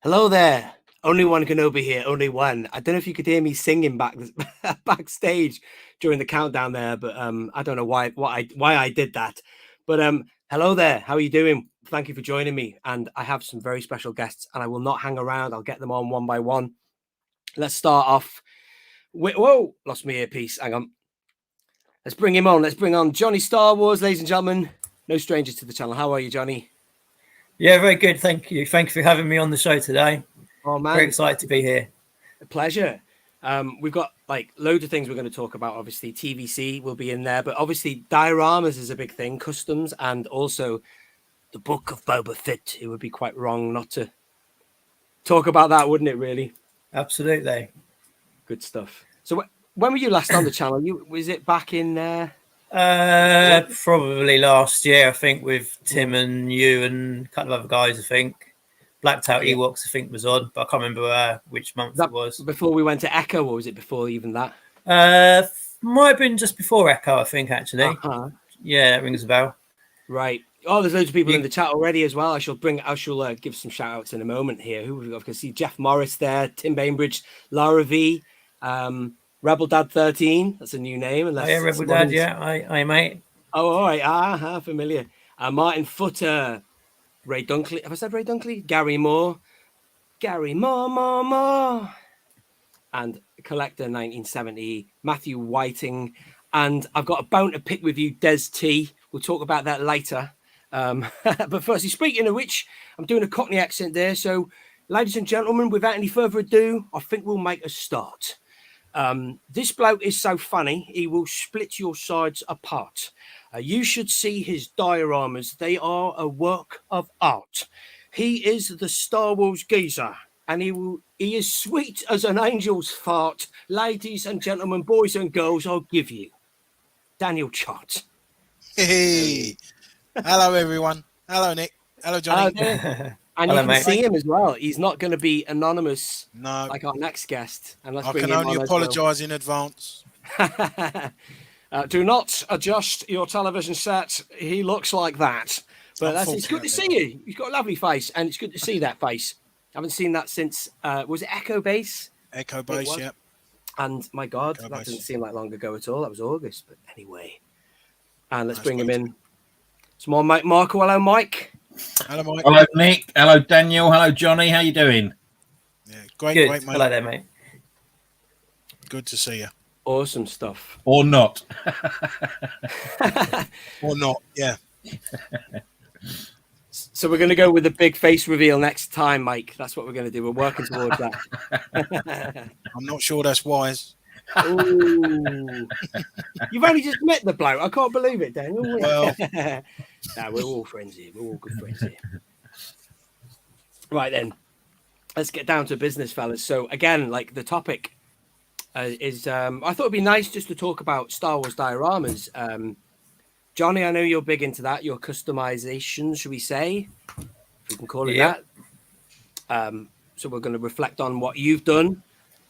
Hello there. Only one Kenobi here. Only one. I don't know if you could hear me singing backstage during the countdown there, but I don't know why I did that. But hello there. How are you doing? Thank you for joining me. And I have some very special guests, and I will not hang around. I'll get them on one by one. Let's start off with lost my earpiece. Hang on. Let's bring him on. Let's bring on Johnny Star Wars, ladies and gentlemen. No strangers to the channel. How are you, Johnny? Yeah, very good. Thank you. Thanks for having me on the show today. Oh, man. Very excited to be here. A pleasure. We've got like loads of things we're going to talk about. Obviously, TVC will be in there, but obviously dioramas is a big thing, customs, and also the Book of Boba Fett. It would be quite wrong not to talk about that, wouldn't it, really? Absolutely. Good stuff. So when were you last on the channel? Was it back in probably last year, I think, with Tim and you and a couple of other guys, I think. Blacked Out Ewoks, I think, was on, but I can't remember which month it was. Before we went to Echo, or was it before even that? Might have been just before Echo, I think, actually. Yeah, that rings a bell. Right. Oh, there's loads of people in the chat already as well. I shall give some shout outs in a moment here. Who we've got? I can see Jeff Morris there, Tim Bainbridge, Lara V, Rebel Dad 13. That's a new name. Yeah, Rebel Dad. Yeah, I mate. Oh, all right. Familiar. Martin Footer, Ray Dunkley. Have I said Ray Dunkley? Gary Moore, more. And Collector 1970, Matthew Whiting. And I've got a bone to pick with you, Des T. We'll talk about that later. But firstly, speaking of which, I'm doing a Cockney accent there. So, ladies and gentlemen, without any further ado, I think we'll make a start. This bloke is so funny, he will split your sides apart. You should see his dioramas. They are a work of art. He is the Star Wars geezer, and he is sweet as an angel's fart. Ladies and gentlemen, boys and girls, I'll give you Daniel Chart. Hey, hello everyone. Hello Nick. Hello Johnny. And hello, you can mate. See him as well. He's not going to be anonymous like our next guest. And I can only apologise in advance. Do not adjust your television set. He looks like that. But it's good to see you. You've got a lovely face, and it's good to see that face. I haven't seen that since, was it Echo Base? Echo Base, yeah. And my God, that doesn't seem like long ago at all. That was August. But anyway. And let's bring him in. Some more Mike Marco. Hello, Mike. Hello, Mike. Hello, Nick. Hello, Daniel. Hello, Johnny. How you doing? Yeah, great, mate. Hello there, mate. Good to see you. Awesome stuff. Or not. Or not, yeah. So we're going to go with the big face reveal next time, Mike. That's what we're going to do. We're working towards that. I'm not sure that's wise. Ooh. You've only just met the bloke. I can't believe it, Daniel. Well, no, we're all friends here. We're all good friends here. Right then, let's get down to business, fellas. So again, like the topic is, I thought it'd be nice just to talk about Star Wars dioramas. Johnny, I know you're big into that. Your customization, should we say, if we can call it that. So we're going to reflect on what you've done.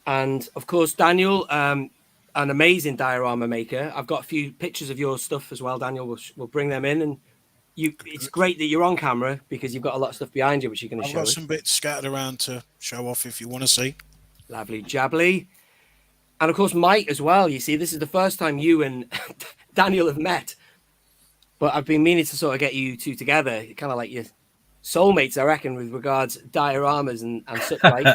And of course, Daniel, an amazing diorama maker. I've got a few pictures of your stuff as well, Daniel. We'll bring them in. And it's great that you're on camera because you've got a lot of stuff behind you, which you're going to show us. I've got some bits scattered around to show off if you want to see. Lovely. Jabbly. And of course, Mike as well. You see, this is the first time you and Daniel have met. But I've been meaning to sort of get you two together, kind of like your soulmates, I reckon, with regards dioramas and such like.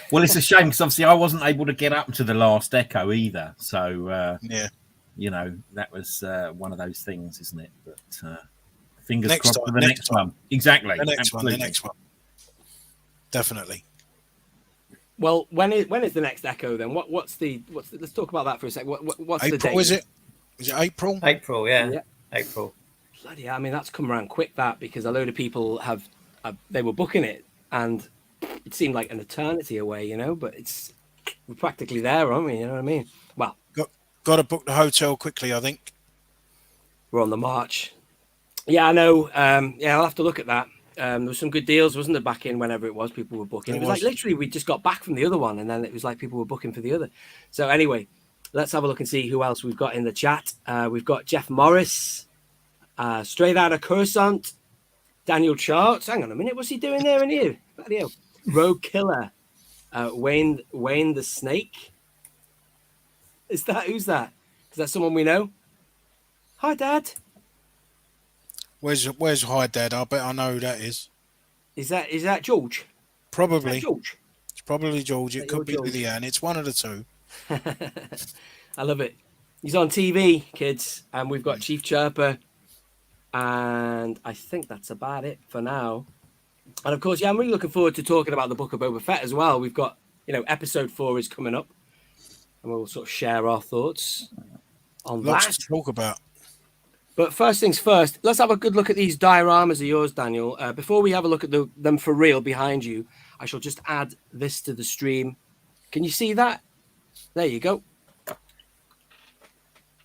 Well, it's a shame because obviously I wasn't able to get up to the last Echo either. So, you know, that was one of those things, isn't it? But fingers crossed for the next one. Exactly. The next one. Definitely. Well, when is the next Echo then? What's the let's talk about that for a sec. What's April, the date? Is it April? April, yeah. April. Bloody hell, I mean, that's come around quick, that, because a load of people they were booking it, and it seemed like an eternity away, you know, but we're practically there, aren't we? You know what I mean? Well, got to book the hotel quickly, I think. We're on the march. Yeah, I know. I'll have to look at that. There was some good deals, wasn't there, back in whenever it was people were booking. It was like literally we just got back from the other one, and then it was like people were booking for the other. So anyway, let's have a look and see who else we've got in the chat. We've got Jeff Morris. Straight out of Coruscant, Daniel Charts. Hang on a minute, what's he doing there in here? Bloody hell. Rogue Killer, Wayne the Snake. Is that who's that? Is that someone we know? Hi, Dad. Where's Hi Dad? I bet I know who that is. Is that George? Probably. Is that George? It's probably George. It could be George? Lillian. It's one of the two. I love it. He's on TV, kids, and we've got Chief Chirper, and I think that's about it for now. And of course, yeah, I'm really looking forward to talking about the Book of Boba Fett as well. We've got, episode 4 is coming up, and we'll sort of share our thoughts on Lots that. to talk about. But first things first, let's have a good look at these dioramas of yours, Daniel. Before we have a look at them for real behind you, I shall just add this to the stream. Can you see that? There you go.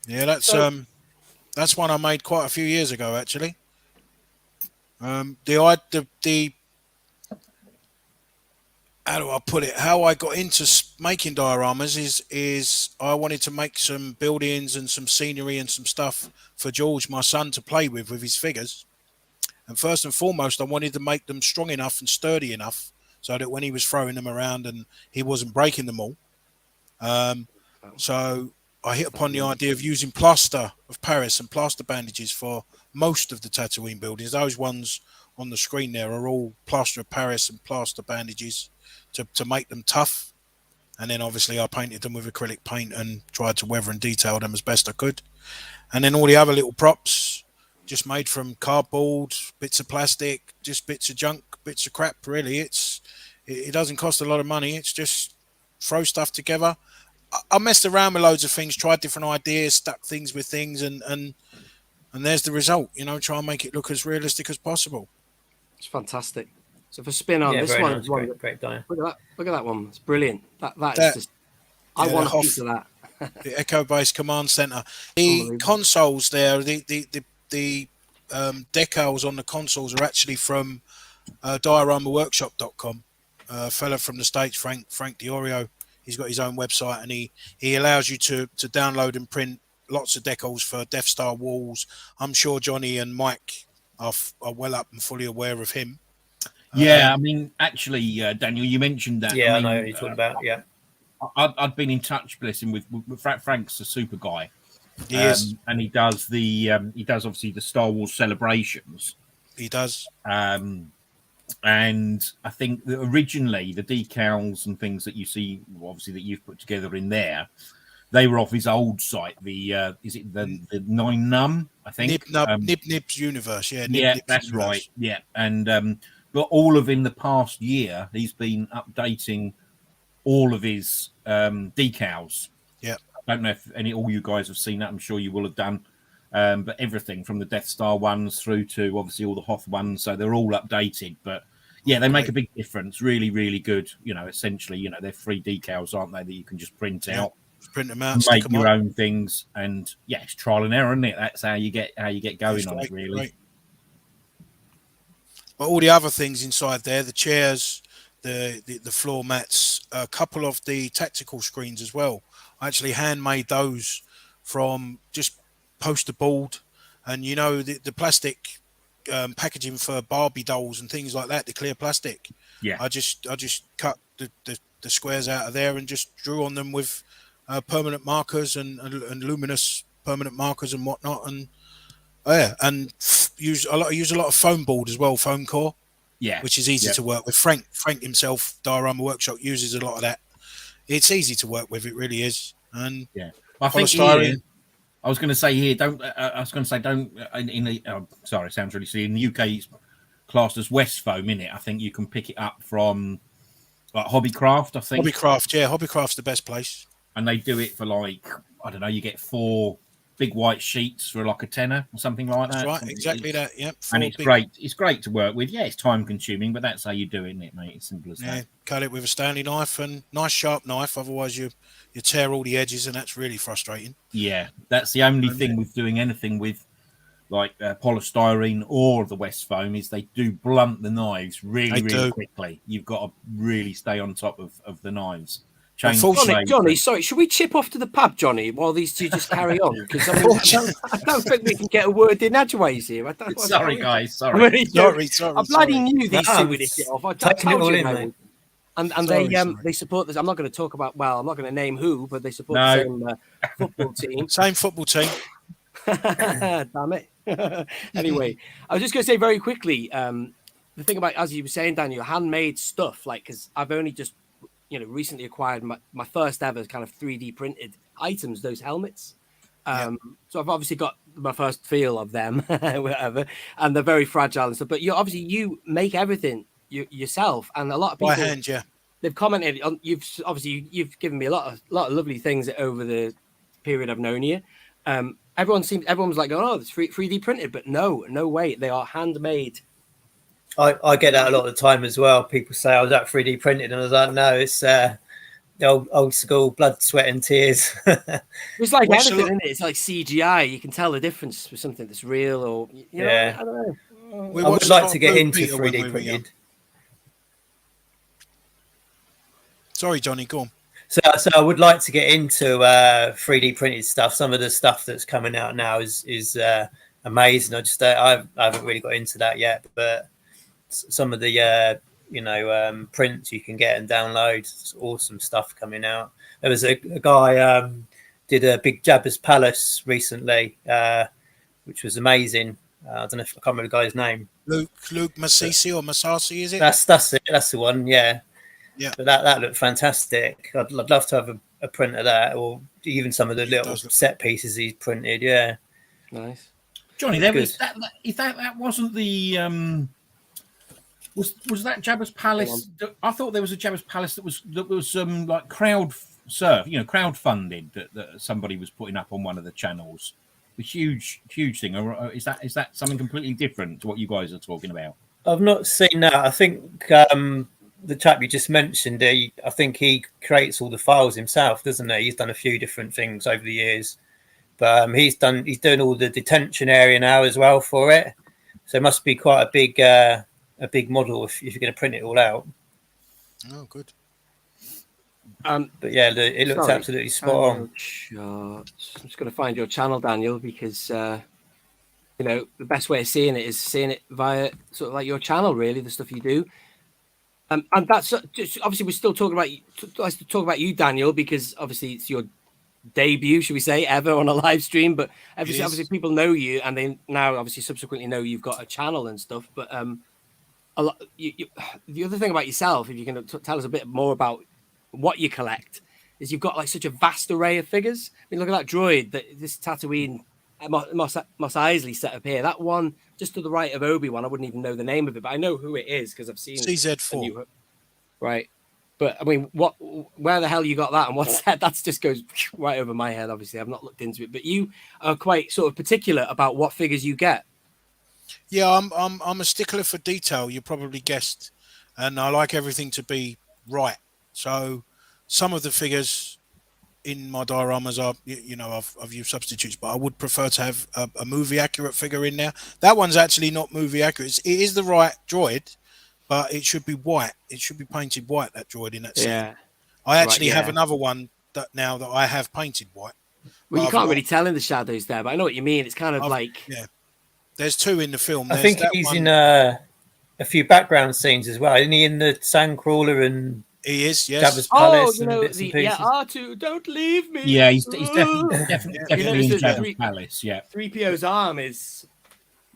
Yeah, that's one I made quite a few years ago, actually. The how do I put it? How I got into making dioramas is I wanted to make some buildings and some scenery and some stuff for George, my son, to play with his figures. And first and foremost, I wanted to make them strong enough and sturdy enough so that when he was throwing them around and he wasn't breaking them all. So I hit upon the idea of using plaster of Paris and plaster bandages for most of the Tatooine buildings. Those ones on the screen there are all plaster of Paris and plaster bandages to make them tough. And then obviously I painted them with acrylic paint and tried to weather and detail them as best I could. And then all the other little props just made from cardboard, bits of plastic, just bits of junk, bits of crap, really. It doesn't cost a lot of money. It's just throw stuff together. I messed around with loads of things, tried different ideas, stuck things with things, and there's the result. Try and make it look as realistic as possible. It's fantastic. So for spin on this one, nice, great die. Look at that one. It's brilliant. That is just. I want a piece of that. The Echo Base Command Center. The consoles there, the decals on the consoles are actually from DioramaWorkshop.com. A fella from the States, Frank Diorio. He's got his own website, and he allows you to download and print lots of decals for Death Star walls. I'm sure Johnny and Mike are well up and fully aware of him. Yeah, I mean, actually, Daniel, you mentioned that. Yeah, I know what you're talking about. Yeah, I've been in touch, bless him, with Frank's a super guy. He is, and he does obviously the Star Wars celebrations. He does. And I think that originally the decals and things that you see, obviously that you've put together in there, they were off his old site. Is it the Nine Num? I think Nib's Universe. Yeah, Nib's that's Universe. Right. Yeah, and but all of in the past year, he's been updating all of his decals. Yeah, I don't know if all you guys have seen that. I'm sure you will have done. But everything from the Death Star ones through to obviously all the Hoth ones, so they're all updated. But yeah, they make a big difference. Really, really good. Essentially, they're free decals, aren't they? That you can just print out, print them out, make your own things, and yeah, it's trial and error, isn't it? That's how you get going on it, really. Great. But all the other things inside there, the chairs, the floor mats, a couple of the tactical screens as well. I actually handmade those from just poster board, and the plastic packaging for Barbie dolls and things like that, the clear plastic. Yeah, I just cut the squares out of there and just drew on them with permanent markers and luminous permanent markers and whatnot, and use a lot of foam board as well, foam core. Yeah, which is easy to work with. Frank himself, Diorama Workshop, uses a lot of that. It's easy to work with, it really is. And yeah, I think I was going to say here, don't. Sorry, it sounds really silly. In the UK, it's classed as West Foam, innit? I think you can pick it up from Hobbycraft. I think Hobbycraft's the best place, and they do it for I don't know. You get 4 big white sheets for like a tenner or something like that. That's right, exactly that. Yep. And it's great. It's great to work with. Yeah, it's time consuming, but that's how you do it, isn't it, mate? It's simple as that. Cut it with a Stanley knife, and nice sharp knife. Otherwise, you tear all the edges, and that's really frustrating. Yeah, that's the only thing with doing anything with polystyrene or the West Foam is they do blunt the knives really quickly. You've got to really stay on top of the knives. Johnny, sorry, should we chip off to the pub, Johnny, while these two just carry on? Because I don't think we can get a word in edgeways here. Sorry, guys. Sorry. I'm really sorry. I bloody knew these two would hit it off. I told you, And they support this. I'm not going to talk about. Well, I'm not going to name who, but they support the same football team. Same football team. Damn it. Anyway, I was just going to say very quickly. The thing about, as you were saying, Daniel, handmade stuff. Like, because I've only just, recently acquired my first ever kind of 3D printed items. Those helmets. So I've obviously got my first feel of them, whatever, and they're very fragile and stuff. But you make everything yourself, and a lot of people by hand, they've commented on. You've given me a lot of lovely things over the period I've known you. Everyone's like, oh, it's 3D printed, but no way, they are handmade. I get that a lot of the time as well. People say, "Oh, that 3D printed," and I was like, "No, it's the old school blood, sweat, and tears." It's like anything, isn't it? It's like CGI. You can tell the difference with something that's real, or I don't know. I would like to get into 3D printed. Sorry, Johnny, go on. So I would like to get into 3D printed stuff. Some of the stuff that's coming out now is amazing. I haven't really got into that yet, but some of the prints you can get and download, it's awesome stuff coming out. There was a guy did a big Jabbas Palace recently, which was amazing. I don't know if I can't remember the guy's name. Luke Masisi or Masasi, is it? That's it. That's the one. Yeah. Yeah. But that looked fantastic. I'd love to have a print of that, or even some of the little set pieces he's printed. Yeah. Nice. Johnny, there was that wasn't the was that Jabbas Palace? I thought there was a Jabbas Palace that was like crowdfunded that somebody was putting up on one of the channels. A huge thing. Or is that something completely different to what you guys are talking about? I've not seen that. I think the chap you just mentioned, I think he creates all the files himself, doesn't he? He's done a few different things over the years, but he's doing all the detention area now as well for it. So it must be quite a big model if you're going to print it all out. Oh, good. But yeah, it looks absolutely spot on. I'm just going to find your channel, Daniel, because the best way of seeing it is seeing it via sort of like your channel, really, the stuff you do. And that's obviously we're still talking about. Let's talk about you, Daniel, because obviously it's your debut, should we say, ever on a live stream. But obviously people know you, and they now obviously subsequently know you've got a channel and stuff. But a lot. The other thing about yourself, if you can tell us a bit more about what you collect, is you've got like such a vast array of figures. I mean, look at that droid, this Tatooine Mos Eisley set up here. That one just to the right of Obi-Wan, I wouldn't even know the name of it, but I know who it is because I've seen CZ4. Right. But I mean, where the hell you got that, and what's that? That just goes right over my head. Obviously, I've not looked into it, but you are quite sort of particular about what figures you get. Yeah, I'm a stickler for detail. You probably guessed, and I like everything to be right. So some of the figures in my dioramas are, I've used substitutes, but I would prefer to have a movie accurate figure in there. That one's actually not movie accurate. It is the right droid, but it should be white. It should be painted white, that droid in that scene. Yeah. I actually have another one that I have painted white. Well, you can't really tell in the shadows there, but I know what you mean. It's kind of yeah. There's two in the film. I think he's in a few background scenes as well. Isn't he in the Sandcrawler and? He is, yes. Jabbas Palace and bits and pieces. R2, don't leave me. Yeah, he's definitely in Jabbas Palace. Yeah, 3PO's arm is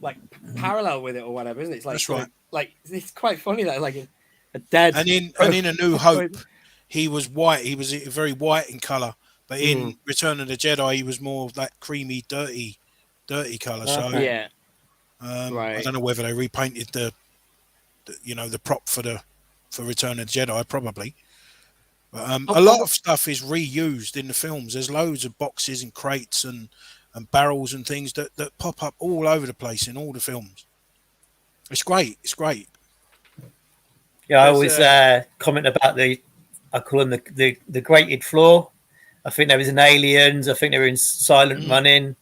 like parallel with it or whatever, isn't it? It's like, that's right. Like it's quite funny that like a dead. And in A New Hope, he was white. He was very white in color, but in Return of the Jedi, he was more of that creamy, dirty color. So yeah, right. I don't know whether they repainted the prop for Return of the Jedi, probably. But, a lot of stuff is reused in the films. There's loads of boxes and crates and barrels and things that pop up all over the place in all the films. It's great. It's great. Yeah, I always comment about I call them the grated floor. I think there was in Aliens. I think they were in Silent Running.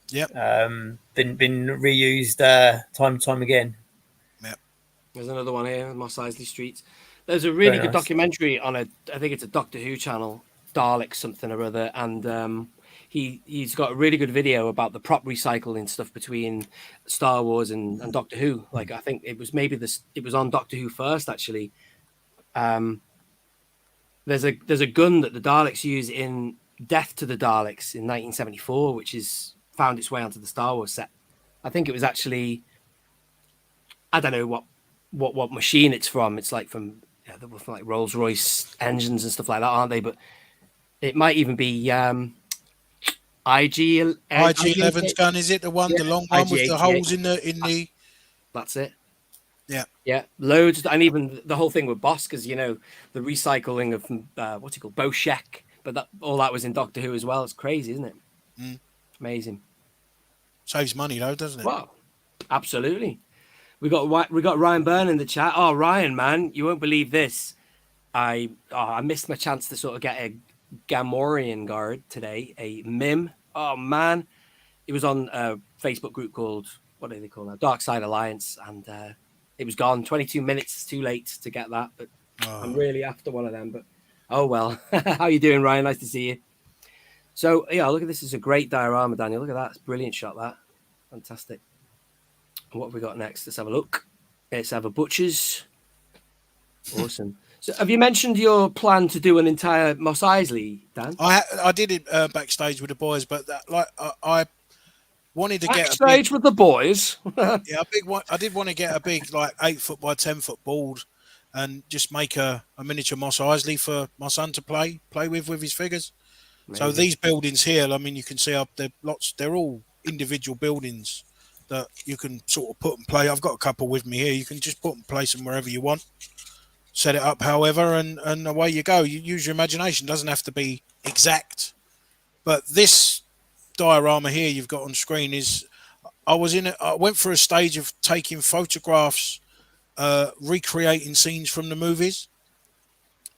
Yep. Been reused time and time again. There's another one here, Mos Eisley Streets. There's a really good documentary on I think it's a Doctor Who channel, Dalek something or other, and he's got a really good video about the prop recycling stuff between Star Wars and Doctor Who. Like I think it was on Doctor Who first actually, there's a gun that the Daleks use in Death to the Daleks in 1974, which is found its way onto the Star Wars set. I think it was actually, I don't know what machine it's from. It's like from like Rolls-Royce engines and stuff like that, aren't they? But it might even be IG-11's gun, is it the one, the long one with the holes in the? That's it. Yeah, loads, and even the whole thing with Boss, because the recycling of what's it called, Boshek, but all that was in Doctor Who as well. It's crazy, isn't it? Amazing. Saves money though, doesn't it? Well, absolutely. We got Ryan Byrne in the chat. Oh, Ryan, man, you won't believe this. I missed my chance to sort of get a Gamorrean guard today, a Mim. Oh man, it was on a Facebook group called, what do they call that? Dark Side Alliance, and it was gone. 22 minutes too late to get that, but I'm really after one of them. But oh well. How you doing, Ryan? Nice to see you. So yeah, look at this. It's a great diorama, Daniel. Look at that. It's a brilliant shot. That fantastic. What have we got next? Let's have a look. Let's have a Butcher's. Awesome. So have you mentioned your plan to do an entire Mos Eisley, Dan? I did it backstage with the boys, but I wanted to backstage with the boys. Yeah, I did want to get a big 8-foot by 10-foot board and just make a miniature Mos Eisley for my son to play with his figures. Amazing. So these buildings here, I mean, you can see up there lots. They're all individual buildings that you can sort of put and play. I've got a couple with me here. You can just put and place them wherever you want. Set it up, however, and away you go. You use your imagination. It doesn't have to be exact. But this diorama here you've got on screen is, I went for a stage of taking photographs, recreating scenes from the movies,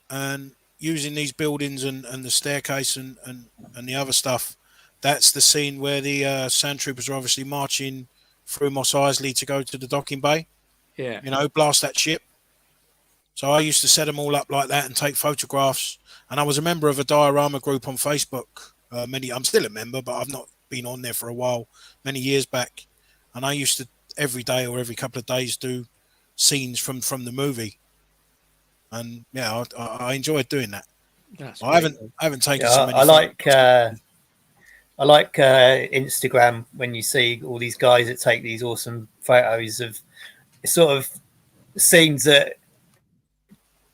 and using these buildings and the staircase and the other stuff. That's the scene where the sand troopers are obviously marching through Mos Eisley to go to the docking bay. Yeah. Blast that ship. So I used to set them all up like that and take photographs. And I was a member of a diorama group on Facebook. I'm still a member, but I've not been on there for a while, many years back. And I used to every day or every couple of days do scenes from the movie. And yeah, I enjoyed doing that. I haven't taken so many. I like Instagram when you see all these guys that take these awesome photos of sort of scenes that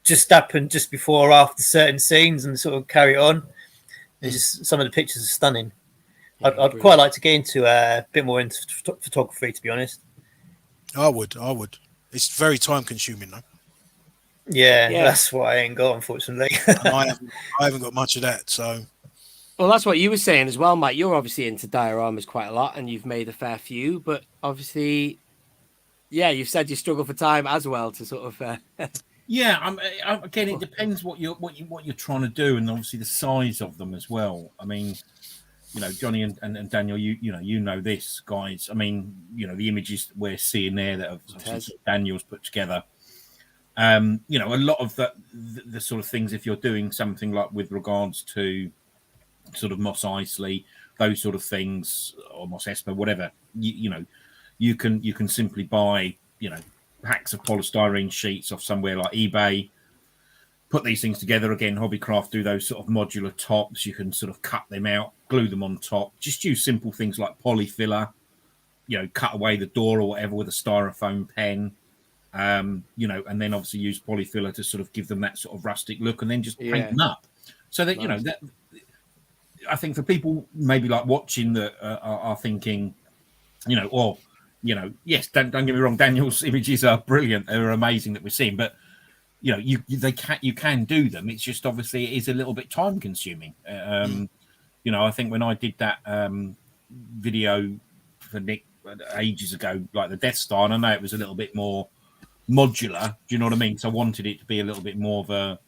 just happen just before or after certain scenes and sort of carry on. It's just, some of the pictures are stunning. Yeah, I'd quite like to get into a bit more into photography, to be honest. I would. It's very time consuming though. Yeah, that's what I ain't got, unfortunately. I haven't got much of that, so. Well, that's what you were saying as well, Mike. You're obviously into dioramas quite a lot, and you've made a fair few. But obviously, you've said you struggle for time as well to sort of. Yeah, again, it depends what you're trying to do, and obviously the size of them as well. I mean, Johnny and Daniel, you know this, guys. I mean, the images that we're seeing there that have Daniel's put together. A lot of the sort of things, if you're doing something like with regards to sort of Mos Eisley, those sort of things, or Mos Espa, whatever, you can simply buy, packs of polystyrene sheets off somewhere like eBay, put these things together. Again, Hobbycraft do those sort of modular tops. You can sort of cut them out, glue them on top. Just use simple things like polyfiller, cut away the door or whatever with a styrofoam pen. And then obviously use polyfiller to sort of give them that sort of rustic look, and then just paint them up. So that that I think for people maybe like watching that are thinking, yes, don't get me wrong, Daniel's images are brilliant, they're amazing that we're seeing, but you can do them. It's just obviously it is a little bit time consuming. I think when I did that video for Nick ages ago, like the Death Star, and I know it was a little bit more modular, do you know what I mean? So I wanted it to be a little bit more of a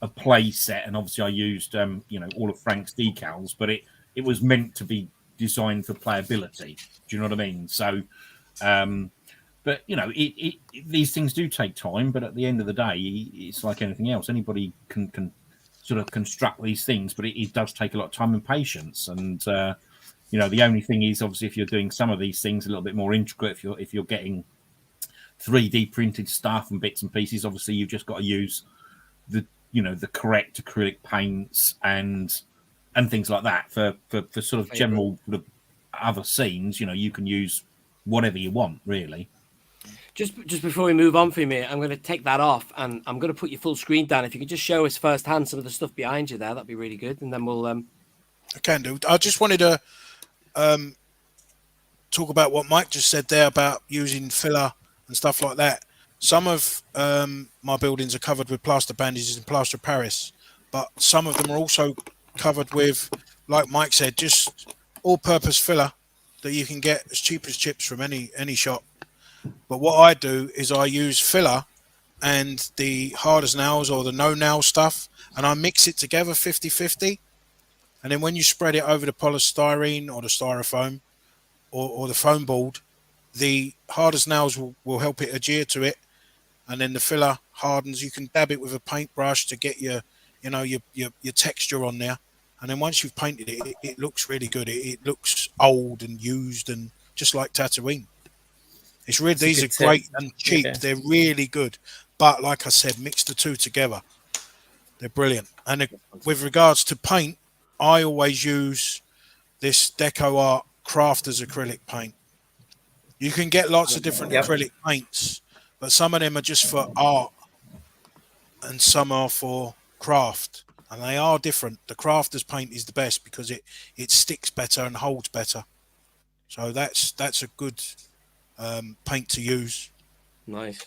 play set, and obviously I used all of Frank's decals, but it was meant to be designed for playability, do you know what I mean? So but these things do take time, but at the end of the day it's like anything else. Anybody can sort of construct these things, but it does take a lot of time and patience. And the only thing is, obviously, if you're doing some of these things a little bit more intricate, if you're getting 3D printed stuff and bits and pieces, obviously you've just got to use the you know, the correct acrylic paints and things like that for sort of general sort of other scenes. You know, you can use whatever you want, really. Just before we move on from here, I'm going to take that off and I'm going to put your full screen down. If you could just show us firsthand some of the stuff behind you there, that'd be really good. And then we'll. I can do. I just wanted to talk about what Mike just said there about using filler and stuff like that. Some of my buildings are covered with plaster bandages and plaster of Paris, but some of them are also covered with, like Mike said, just all-purpose filler that you can get as cheap as chips from any shop. But what I do is I use filler and the hard as nails or the no nail stuff, and I mix it together 50-50. And then when you spread it over the polystyrene or the styrofoam or the foam board, the hard as nails will help it adhere to it, and then the filler hardens. You can dab it with a paintbrush to get your texture on there. And then once you've painted it, it looks really good. It looks old and used and just like Tatooine. It's really, these are great and cheap. Yeah. They're really good. But like I said, mix the two together. They're brilliant. And with regards to paint, I always use this Deco Art Crafters acrylic paint. You can get lots of different acrylic paints, but some of them are just for art and some are for craft. And they are different. The Crafters paint is the best because it sticks better and holds better. So that's a good paint to use. Nice.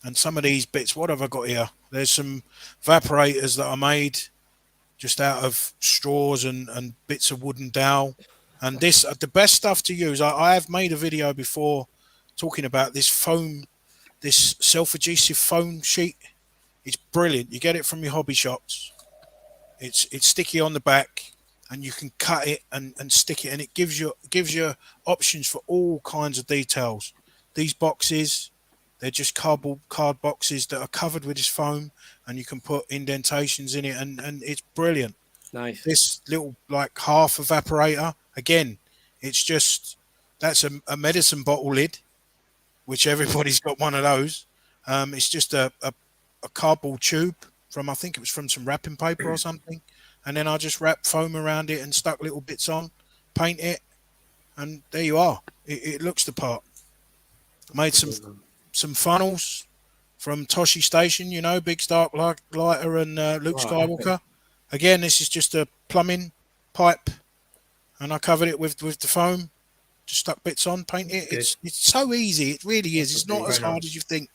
And some of these bits, what have I got here? There's some evaporators that I made just out of straws and bits of wooden dowel. And this, the best stuff to use, I have made a video before talking about this foam, this self-adhesive foam sheet. It's brilliant. You get it from your hobby shops. It's sticky on the back, and you can cut it and stick it, and it gives you options for all kinds of details. These boxes, they're just card boxes that are covered with this foam, and you can put indentations in it, and it's brilliant. Nice. This little like half evaporator, again, it's just, that's a medicine bottle lid, which everybody's got one of those. It's just a cardboard tube from, I think it was from some wrapping paper or something. And then I just wrap foam around it and stuck little bits on, paint it, and there you are. It looks the part. Made some funnels from Toshi Station, you know, Big Stark Lighter and Luke Skywalker. Again, this is just a plumbing pipe, and I covered it with the foam. Just stuck bits on, paint it. It's so easy. It really is. It's not as hard as you think.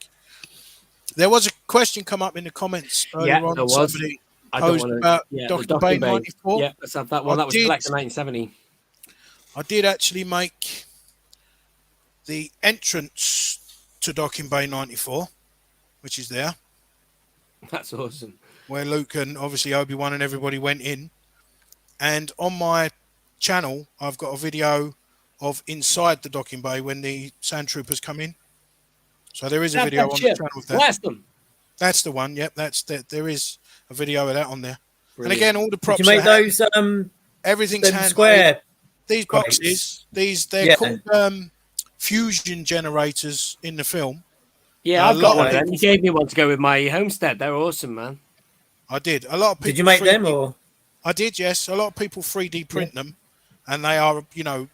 There was a question come up in the comments earlier on. There was. Somebody posed about Docking Bay 94. Yeah, let's have that one. That was Collector 1970. I did actually make the entrance to Docking Bay 94, which is there. That's awesome. Where Luke and obviously Obi-Wan and everybody went in. And on my channel, I've got a video of inside the docking bay when the sand troopers come in. So there is a video on the channel of that. Blast them. That's the one. Yep, there is a video of that on there. Brilliant. And again, all the props. Did you make those? Everything's hand square. These boxes, they're called fusion generators in the film. Yeah, I've got one of them. You gave me one to go with my homestead. They're awesome, man. I did. A lot of people. Did you make them or? I did, yes. A lot of people 3D print them, and they are,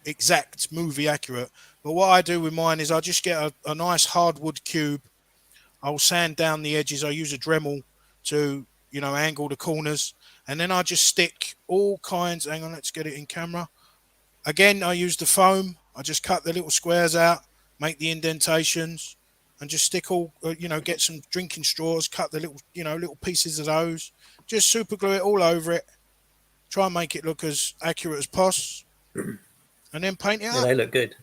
exact movie accurate. But what I do with mine is I just get a nice hardwood cube. I'll sand down the edges. I use a Dremel to, angle the corners, and then I just stick all kinds. Hang on, let's get it in camera. Again, I use the foam. I just cut the little squares out, make the indentations, and just stick all, get some drinking straws, cut the little, little pieces of those, just super glue it all over it. Try and make it look as accurate as possible, and then paint it up. They look good.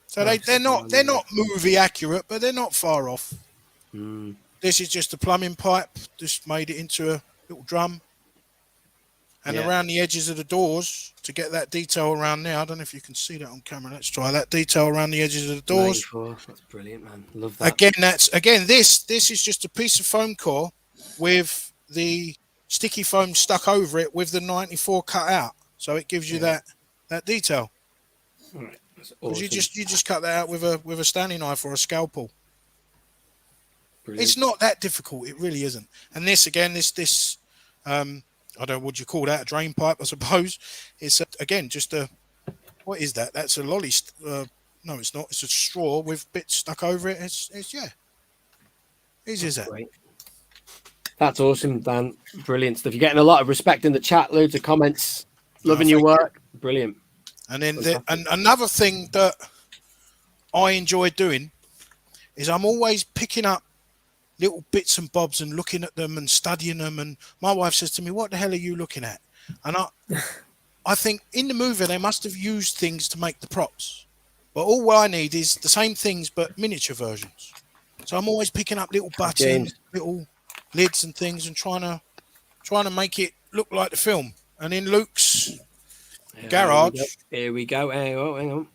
So they're not movie accurate, but they're not far off. This is just a plumbing pipe. Just made it into a little drum, and around the edges of the doors to get that detail around there. I don't know if you can see that on camera. Let's try that detail around the edges of the doors. 94. That's brilliant, man. Love that. Again, this is just a piece of foam core with the sticky foam stuck over it with the 94 cut out, so it gives you that detail. All right, that's awesome. You just cut that out with a Stanley knife or a scalpel. Brilliant. It's not that difficult. It really isn't. And this again, this I don't know, what you call that, a drain pipe, I suppose. It's again just a, what is that? That's a lolly. No, it's not. It's a straw with bits stuck over it. It's yeah. Easy as that. Great. That's awesome, Dan. Brilliant stuff. You're getting a lot of respect in the chat. Loads of comments. Loving your work. Brilliant. And then and another thing that I enjoy doing is I'm always picking up little bits and bobs and looking at them and studying them. And my wife says to me, "What the hell are you looking at?" And I think in the movie they must have used things to make the props, but all I need is the same things but miniature versions. So I'm always picking up little buttons, little lids and things, and trying to make it look like the film. And in Luke's garage, here we go. Hang on.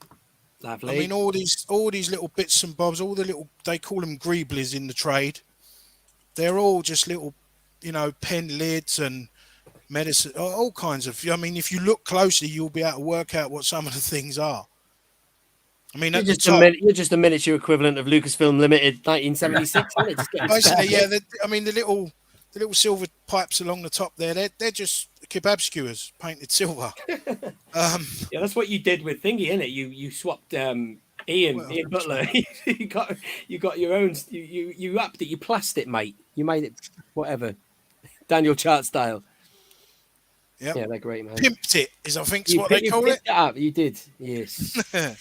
Lovely. I mean, all these little bits and bobs, all the little, they call them greeblies in the trade. They're all just little, pen lids and medicine, all kinds of. I mean, if you look closely, you'll be able to work out what some of the things are. I mean, you're just a miniature equivalent of Lucasfilm Limited 1976. Basically, yeah. The little silver pipes along the top there, they're just kebab skewers painted silver. Yeah, that's what you did with Thingy, innit? You swapped Ian Butler. you got your own. You upped it. You plassed it, mate. You made it whatever. Daniel Chart style. Yep. Yeah, they're great, man. Pimped it is, I think, is what they call it. You did, yes. I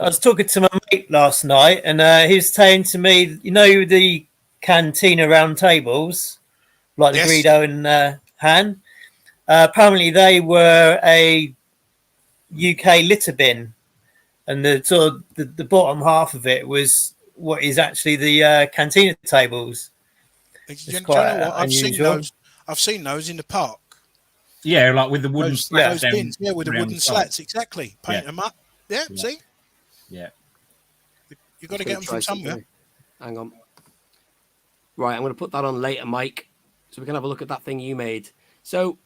was talking to my mate last night, and he was saying to me, the Cantina round tables, like the Greedo and Han. Apparently, they were a UK litter bin, and the bottom half of it was what is actually the Cantina tables. You know what? I've seen those in the park. Yeah, like with the wooden slats. Those bins, with the wooden slats, exactly. Paint them up. Yeah, see? Yeah. You've got to get them from somewhere. Hang on. Right, I'm going to put that on later, Mike, so we can have a look at that thing you made. So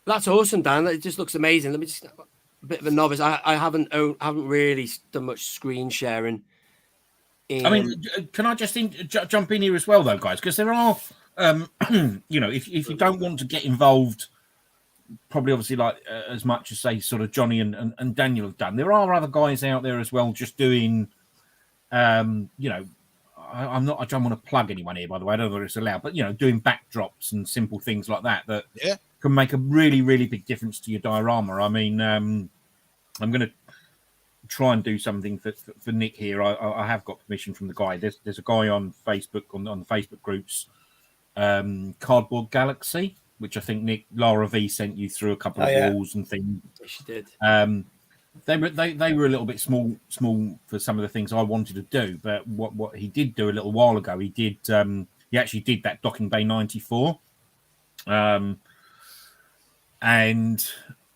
that's awesome, Dan. It just looks amazing. Let me just a bit of a novice. I haven't really done much screen sharing. I mean, can I just jump in here as well, though, guys? Because there are, if you don't want to get involved, probably obviously like as much as say sort of Johnny and Daniel have done, there are other guys out there as well just doing, I don't want to plug anyone here, by the way. I don't know whether it's allowed, but doing backdrops and simple things like that can make a really, really big difference to your diorama. I mean, I'm going to try and do something for Nick here. I have got permission from the guy. There's a guy on Facebook on the Facebook groups, Cardboard Galaxy, which I think Lara V sent you through a couple of walls and things. She did. They were a little bit small for some of the things I wanted to do, but what he did do a little while ago, he actually did that Docking Bay 94, and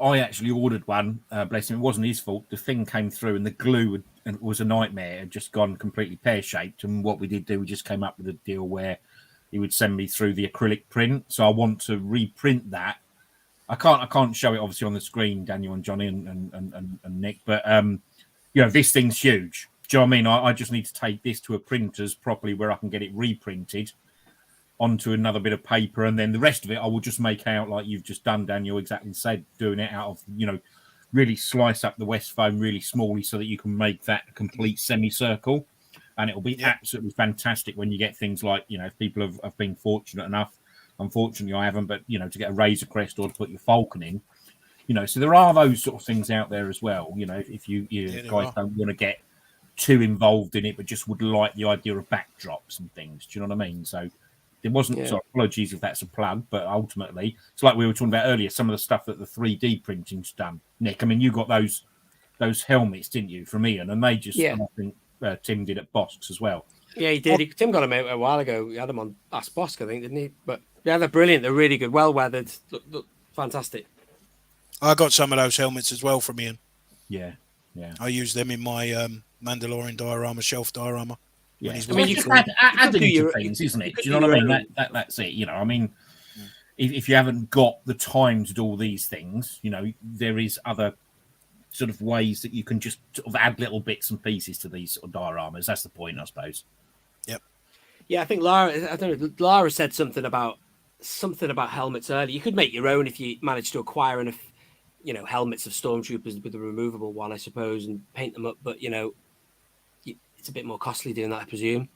I actually ordered one. Bless him, it wasn't his fault. The thing came through, and the glue was a nightmare. It had just gone completely pear shaped. And what we did do, we just came up with a deal where he would send me through the acrylic print. So I want to reprint that. I can't show it obviously on the screen, Daniel and Johnny and Nick, but this thing's huge. Do you know what I mean? I just need to take this to a printer's properly where I can get it reprinted onto another bit of paper, and then the rest of it I will just make out like you've just done, Daniel, exactly said, doing it out of, really slice up the West foam really smallly so that you can make that a complete semicircle, and it'll be absolutely fantastic when you get things like, if people have been fortunate enough, unfortunately I haven't, but to get a Razor Crest or to put your Falcon in, so there are those sort of things out there as well. If you guys don't want to get too involved in it, but just would like the idea of backdrops and things. Do you know what I mean? So there wasn't, so apologies if that's a plug, but ultimately, it's like we were talking about earlier, some of the stuff that the 3D printing's done. Nick, I mean, you got those helmets, didn't you, from Ian? And they just, I think Tim did at Bosk's as well. Yeah, he did. Tim got them out a while ago. He had them on Ask Bosk, I think, didn't he? But yeah, they're brilliant. They're really good, well weathered. Look fantastic. I got some of those helmets as well from Ian. Yeah. I use them in my Mandalorian diorama, shelf diorama. Yeah, I mean, you can add into things, isn't it? Do you know what I mean? That's it. I mean, if you haven't got the time to do all these things, there is other sort of ways that you can just sort of add little bits and pieces to these sort of dioramas. That's the point, I suppose. Yep. Yeah, I think Lara. I don't know. Lara said something about helmets earlier. You could make your own if you managed to acquire enough, helmets of stormtroopers with a removable one, I suppose, and paint them up. But it's a bit more costly doing that, I presume.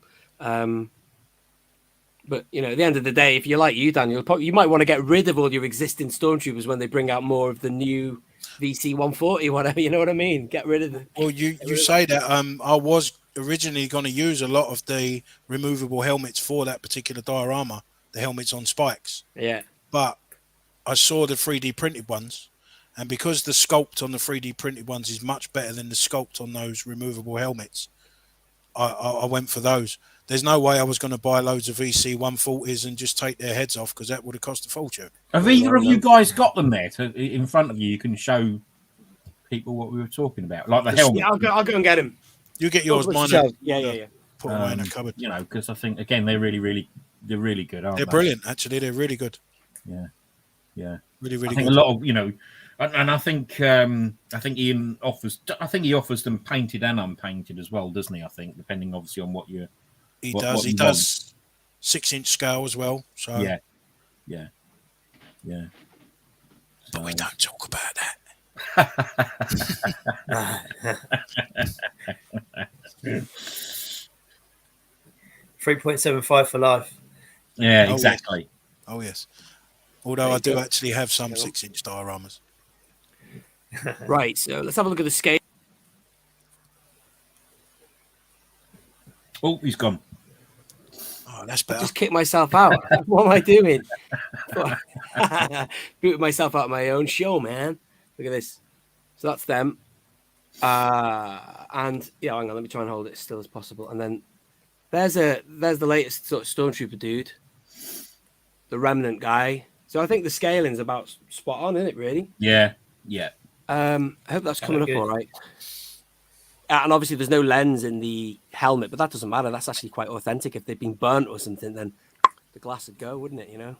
But at the end of the day, if you're like you, Daniel, you might want to get rid of all your existing stormtroopers when they bring out more of the new VC 140, whatever. You know what I mean? Get rid of them. Well, you say that. I was originally going to use a lot of the removable helmets for that particular diorama, the helmets on spikes. Yeah. But I saw the 3D printed ones, and because the sculpt on the 3D printed ones is much better than the sculpt on those removable helmets, I went for those. There's no way I was going to buy loads of VC 140s and just take their heads off, because that would have cost a fortune. Have either of you guys got them there in front of you? You can show people what we were talking about, like the helmet. Yeah, I'll go and get them. You get yours, mine. Yeah. Put them away in a cupboard. Because I think again they're really good, aren't they? They're brilliant, actually. They're really good. Yeah. Really I good. think a lot of and I think Ian offers. I think he offers them painted and unpainted as well, doesn't he? I think depending obviously on what you. He does. He does 6-inch scale as well. So yeah. But we don't talk about that. 3.75 for life. Yeah, exactly. Oh yes. Although I do actually have some 6-inch dioramas. Right. So let's have a look at the scale. Oh, he's gone. Oh, that's better. I just kicked myself out. What am I doing? Booted myself out of my own show, man. Look at this. So that's them. And hang on, let me try and hold it as still as possible. And then there's the latest sort of stormtrooper dude, the remnant guy. So I think the scaling's about spot on, isn't it? Really? Yeah. I hope that's coming up all right. And obviously, there's no lens in the helmet, but that doesn't matter. That's actually quite authentic. If they've been burnt or something, then the glass would go, wouldn't it?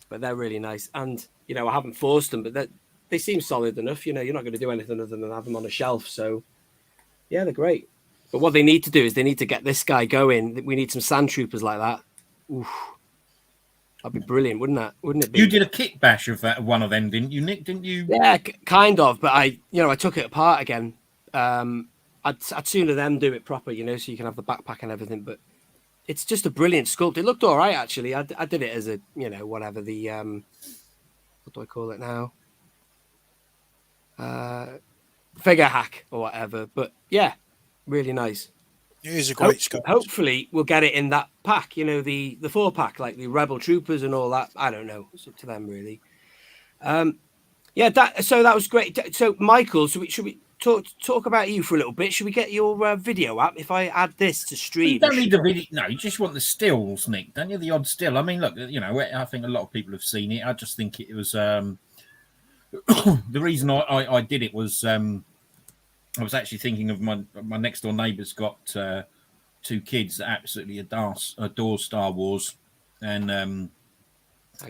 But they're really nice. And, I haven't forced them, but they seem solid enough. You're not going to do anything other than have them on a shelf. So, yeah, they're great. But what they need to do is they need to get this guy going. We need some sand troopers like that. Oof. That'd be brilliant, wouldn't that? Wouldn't it be? You did a kit bash of that one of them, didn't you, Nick? Didn't you? Yeah, kind of. But I took it apart again. I'd sooner them do it proper, so you can have the backpack and everything. But it's just a brilliant sculpt. It looked all right, actually. I did it as a, whatever the what do I call it now? Figure hack or whatever. But yeah, really nice. It is a great sculpt. Hopefully, we'll get it in that pack. The 4-pack, like the Rebel Troopers and all that. I don't know. It's up to them, really. Yeah. That was great. So, Michael, should we talk about you for a little bit? Should we get your video app? If I add this to stream, you don't need the video. No, you just want the stills, Nick. Don't you? The odd still. I mean, look, I think a lot of people have seen it. I just think it was the reason I did it was I was actually thinking of my next door neighbour's got 2 kids that absolutely adore Star Wars, and hang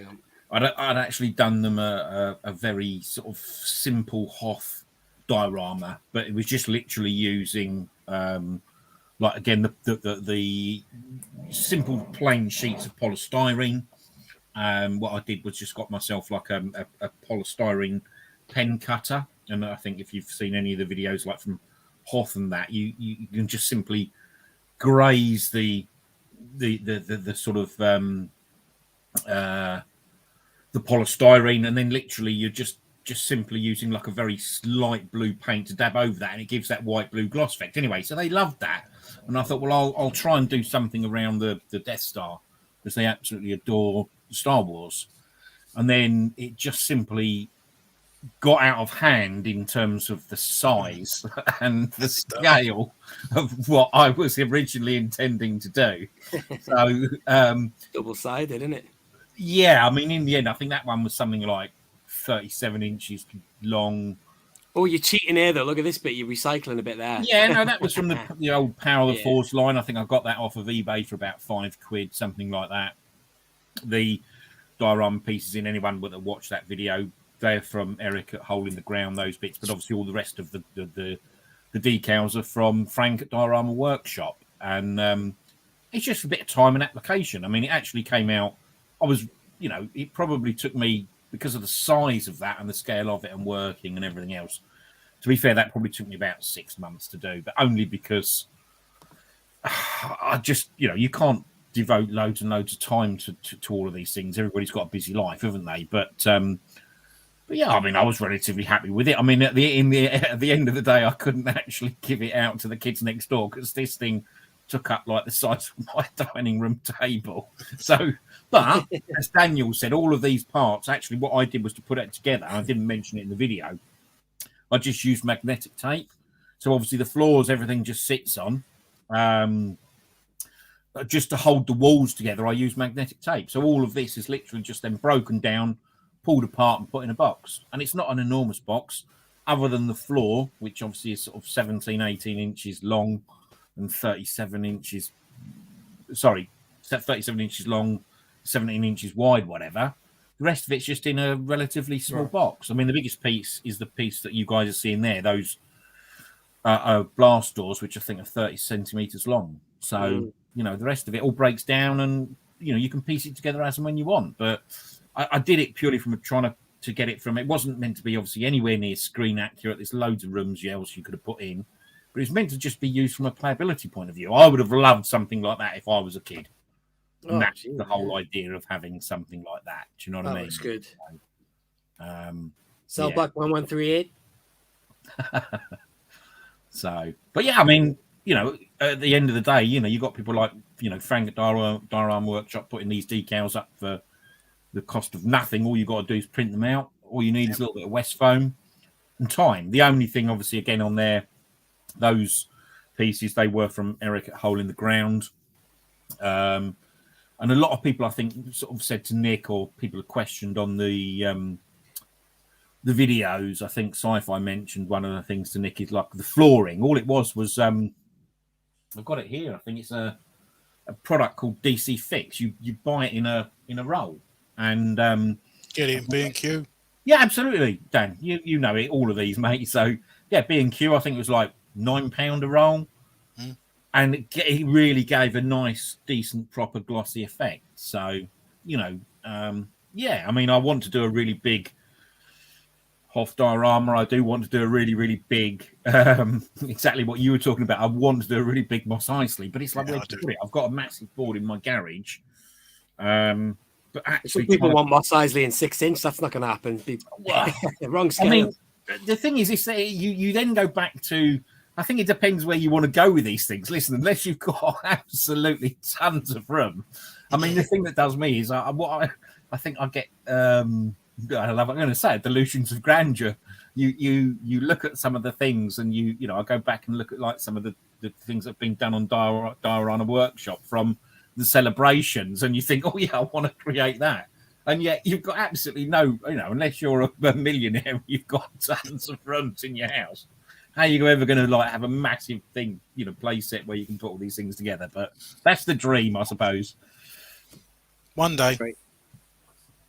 on. I'd actually done them a very sort of simple Hoth diorama, but it was just literally using like again the simple plain sheets of polystyrene. What I did was just got myself like a polystyrene pen cutter, and I think if you've seen any of the videos like from Hoth and that, you can just simply graze the sort of the polystyrene, and then literally you're just simply using like a very light blue paint to dab over that, and it gives that white blue gloss effect. Anyway, so they loved that, and I thought, well, I'll try and do something around the Death Star, because they absolutely adore Star Wars. And then it just simply got out of hand in terms of the size and the scale of what I was originally intending to do. So double-sided, isn't it? Yeah, I mean, in the end, I think that one was something like 37 inches long. Oh, you're cheating here, though. Look at this bit. You're recycling a bit there. Yeah, no, that was from the old Power of the Force line. I think I got that off of eBay for about £5, something like that. The diorama pieces, in anyone that watched that video, they're from Eric at Hole in the Ground, those bits. But obviously all the rest of the decals are from Frank at Diorama Workshop. And it's just a bit of time and application. I mean, it actually came out. I was, it probably took me, because of the size of that and the scale of it and working and everything else. To be fair, that probably took me about 6 months to do, but only because I just, you can't devote loads and loads of time to all of these things. Everybody's got a busy life, haven't they? But yeah, I mean, I was relatively happy with it. I mean, at the end of the day, I couldn't actually give it out to the kids next door because this thing took up like the size of my dining room table. So, but as Daniel said, all of these parts, actually what I did was to put it together. I didn't mention it in the video. I just used magnetic tape. So obviously the floors, everything just sits on. Just to hold the walls together, I use magnetic tape. So all of this is literally just then broken down, pulled apart and put in a box. And it's not an enormous box other than the floor, which obviously is sort of 17, 18 inches long and 37 inches long, 17 inches wide, whatever. The rest of it's just in a relatively small box. I mean, the biggest piece is the piece that you guys are seeing there, those blast doors, which I think are 30 centimeters long. So, the rest of it all breaks down and, you can piece it together as and when you want. But I did it purely from trying to get it from, it wasn't meant to be obviously anywhere near screen accurate. There's loads of rooms else you could have put in, but it's meant to just be used from a playability point of view. I would have loved something like that if I was a kid. And that's the whole idea of having something like that. Do you know what I mean? Looks good. Cellblock 1138. So, but yeah, I mean, at the end of the day, you got people like, Frank at Diorama Workshop putting these decals up for the cost of nothing. All you got to do is print them out. All you need is a little bit of West foam and time. The only thing, obviously, again on there, those pieces, they were from Eric at Hole in the Ground. And a lot of people, I think, sort of said to Nick, or people have questioned on the videos. I think Sci-Fi mentioned one of the things to Nick is like the flooring. All it was I've got it here. I think it's a product called DC Fix. You buy it in a roll and get it in B&Q. Yeah, absolutely, Dan. You know it. All of these, mate. So yeah, B&Q. I think it was like £9 a roll. And it really gave a nice, decent, proper glossy effect. So, yeah, I mean, I want to do a really big Hoff diorama. I do want to do a really, really big, exactly what you were talking about. I want to do a really big Mos Eisley, but it's like, where to put it? I've got a massive board in my garage. But actually, people want Mos Eisley in 6-inch. That's not going to happen. Wrong scale. I mean, the thing is, you then go back to, I think it depends where you want to go with these things. Listen, unless you've got absolutely tons of room. I mean, the thing that does me is I think I get, I'm going to say it, delusions of grandeur. You look at some of the things and I go back and look at like some of the things that have been done on Diorama Workshop from the celebrations, and you think, oh yeah, I want to create that. And yet you've got absolutely no, unless you're a millionaire, you've got tons of rooms in your house. How are you ever going to like have a massive thing, play set where you can put all these things together? But that's the dream, I suppose. One day.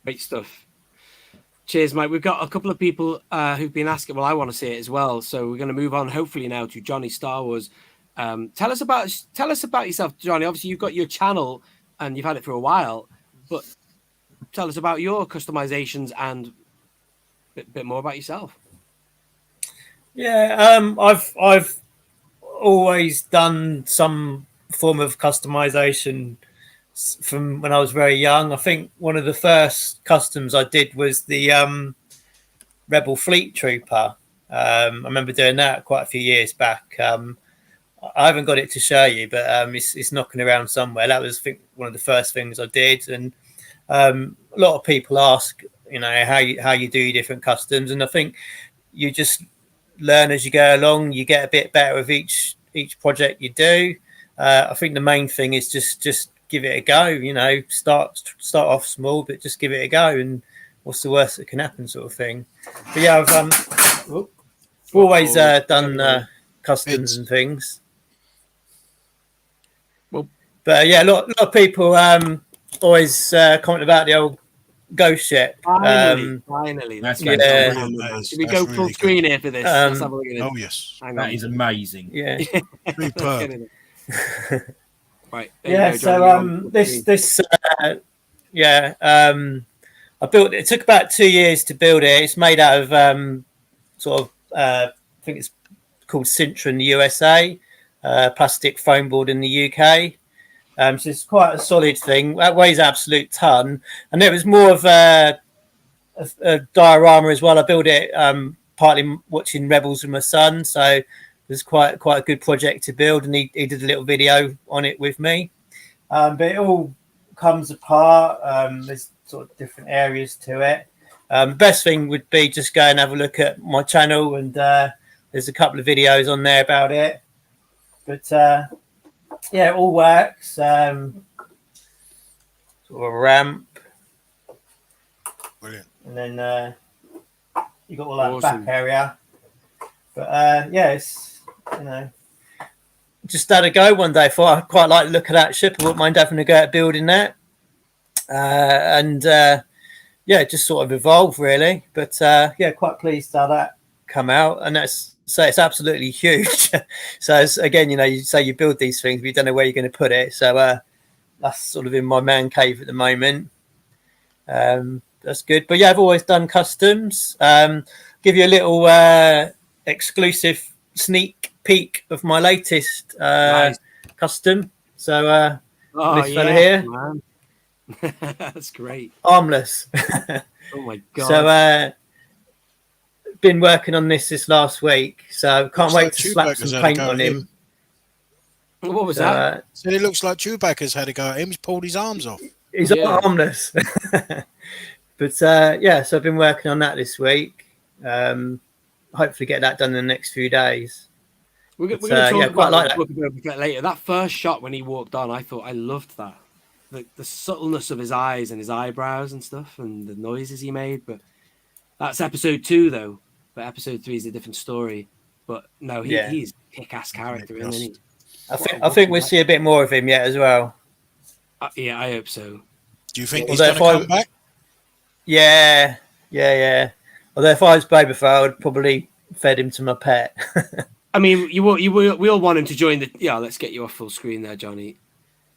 Great stuff. Cheers, mate. We've got a couple of people who've been asking. Well, I want to see it as well. So we're going to move on, hopefully, now to Johnny Star Wars. Tell us about yourself, Johnny. Obviously, you've got your channel and you've had it for a while, but tell us about your customizations and a bit more about yourself. Yeah, I've always done some form of customization from when I was very young. I think one of the first customs I did was the Rebel Fleet Trooper. I remember doing that quite a few years back. I haven't got it to show you, but it's knocking around somewhere. That was, I think, one of the first things I did. And a lot of people ask, how you do different customs, and I think you just learn as you go along. You get a bit better with each project you do. I think the main thing is just give it a go. Start off small, but just give it a go, and what's the worst that can happen, sort of thing. But yeah, I've always done customs and things. Well, but yeah, a lot of people always comment about the old ghost ship. Finally. That's Should we go full screen here for this? Let's have a look at it. Oh yes, that is amazing. Yeah. Superb. Right. Yeah. So I built it. It took about 2 years to build it. It's made out of I think it's called Cintra in the USA, plastic foam board in the UK. So it's quite a solid thing. That weighs an absolute ton. And it was more of a diorama as well. I built it partly watching Rebels with my son, so it was quite a good project to build. And he did a little video on it with me. But it all comes apart. There's sort of different areas to it. The best thing would be just go and have a look at my channel, and there's a couple of videos on there about it. But it all works. Sort of a ramp. Brilliant. And then you got all that back area. But it's just had a go one day. Thought I'd quite like to look at that ship. I wouldn't mind having a go at building that. Just sort of evolved really. But quite pleased how that come out. And it's absolutely huge. So it's, again, you say you build these things, but you don't know where you're going to put it. So that's sort of in my man cave at the moment. That's good. But I've always done customs. Give you a little exclusive sneak peek of my latest custom. So this fella here. Man. That's great. Armless. Oh my god. So been working on this last week, so can't wait to slap some paint on him. What was that? So it looks like Chewbacca's had a go at him. He's pulled his arms off. He's armless. But so I've been working on that this week. Hopefully get that done in the next few days. We're going to talk about that Book of Boba Fett later. That first shot when he walked on, I thought I loved that. The subtleness of his eyes and his eyebrows and stuff, and the noises he made. But that's episode 2, though. But episode 3 is a different story. But no, he's a kick-ass character, isn't he? I think we'll see a bit more of him yet as well. I hope so. Do you think he's going to come back? Yeah. Although if I was Boba Fett, I would probably fed him to my pet. I mean, we all want him to join the. Yeah, let's get you off full screen there, Johnny.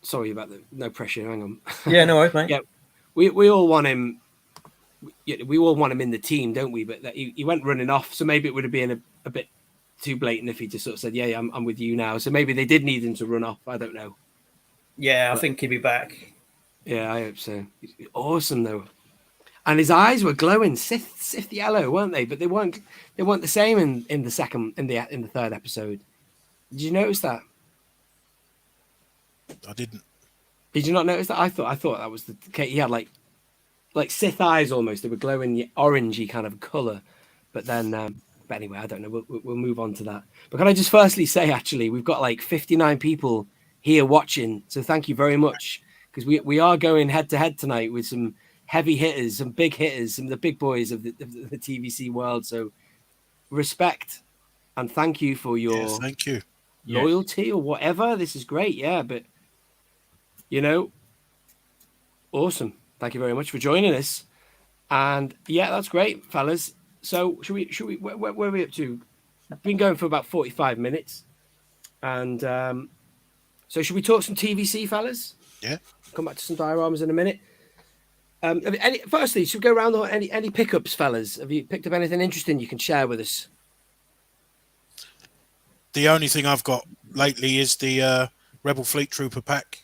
Sorry about the no pressure. Hang on. Yeah, no worries, mate. Yeah, we all want him. We all want him in the team, don't we? But he went running off, so maybe it would have been a bit too blatant if he just sort of said, "Yeah, I'm with you now." So maybe they did need him to run off. I don't know. Yeah, I think he'll be back. Yeah, I hope so. Awesome though, and his eyes were glowing Sith yellow, weren't they? But they weren't the same in the third episode. Did you notice that? I didn't. Did you not notice that? I thought that was the case. He had like Sith eyes almost. They were glowing orangey kind of color. But then, but anyway, I don't know. We'll move on to that. But can I just firstly say, actually, we've got like 59 people here watching. So thank you very much, because we are going head to head tonight with some heavy hitters, some big hitters, some of the big boys of the TVC world. So respect and thank you for your thank you loyalty or whatever. This is great. Yeah, but awesome. Thank you very much for joining us. And yeah, that's great, fellas. So should we where are we up to? We've been going for about 45 minutes. And so should we talk some TVC, fellas? Yeah. Come back to some dioramas in a minute. Firstly, should we go around any pickups, fellas? Have you picked up anything interesting you can share with us? The only thing I've got lately is the Rebel Fleet Trooper pack.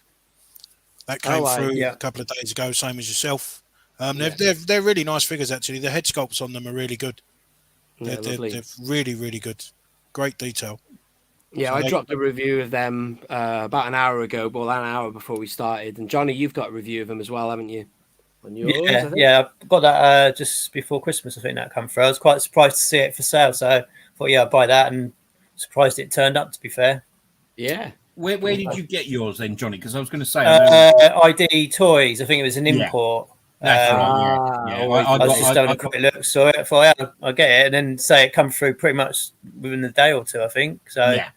That came through a couple of days ago, same as yourself. They're really nice figures, actually. The head sculpts on them are really good. They're really, really good. Great detail. Yeah, I dropped a review of them about an hour ago, an hour before we started. And Johnny, you've got a review of them as well, haven't you? On yours, I got that just before Christmas. I think that come through. I was quite surprised to see it for sale, so I thought, I'd buy that, and surprised it turned up, to be fair. Yeah. Where did you get yours then, Johnny? Because I was going to say... ID Toys. I think it was an import. That's right. I was just having a quick look, so I thought, I'll get it, and then say it come through pretty much within a day or two, I think. So I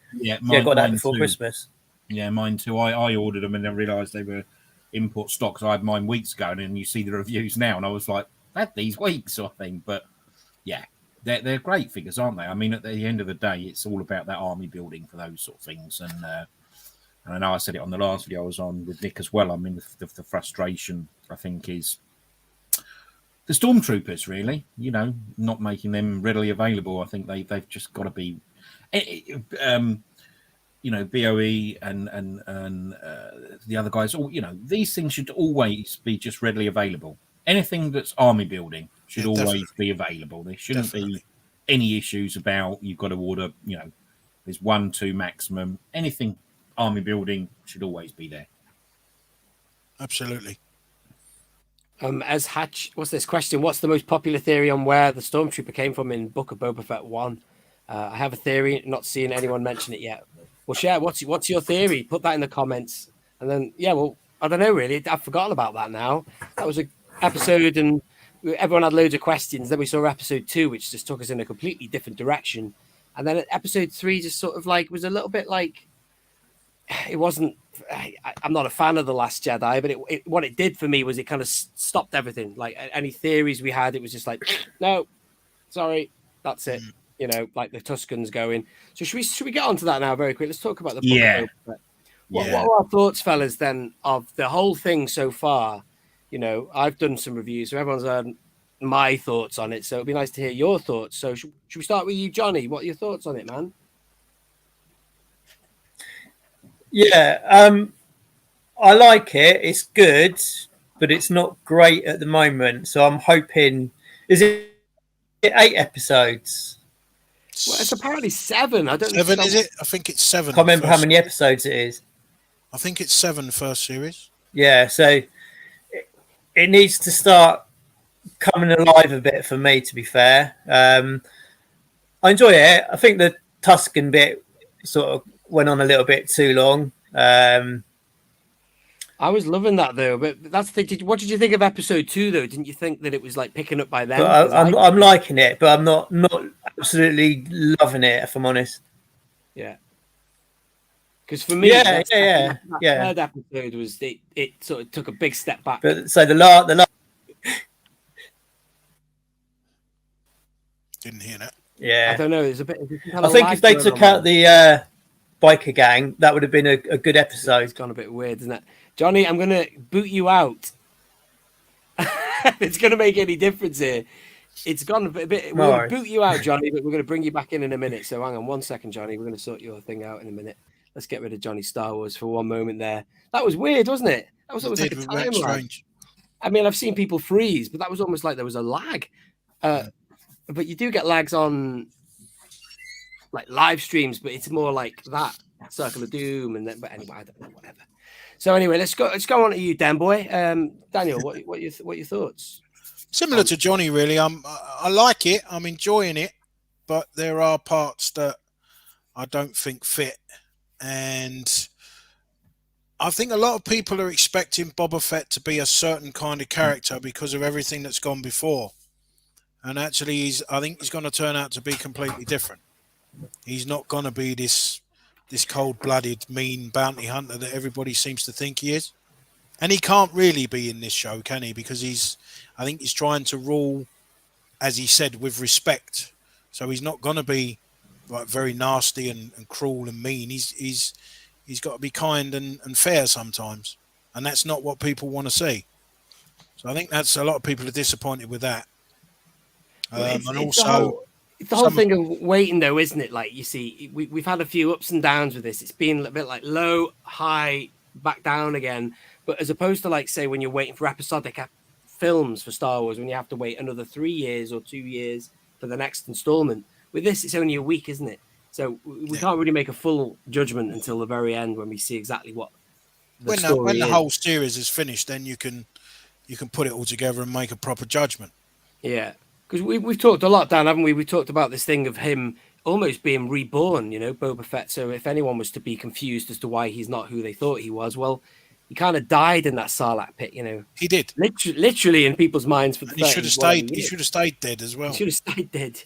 got that before Christmas. Yeah, mine too. I ordered them and then realised they were import stock. So I had mine weeks ago, and then you see the reviews now, and I was like, I had these weeks, I think. But yeah, they're great figures, aren't they? I mean, at the end of the day, it's all about that army building for those sort of things, and And I know I said it on the last video I was on with Nick as well. I mean, the frustration, I think, is the stormtroopers, really, you know, not making them readily available. I think they've just got to be, you know, BOE and the other guys, all, you know, these things should always be just readily available. Anything that's army building should always be available. There shouldn't be any issues about you've got to order, you know, there's 1, 2 maximum. Anything army building should always be there. Absolutely. As Hatch, what's this question? What's the most popular theory on where the Stormtrooper came from in Book of Boba Fett 1? I have a theory, not seeing anyone mention it yet. Well, share. What's your theory? Put that in the comments. And then, yeah, well, I don't know, really. I've forgotten about that now. That was an episode and everyone had loads of questions. Then we saw episode 2, which just took us in a completely different direction. And then episode 3 just sort of like was a little bit like, it wasn't, I'm not a fan of The Last Jedi, but what it did for me was it kind of stopped everything. Like any theories we had, it was just like, no, sorry, that's it. You know, like the Tuscans going. So should we get onto that now very quick? Let's talk about the book. What are our thoughts, fellas, then, of the whole thing so far? You know, I've done some reviews, so everyone's heard my thoughts on it. So it'd be nice to hear your thoughts. So should we start with you, Johnny? What are your thoughts on it, man? Yeah, I like it. It's good, but it's not great at the moment. So I'm hoping, is it 8 episodes? Well, it's apparently 7. I don't know. 7, is it? I think it's 7. I can't remember how many episodes it is. I think it's 7 first series. Yeah, so it needs to start coming alive a bit for me, to be fair. I enjoy it. I think the Tuscan bit sort of went on a little bit too long. I was loving that though, but that's the thing. What did you think of episode 2 though? Didn't you think that it was like picking up by them? I'm liking it, but I'm not absolutely loving it, if I'm honest. Yeah. Because for me, that third episode was it sort of took a big step back. But so the last didn't hear that. Yeah, I don't know. There's a bit. I think if they took out the biker gang, that would have been a good episode. It's gone a bit weird, isn't it, Johnny? I'm gonna boot you out. It's gonna make any difference here. It's gone a bit. We're gonna boot you out, Johnny, but we're gonna bring you back in a minute. So hang on 1 second, Johnny. We're gonna sort your thing out in a minute. Let's get rid of Johnny Star Wars for one moment there. That was weird, wasn't it? That was almost like a time lag. I mean, I've seen people freeze, but that was almost like there was a lag. But you do get lags on like live streams, but it's more like that Circle of Doom, and then. But anyway, I don't know, whatever. So anyway, let's go on to you, Dan boy. Daniel, what your thoughts? Similar to Johnny, really. I like it. I'm enjoying it, but there are parts that I don't think fit. And I think a lot of people are expecting Boba Fett to be a certain kind of character because of everything that's gone before. And actually, I think he's going to turn out to be completely different. He's not going to be this cold-blooded, mean bounty hunter that everybody seems to think he is. And he can't really be in this show, can he? Because I think he's trying to rule, as he said, with respect. So he's not going to be like very nasty and cruel and mean. He's got to be kind and fair sometimes, and that's not what people want to see. So I think that's a lot of people are disappointed with that. And also, it's the whole thing of waiting, though, isn't it? Like you see, we've had a few ups and downs with this. It's been a bit like low, high, back down again. But as opposed to like say when you're waiting for episodic films for Star Wars, when you have to wait another 3 years or 2 years for the next installment. With this, it's only a week, isn't it? So we can't really make a full judgment until the very end when we see exactly what when the whole series is finished, then you can put it all together and make a proper judgment. Yeah, because we've talked a lot, Dan, haven't we? We talked about this thing of him almost being reborn, you know, Boba Fett. So if anyone was to be confused as to why he's not who they thought he was, well, he kind of died in that Sarlacc pit, you know. He did. Literally in people's minds for the he should have stayed. He should have stayed dead as well. He should have stayed dead.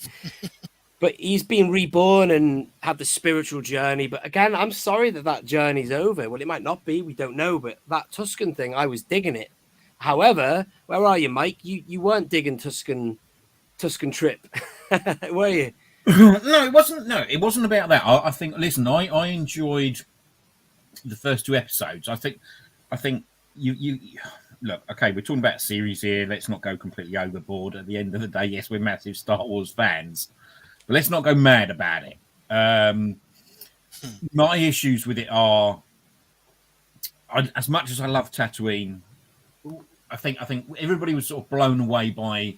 But he's been reborn and had the spiritual journey. But again, I'm sorry that journey's over. Well, it might not be. We don't know. But that Tuscan thing, I was digging it. However, where are you, Mike? You weren't digging Tuscan trip, were you? No, it wasn't. No, it wasn't about that. I think. Listen, I enjoyed the first 2 episodes. I think you look, okay, we're talking about a series here. Let's not go completely overboard. At the end of the day, yes, we're massive Star Wars fans, but let's not go mad about it. My issues with it are, as much as I love Tatooine, I think everybody was sort of blown away by.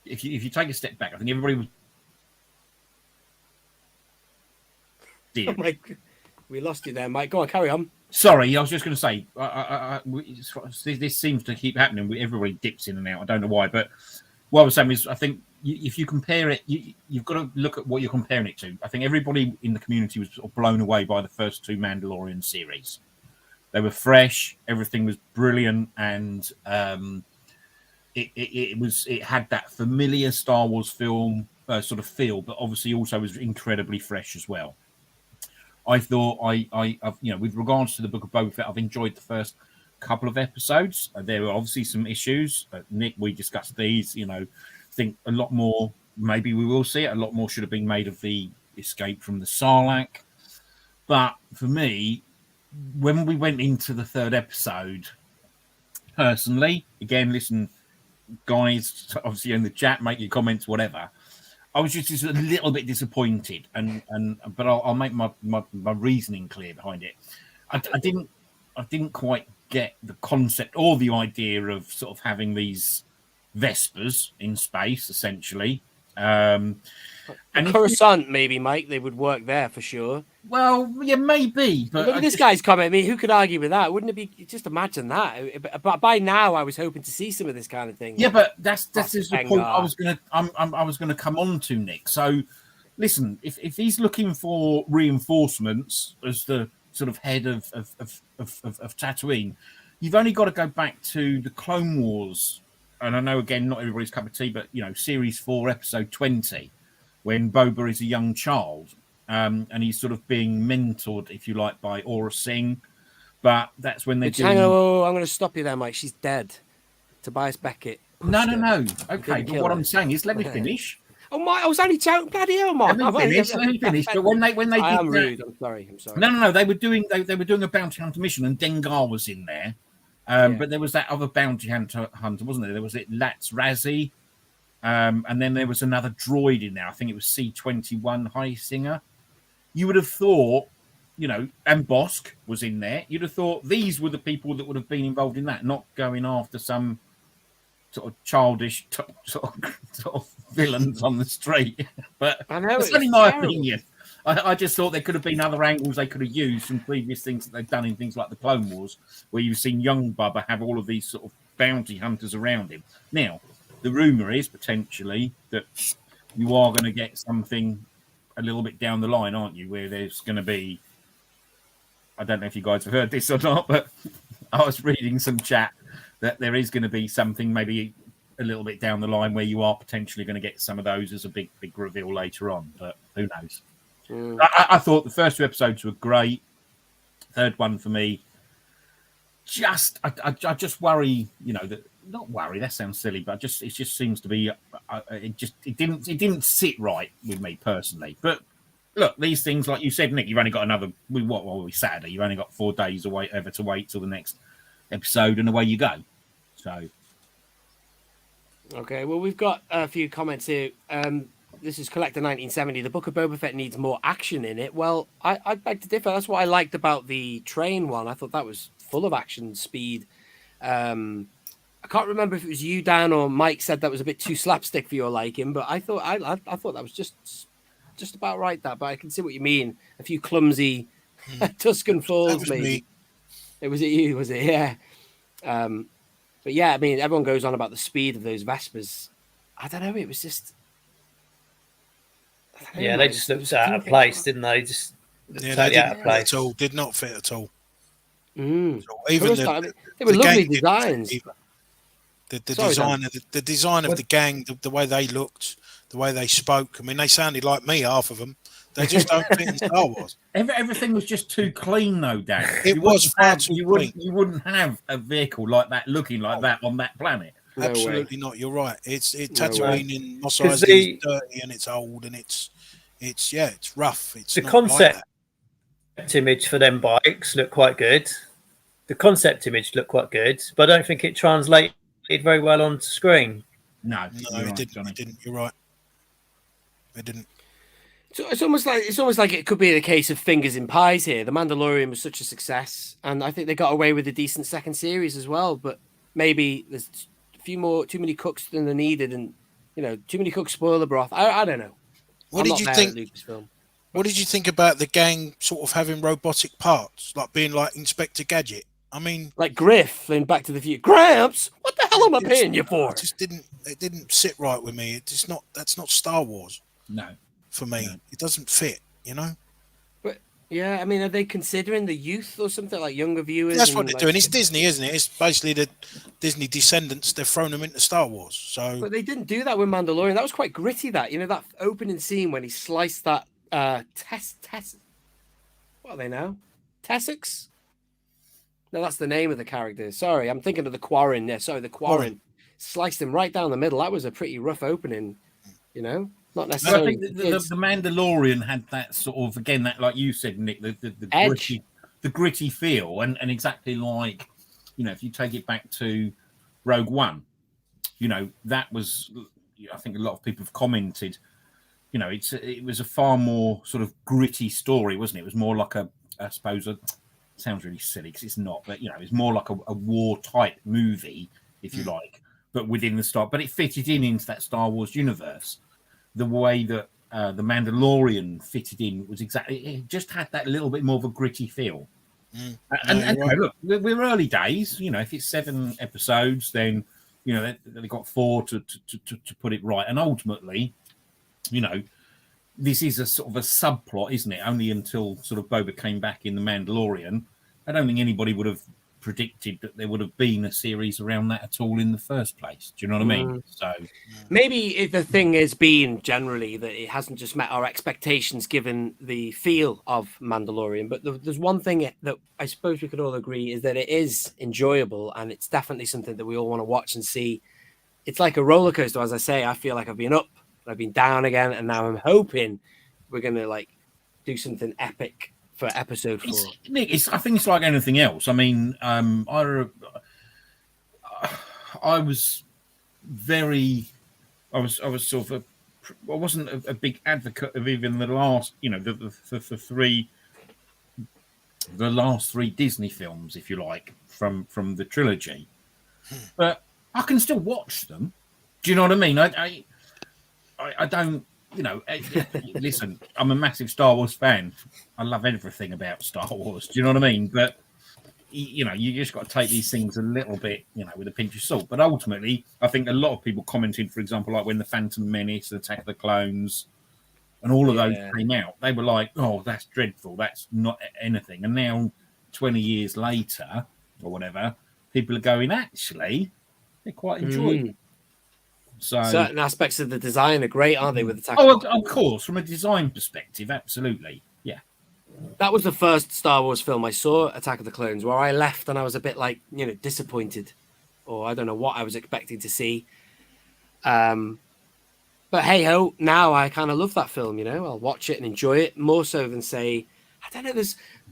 If you take a step back, I think everybody was. Oh my, we lost you there, Mike. Go on, carry on. Sorry, I was just going to say, this seems to keep happening. Everybody dips in and out. I don't know why, but what I was saying is, I think if you compare it, you've got to look at what you're comparing it to. I think everybody in the community was sort of blown away by the first 2 Mandalorian series. They were fresh, everything was brilliant, and it had that familiar Star Wars film sort of feel, but obviously also was incredibly fresh as well. I thought with regards to the Book of Boba Fett, I've enjoyed the first couple of episodes. There were obviously some issues. Nick, we discussed these. I think a lot more. Maybe we will see it. A lot more should have been made of the escape from the Sarlacc. But for me, when we went into the 3rd episode, personally, again, listen, guys, obviously in the chat, make your comments, whatever. I was just a little bit disappointed, but I'll make my reasoning clear behind it. I didn't quite get the concept or the idea of sort of having these Vespers in space, essentially. And Coruscant, maybe, Mike, they would work there for sure. Well, yeah, maybe. But look at this guy's comment. I mean, who could argue with that? Wouldn't it be? Just imagine that. But by now, I was hoping to see some of this kind of thing. Yeah, but that's the point I was gonna come on to, Nick. So, listen, if he's looking for reinforcements as the sort of head of Tatooine, you've only got to go back to the Clone Wars, and I know again not everybody's cup of tea, but Series 4, Episode 20, when Boba is a young child. And he's sort of being mentored, if you like, by Aura Singh. But that's when they're doing... I'm going to stop you there, Mike. She's dead. Tobias Beckett. No. Okay, but what I'm saying is, let me finish. Oh, Mike, I was only joking. Bloody hell, Mike. Let me finish. But when they I did am that... rude. I'm sorry. No. They were doing a bounty hunter mission, and Dengar was in there. But there was that other bounty hunter, wasn't there? There was Latz Razzie. And then there was another droid in there. I think it was C-21 High Singer. You would have thought, and Bosk was in there. You'd have thought these were the people that would have been involved in that, not going after some sort of childish sort of villains on the street. But that's only my opinion. I just thought there could have been other angles they could have used from previous things that they've done in things like the Clone Wars, where you've seen young Bubba have all of these sort of bounty hunters around him. Now, the rumor is potentially that you are going to get something a little bit down the line, aren't you? Where there's going to be, I don't know if you guys have heard this or not, but I was reading some chat that there is going to be something maybe a little bit down the line where you are potentially going to get some of those as a big reveal later on, but who knows? I thought the first 2 episodes were great. 3rd one for me, I just worry, that. Not worry, that sounds silly, but it just seems to be it didn't sit right with me personally. But look, these things, like you said, Nick, you've only got another Saturday. You've only got 4 days to wait till the next episode, and away you go. So, okay, well, we've got a few comments here. This is Collector 1970. The Book of Boba Fett needs more action in it. Well, I'd beg to differ. That's what I liked about the train one. I thought that was full of action, speed. I can't remember if it was you, Dan, or Mike said that was a bit too slapstick for your liking, but I thought that was just about right. But I can see what you mean. A few clumsy Tuscan Falls, maybe. Was it you? Was it? Yeah. But yeah, I mean, everyone goes on about the speed of those Vespers. I don't know. It was just. They just looked out of place, didn't they? Just totally out of place. At all. Did not fit at all. Mm. So even they were lovely designs. The design of the gang, the way they looked, the way they spoke. I mean, they sounded like me, half of them. They just don't fit in Star Wars. Everything was just too clean, though, Dan. It was far too clean. You wouldn't have a vehicle like that, looking like that on that planet. No Absolutely way. Not. You're right. Tatooine in Mos Eisley is dirty and it's old and it's rough. It's the not concept. like image for them bikes looked quite good. The concept image looked quite good, but I don't think it translated very well onto screen. No, it didn't. It didn't. You're right. It didn't. So it's almost like it could be the case of fingers in pies here. The Mandalorian was such a success, and I think they got away with a decent second series as well. But maybe there's too many cooks than are needed, and too many cooks spoil the broth. I don't know. What did you think? What did you think about the gang sort of having robotic parts, like being like Inspector Gadget? I mean, like Griff in Back to the Future. Gramps, what the hell am I paying you for? It didn't sit right with me. That's not Star Wars. No. For me, it doesn't fit, But yeah, I mean, are they considering the youth or something, like younger viewers? That's what they're doing. It's Disney, isn't it? It's basically the Disney descendants. They've thrown them into Star Wars. So, but they didn't do that with Mandalorian. That was quite gritty. That that opening scene when he sliced that what are they now? Tessix? No, that's the name of the character. Sorry, I'm thinking of the Quarren. Yeah, sorry, the Quarren sliced him right down the middle. That was a pretty rough opening. Not necessarily. I think the Mandalorian had that sort of, again, that, like you said, Nick, the gritty feel, and exactly like, if you take it back to Rogue One, that was, I think a lot of people have commented, it was a far more sort of gritty story, wasn't it? It was more like I suppose, it sounds really silly because it's not, but it's more like a war type movie, if you like, but within the Star, but it fitted into that Star Wars universe. The way that the Mandalorian fitted in was exactly, it just had that little bit more of a gritty feel. And look, we're early days, if it's 7 episodes, then, they've got 4 to put it right. And ultimately, this is a sort of a subplot, isn't it? Only until sort of Boba came back in The Mandalorian. I don't think anybody would have predicted that there would have been a series around that at all in the first place. Do you know what I mean? So maybe the thing has been generally that it hasn't just met our expectations given the feel of Mandalorian, but there's one thing that I suppose we could all agree is that it is enjoyable, and it's definitely something that we all want to watch and see. It's like a roller coaster, as I say. I feel like I've been up, I've been down again, and now I'm hoping we're going to do something epic for episode 4. Nick, I think it's like anything else. I mean, I was sort of I wasn't a big advocate of even the last, the last 3 Disney films, if you like, from the trilogy. But I can still watch them. Do you know what I mean? I don't. Listen, I'm a massive Star Wars fan. I love everything about Star Wars. Do you know what I mean? But, you just got to take these things a little bit, with a pinch of salt. But ultimately, I think a lot of people commented, for example, like when The Phantom Menace, Attack of the Clones, and all of those came out, they were like, oh, that's dreadful. That's not anything. And now, 20 years later, or whatever, people are going, actually, they're quite enjoyable. So, certain aspects of the design are great, aren't they? With Attack. Of course, from a design perspective, absolutely, yeah. That was the first Star Wars film I saw, Attack of the Clones, where I left and I was a bit disappointed, or I don't know what I was expecting to see. But hey ho, now I kind of love that film. I'll watch it and enjoy it more so than say, I don't know.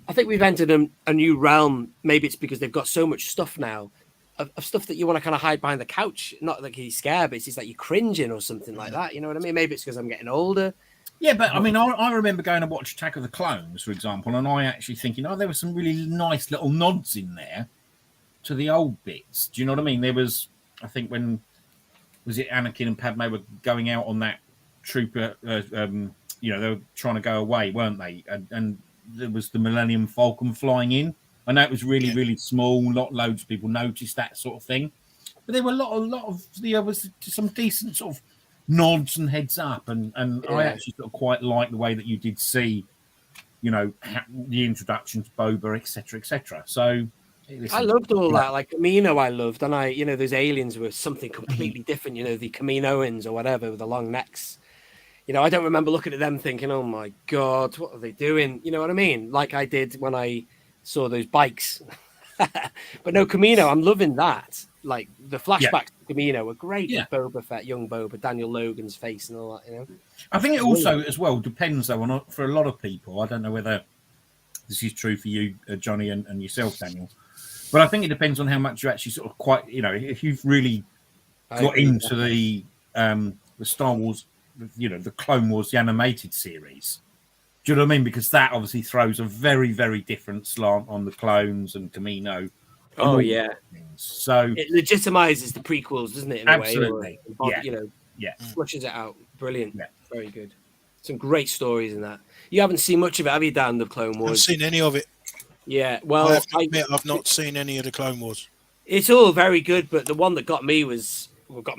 I think we've entered a new realm. Maybe it's because they've got so much stuff now. Of stuff that you want to kind of hide behind the couch, not like you're scared, but it's just like you're cringing or something like that. You know what I mean? Maybe it's because I'm getting older. Yeah, but I mean, I remember going to watch Attack of the Clones, for example, and I actually thinking, there were some really nice little nods in there to the old bits. Do you know what I mean? There was, I think, when was it Anakin and Padme were going out on that trooper? They were trying to go away, weren't they? And there was the Millennium Falcon flying in. I know it was really, really small. Loads of people noticed that sort of thing, but there were a lot of was some decent sort of nods and heads up, and I actually sort of quite like the way that you did see, the introduction to Boba, etc., etc. So I loved all that, like Kamino. I loved, and those aliens were something completely different. The Kaminoans or whatever with the long necks. I don't remember looking at them thinking, "Oh my god, what are they doing?" You know what I mean? Like I did when I saw those bikes. But no, Kamino, I'm loving that. Like the flashbacks to Kamino were great. With Boba Fett, young Boba, Daniel Logan's face and all that. I think it also as well depends though on, for a lot of people, I don't know whether this is true for you, Johnny, and yourself, Daniel. But I think it depends on how much you actually sort of quite, if you've really got into the Star Wars, the Clone Wars, the animated series. Do you know what I mean? Because that obviously throws a very, very different slant on the clones and Kamino. Oh yeah. So it legitimizes the prequels, doesn't it? In absolutely. A way, flushes it out. Brilliant. Yeah. Very good. Some great stories in that. You haven't seen much of it, have you, Dan? The Clone Wars. I haven't seen any of it. Yeah. Well, I have to admit, I've not seen any of the Clone Wars. It's all very good, but the one that got me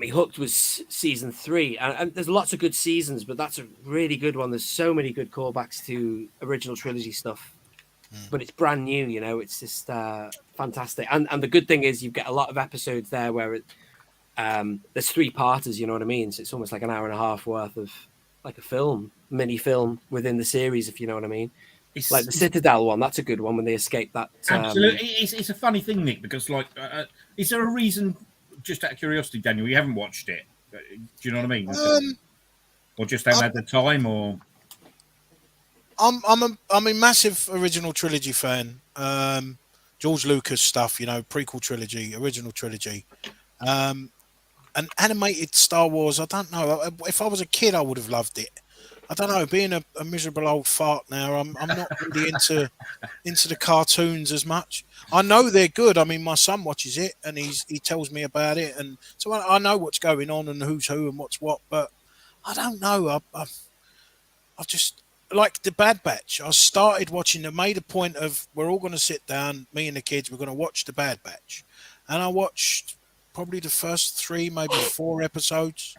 hooked was season 3, and there's lots of good seasons, but that's a really good one. There's so many good callbacks to original trilogy stuff, but it's brand new. It's just fantastic. And the good thing is you get a lot of episodes there where there's 3-parters. You know what I mean? So it's almost like an hour and a half worth of like a mini film within the series, if you know what I mean. It's like the Citadel one. That's a good one when they escape that. Absolutely, it's a funny thing, Nick, because is there a reason? Just out of curiosity, Daniel, you haven't watched it. Do you know what I mean? Or just haven't had the time, or I'm a massive original trilogy fan. George Lucas stuff, prequel trilogy, original trilogy, and animated Star Wars. I don't know. If I was a kid, I would have loved it. I don't know. Being a miserable old fart now, I'm not really into the cartoons as much. I know they're good. I mean, my son watches it and he tells me about it, and so I know what's going on and who's who and what's what. But I don't know. I've just like the Bad Batch. I started watching. I made a point of we're all going to sit down, me and the kids. We're going to watch the Bad Batch, and I watched probably the first 3, maybe 4 episodes.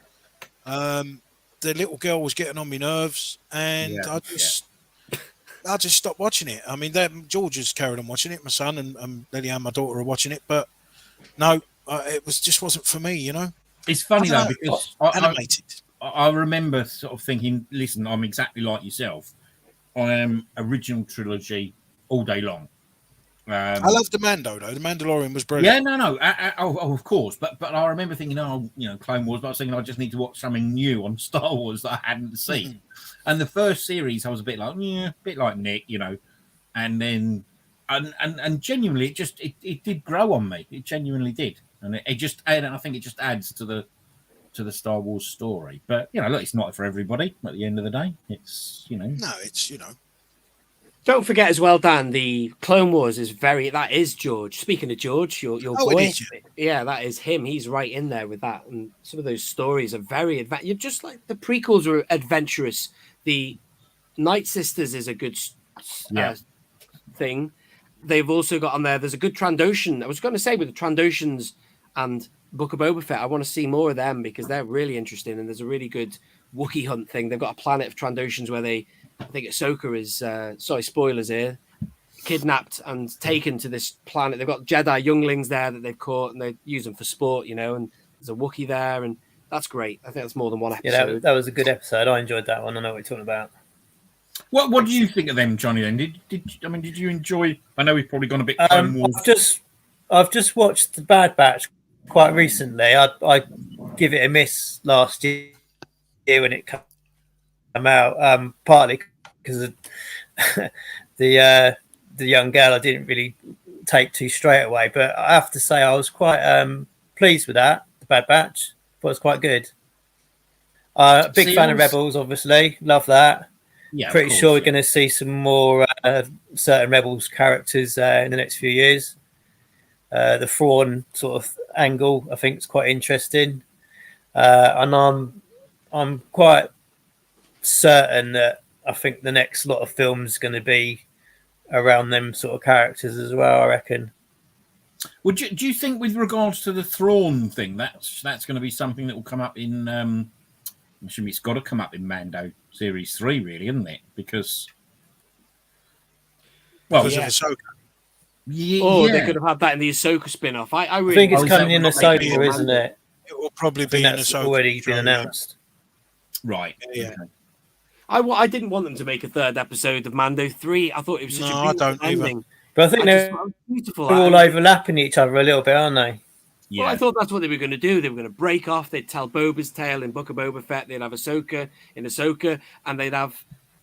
The little girl was getting on my nerves, and I just stopped watching it. I mean, George has carried on watching it. My son and Lily and my daughter are watching it, but no, it just wasn't for me. It's funny though because animated. I remember sort of thinking, listen, I'm exactly like yourself. I am original trilogy all day long. I love the Mando though. The Mandalorian was brilliant. Yeah, no, of course. But I remember thinking, Clone Wars. But I was thinking, I just need to watch something new on Star Wars that I hadn't seen. And the first series, I was a bit like, a bit like Nick, and then and genuinely, it did grow on me. It genuinely did, and I think it just adds to the Star Wars story. But look, it's not for everybody. At the end of the day, it's No, it's Don't forget as well, Dan, the Clone Wars that is George. Speaking of George, your boy. Yeah, that is him. He's right in there with that. And some of those stories are very advanced. You're just like the prequels are adventurous. The Night Sisters is a good thing. They've also got on there's a good Trandoshan. I was going to say with the Trandoshans and Book of Boba Fett, I want to see more of them because they're really interesting. And there's a really good Wookiee hunt thing. They've got a planet of Trandoshans where I think Ahsoka is, sorry, spoilers here, kidnapped and taken to this planet. They've got Jedi younglings there that they've caught and they use them for sport, and there's a Wookiee there, and that's great. I think that's more than one episode. Yeah, that was a good episode. I enjoyed that one. I know what you're talking about. What do you think of them, Johnny? Then did you enjoy? I know we've probably gone a bit. I've just watched the Bad Batch quite recently. I give it a miss last year when it came out, partly because of the young girl I didn't really take to straight away. But I have to say I was quite pleased with that. The Bad Batch, thought it was quite good. Big fan of Rebels, obviously. Love that. Yeah, pretty sure we're going to see some more certain Rebels characters in the next few years. The Thrawn sort of angle, I think, is quite interesting, and I'm quite certain that I think the next lot of films is going to be around them sort of characters as well. I reckon. Well, do you think, with regards to the Thrawn thing, that's going to be something that will come up in? I'm assuming it's got to come up in Mando Series 3, really, isn't it? Because of Ahsoka. They could have had that in the Ahsoka spin-off. I really think it's coming in Ahsoka, isn't it? It will probably be in Ahsoka. Already been announced. Right. Yeah. Okay. I didn't want them to make a third episode of Mando 3. I thought it was such a beautiful ending. But I think they're all overlapping each other a little bit, aren't they? Yeah. Well, I thought that's what they were going to do. They were going to break off. They'd tell Boba's tale in Book of Boba Fett. They'd have Ahsoka in Ahsoka, and they'd have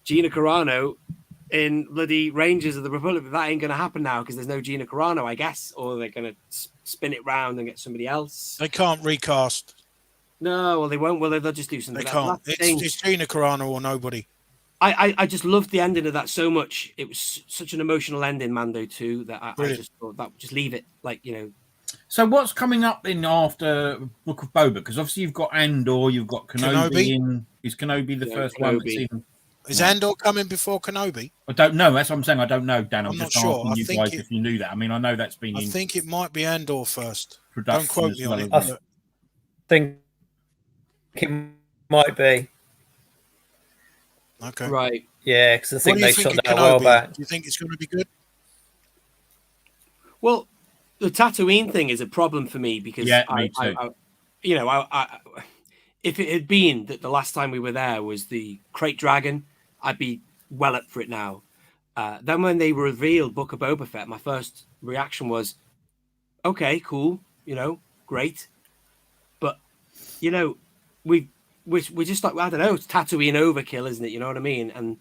Gina Carano in bloody Rangers of the Republic. But that ain't going to happen now because there's no Gina Carano, I guess, or they're going to spin it round and get somebody else. They can't recast. No, well, they won't. Well, they'll just do something. They can't. It's Gina Carano or nobody. I just loved the ending of that so much. It was such an emotional ending, Mando 2, that I just thought that just leave it, like, you know. So what's coming up in after Book of Boba? Because obviously you've got Andor, you've got Kenobi. Is Kenobi the first one that's in? Is Andor coming before Kenobi? I don't know. That's what I'm saying. I don't know, Dan. I'm just not sure. asking you guys if you knew that. I mean, I know that's been. I think it might be Andor first. Don't quote me on it. I think it might be. Okay. Right. Yeah, because I think they shot that a Kenobi? while back. Do you think it's going to be good? Well, the Tatooine thing is a problem for me because me too. if it had been that the last time we were there was the Crate Dragon, I'd be well up for it now. Then when they revealed Book of Boba Fett, my first reaction was, okay, cool, you know, great. But, you know, we're just like, I don't know, it's Tatooine overkill, isn't it? You know what I mean? And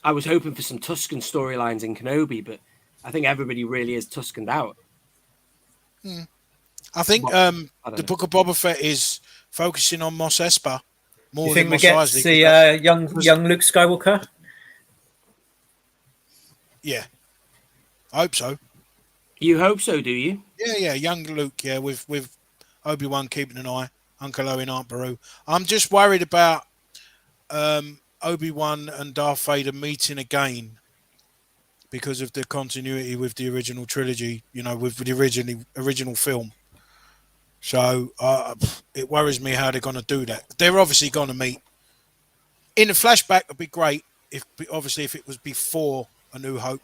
I was hoping for some Tusken storylines in Kenobi, but I think everybody really is Tuskened out. I think the Book of Boba Fett is focusing on Mos Espa more. You think than we Mos get Eisley, to see young Luke Skywalker? Yeah, I hope so. You hope so, do you? Yeah, young Luke. Yeah, with Obi-Wan keeping an eye, Uncle Owen, Aunt Beru. I'm just worried about Obi-Wan and Darth Vader meeting again because of the continuity with the original trilogy. You know, with the original film. So it worries me how they're going to do that. They're obviously going to meet in a flashback. It'd be great if it was before A New Hope.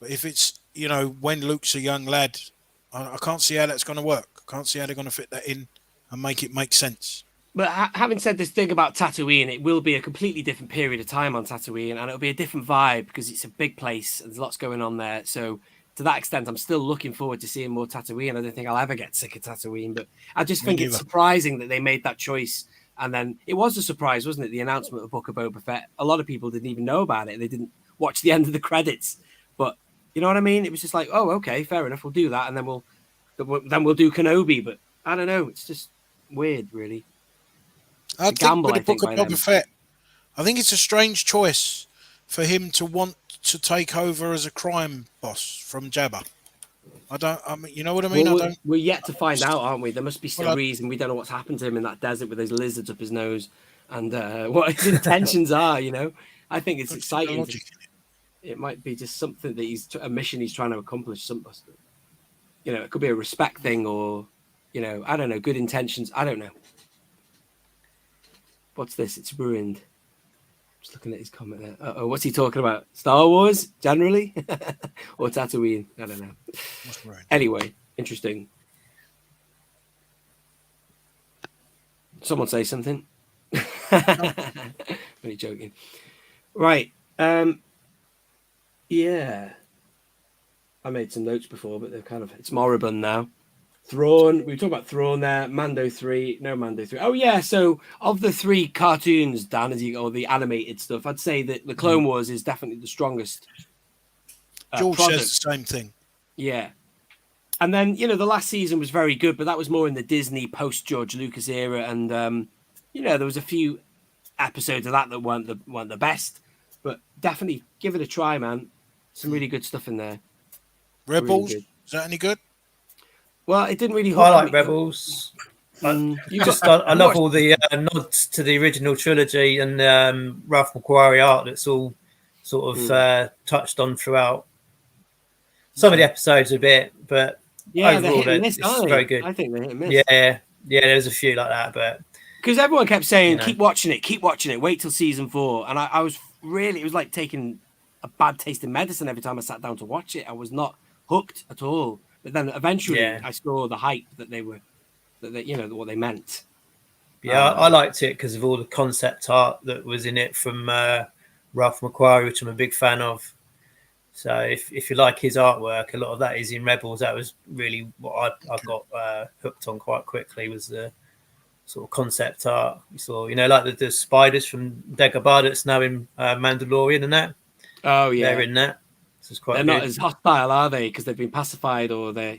But if it's, you know, when Luke's a young lad, I can't see how that's going to work. I can't see how they're going to fit that in and make it make sense. But having said this thing about Tatooine, it will be a completely different period of time on Tatooine, and it'll be a different vibe because it's a big place and there's lots going on there. So to that extent, I'm still looking forward to seeing more Tatooine. I don't think I'll ever get sick of Tatooine, but I just think it's surprising that they made that choice. And then it was a surprise, wasn't it? The announcement of Book of Boba Fett. A lot of people didn't even know about it. They didn't watch the end of the credits. But you know what I mean? It was just like, oh, okay, fair enough. We'll do that. And then we'll do Kenobi. But I don't know. It's just weird, really. I think with the Book of Boba Fett, I think it's a strange choice for him to want to take over as a crime boss from Jabba. I mean, you know what I mean? Well, we're yet to find out, aren't we? There must be some reason. We don't know what's happened to him in that desert with those lizards up his nose and what his intentions are, you know? I think it's exciting. It might be just something that a mission he's trying to accomplish. You know, it could be a respect thing or, you know, I don't know, good intentions. I don't know. What's this? It's ruined. Just looking at his comment there. What's he talking about? Star Wars, generally? Or Tatooine? I don't know. Anyway, interesting. Someone say something. Really joking. Right. Yeah. I made some notes before, but they're it's moribund now. Thrawn, we talked about Thrawn there. Mando 3, no Mando 3. Oh yeah, so of the 3 cartoons, Dan, or the animated stuff, I'd say that the Clone Wars is definitely the strongest. George says the same thing. Yeah, and then you know the last season was very good, but that was more in the Disney post George Lucas era, and you know there was a few episodes of that weren't the best, but definitely give it a try, man. Some really good stuff in there. Rebels, really is that any good? Well, it didn't really. I like Rebels. I love all the nods to the original trilogy and Ralph McQuarrie art that's all sort of touched on throughout. Some of the episodes a bit, but overall it's very good. I think they're hit and miss. Yeah, there's a few like that, but because everyone kept saying, keep watching it, wait till season 4, and I was really, it was like taking a bad taste in medicine every time I sat down to watch it. I was not hooked at all. But then eventually I saw the hype that they were, you know, what they meant. Yeah, I liked it because of all the concept art that was in it from Ralph McQuarrie, which I'm a big fan of. So if you like his artwork, a lot of that is in Rebels. That was really what I got hooked on quite quickly, was the sort of concept art. You saw, you know, like the spiders from Dagobah that's now in Mandalorian and that. Oh yeah, they're in that. So it's quite they're good. not as hostile, are they? Because they've been pacified, or there's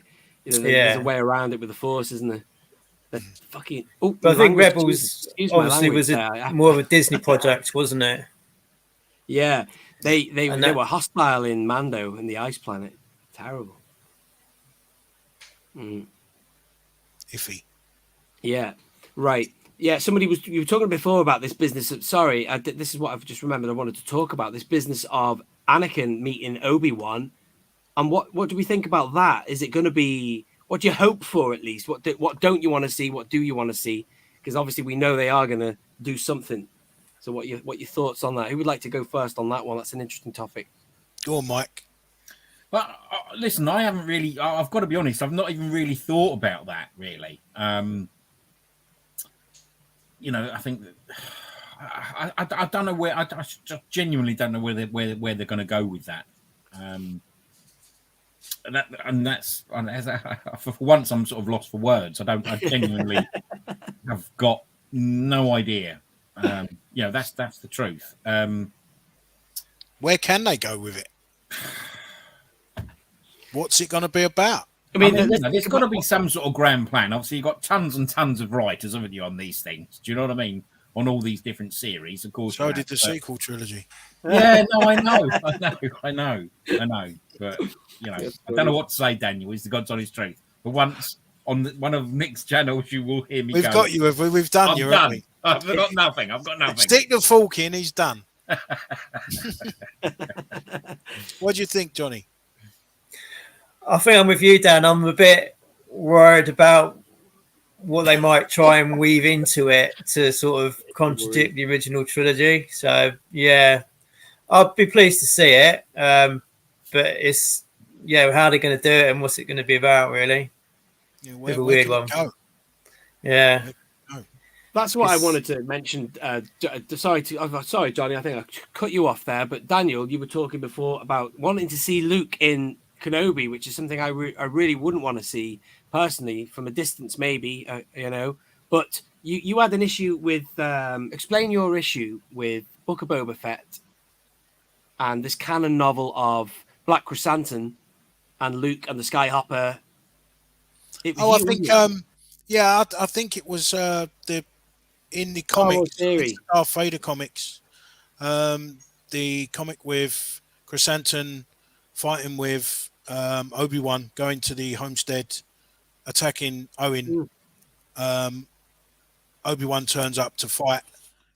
a way around it with the Force, isn't there? They're fucking. Oh, but I think language, Rebels excuse my obviously language was more of a Disney project, wasn't it? Yeah, they that- were hostile in Mando and the Ice Planet. Terrible. Iffy. Yeah, right. Yeah, you were talking before about this business. Sorry, this is what I've just remembered. I wanted to talk about this business of Anakin meeting Obi-Wan, and what do we think about that? Is it going to be what do you hope for at least? What don't you want to see? What do you want to see? Because obviously we know they are going to do something. So what your thoughts on that? Who would like to go first on that one? That's an interesting topic. Go on, Mike. Well, listen, I haven't really. I've got to be honest. I've not even really thought about that. Really, I think that I don't know where. I just genuinely don't know where they're going to go with that. That's for once I'm sort of lost for words. I genuinely have got no idea. That's the truth. Where can they go with it? What's it going to be about? I mean, there's got to be some sort of grand plan. Obviously, you've got tons and tons of writers, haven't you, on these things? Do you know what I mean? On all these different series, of course. So did the sequel trilogy. Yeah, no, I know. But I don't know what to say, Daniel. Is the God's honest truth? But once on one of Nick's channels, you will hear me. We've got you. We've done you. Haven't we? I've got nothing. Stick the fork in. He's done. What do you think, Johnny? I think I'm with you, Dan. I'm a bit worried about what they might try and weave into it to sort of contradict the original trilogy. So, yeah, I'd be pleased to see it. But it's, how they're going to do it and what's it going to be about, really? Yeah, where a weird one. Go? Yeah. That's what I wanted to mention. Sorry, Johnny. I think I cut you off there. But Daniel, you were talking before about wanting to see Luke in Kenobi, which is something I really wouldn't want to see personally from a distance, maybe. But you had an issue with. Explain your issue with Book of Boba Fett and this canon novel of Black Chrysanthemum and Luke and the Skyhopper. I think it was in the comics, Darth Vader comics, the comic with Chrysanthemum fighting with Obi-Wan, going to the homestead, attacking Owen. Obi-Wan turns up to fight,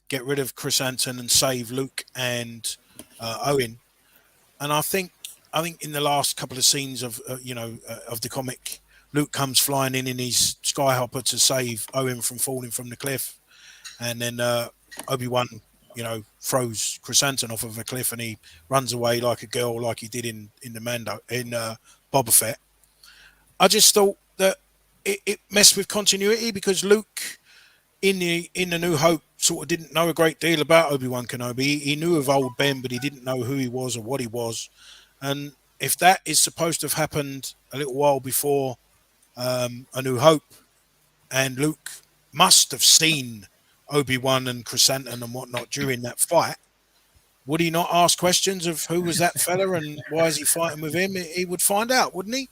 get rid of Chrysanthemum and save Luke and Owen. And I think in the last couple of scenes of the comic, Luke comes flying in his Skyhopper to save Owen from falling from the cliff, and then Obi-Wan, throws Chrysanthemum off of a cliff, and he runs away like a girl, like he did in Boba Fett. I just thought that it messed with continuity because Luke in the New Hope sort of didn't know a great deal about Obi-Wan Kenobi. He knew of old Ben, but he didn't know who he was or what he was. And if that is supposed to have happened a little while before A New Hope, and Luke must have seen Obi-Wan and Chrysanthemum and whatnot during that fight, would he not ask questions of who was that fella and why is he fighting with him? He would find out, wouldn't he?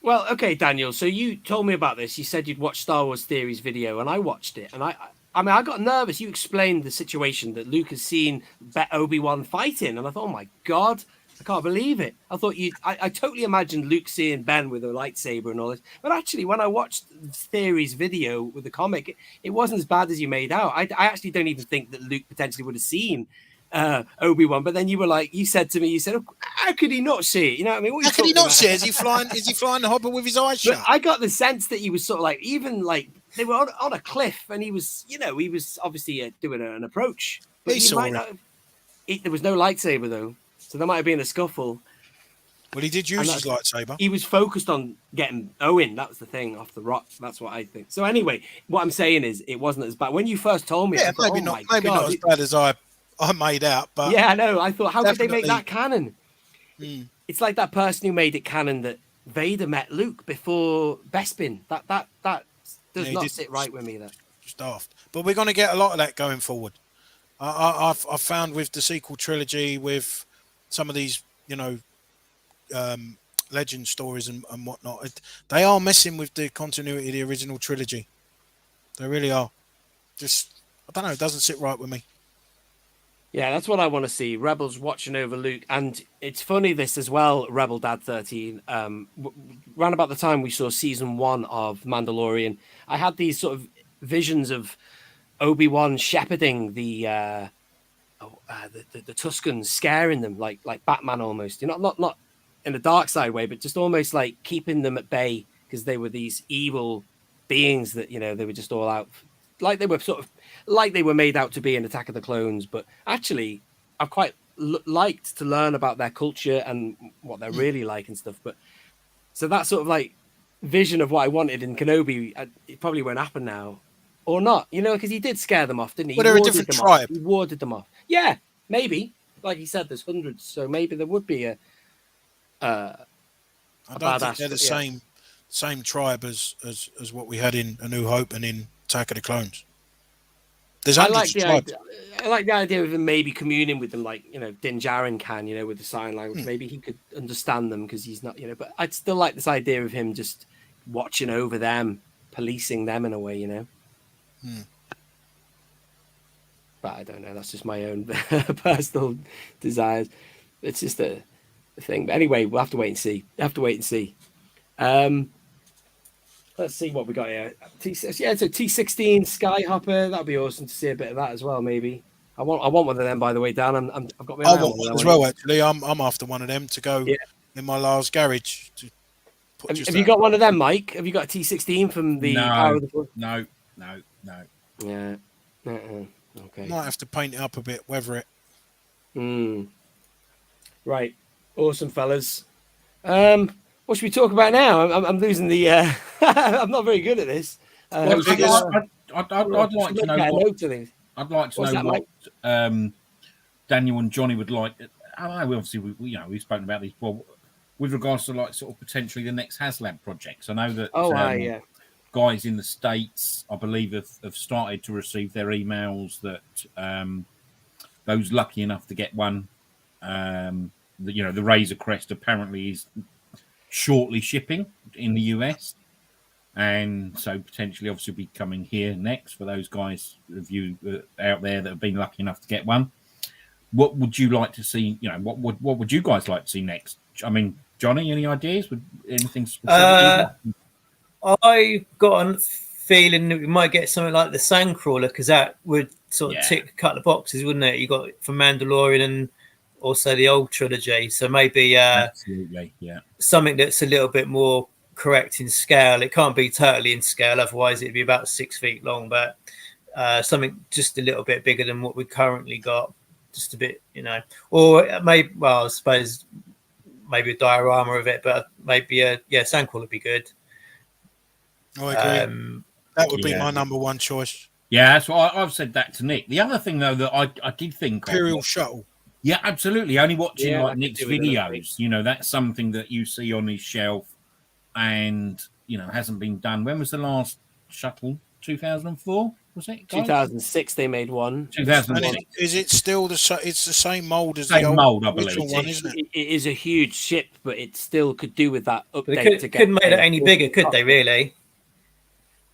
Well, okay, Daniel. So you told me about this. You said you'd watched Star Wars Theory's video, and I watched it. And I got nervous. You explained the situation that Luke has seen Obi-Wan fighting, and I thought, oh my God, I can't believe it. I thought I totally imagined Luke seeing Ben with a lightsaber and all this. But actually, when I watched Theory's video with the comic, it wasn't as bad as you made out. I actually don't even think that Luke potentially would have seen Obi-Wan. But then you said to me, oh, how could he not see it? You know what I mean? How could he not see it? Is he flying the hopper with his eyes shut? But I got the sense that he was sort of like, even like they were on a cliff, and he was obviously doing an approach. But there was no lightsaber though. So there might have been a scuffle. Well, he did use his lightsaber. He was focused on getting Owen. That was the thing, off the rock. That's what I think. So anyway, what I'm saying is it wasn't as bad. When you first told me, maybe not as bad as I made out. But yeah, I know. I thought, how could they make that canon? It's like that person who made it canon that Vader met Luke before Bespin. That does not sit right with me. That just daft. But we're going to get a lot of that going forward. I've found with the sequel trilogy with some of these, legend stories and whatnot, they are messing with the continuity of the original trilogy. They really are. Just, I don't know, it doesn't sit right with me. Yeah, that's what I want to see. Rebels watching over Luke. And it's funny this as well, Rebel Dad 13. Round about the time we saw season 1 of Mandalorian, I had these sort of visions of Obi-Wan shepherding the Tuscans, scaring them like Batman almost. Not in a dark side way, but just almost like keeping them at bay because they were these evil beings that, they were just all out. Like they were like they were made out to be in Attack of the Clones, but actually I've quite liked to learn about their culture and what they're really like and stuff. But so that sort of like vision of what I wanted in Kenobi, it probably won't happen now, or not, because he did scare them off, didn't he? But they're a different tribe. He warded them off. Yeah, maybe. Like he said, there's hundreds, so maybe there would be I don't think they're the same tribe as what we had in A New Hope and in Attack of the Clones. There's hundreds of tribes. I like the idea of him maybe communing with them, like Din Djarin can, with the sign language. Maybe he could understand them because he's not, But I'd still like this idea of him just watching over them, policing them in a way, But I don't know. That's just my own personal desires. It's just a thing. But anyway, we'll have to wait and see. Let's see what we got here. So T16 Skyhopper. That'd be awesome to see a bit of that as well. Maybe I want one of them. By the way, Dan, I've got my. I want one as well. Actually, I'm after one of them to go in my last garage. Have you got one of them, Mike? Have you got a T16 from the? No. Yeah. Okay. Might have to paint it up a bit, weather it. Right. Awesome, fellas. What should we talk about now? I'm losing the. I'm not very good at this. I'd like to know what Daniel and Johnny would like. I know, obviously, we've spoken about these before with regards to like sort of potentially the next HasLab projects. I know that guys in the States, I believe, have started to receive their emails that those lucky enough to get one, the Razor Crest apparently is shortly shipping in the US, and so potentially obviously be coming here next for those guys of you out there that have been lucky enough to get one. What would you like to see? What would you guys like to see next? I mean, Johnny, any ideas? Would anything specific? I got a feeling that we might get something like the Sandcrawler, because that would sort of tick a couple of boxes, wouldn't it? You got it from Mandalorian and also the old trilogy, so maybe something that's a little bit more correct in scale. It can't be totally in scale, otherwise it'd be about 6 feet long, but something just a little bit bigger than what we currently got, just a bit, or maybe, well, I suppose maybe a diorama of it, but maybe Sandcrawler would be good. I agree. That would be my number one choice. Yeah, that's what I've said that to Nick. The other thing though that I did think Imperial Shuttle. Yeah, absolutely. Only watching like Nick's videos, that's something that you see on his shelf, and hasn't been done. When was the last shuttle? 2004 was it? Guys? 2006 they made one. 2006. Is it still it's the same mold as the old mold, I believe. One, isn't it? It is a huge ship, but it still could do with that update. They couldn't make it any bigger, could they? Really?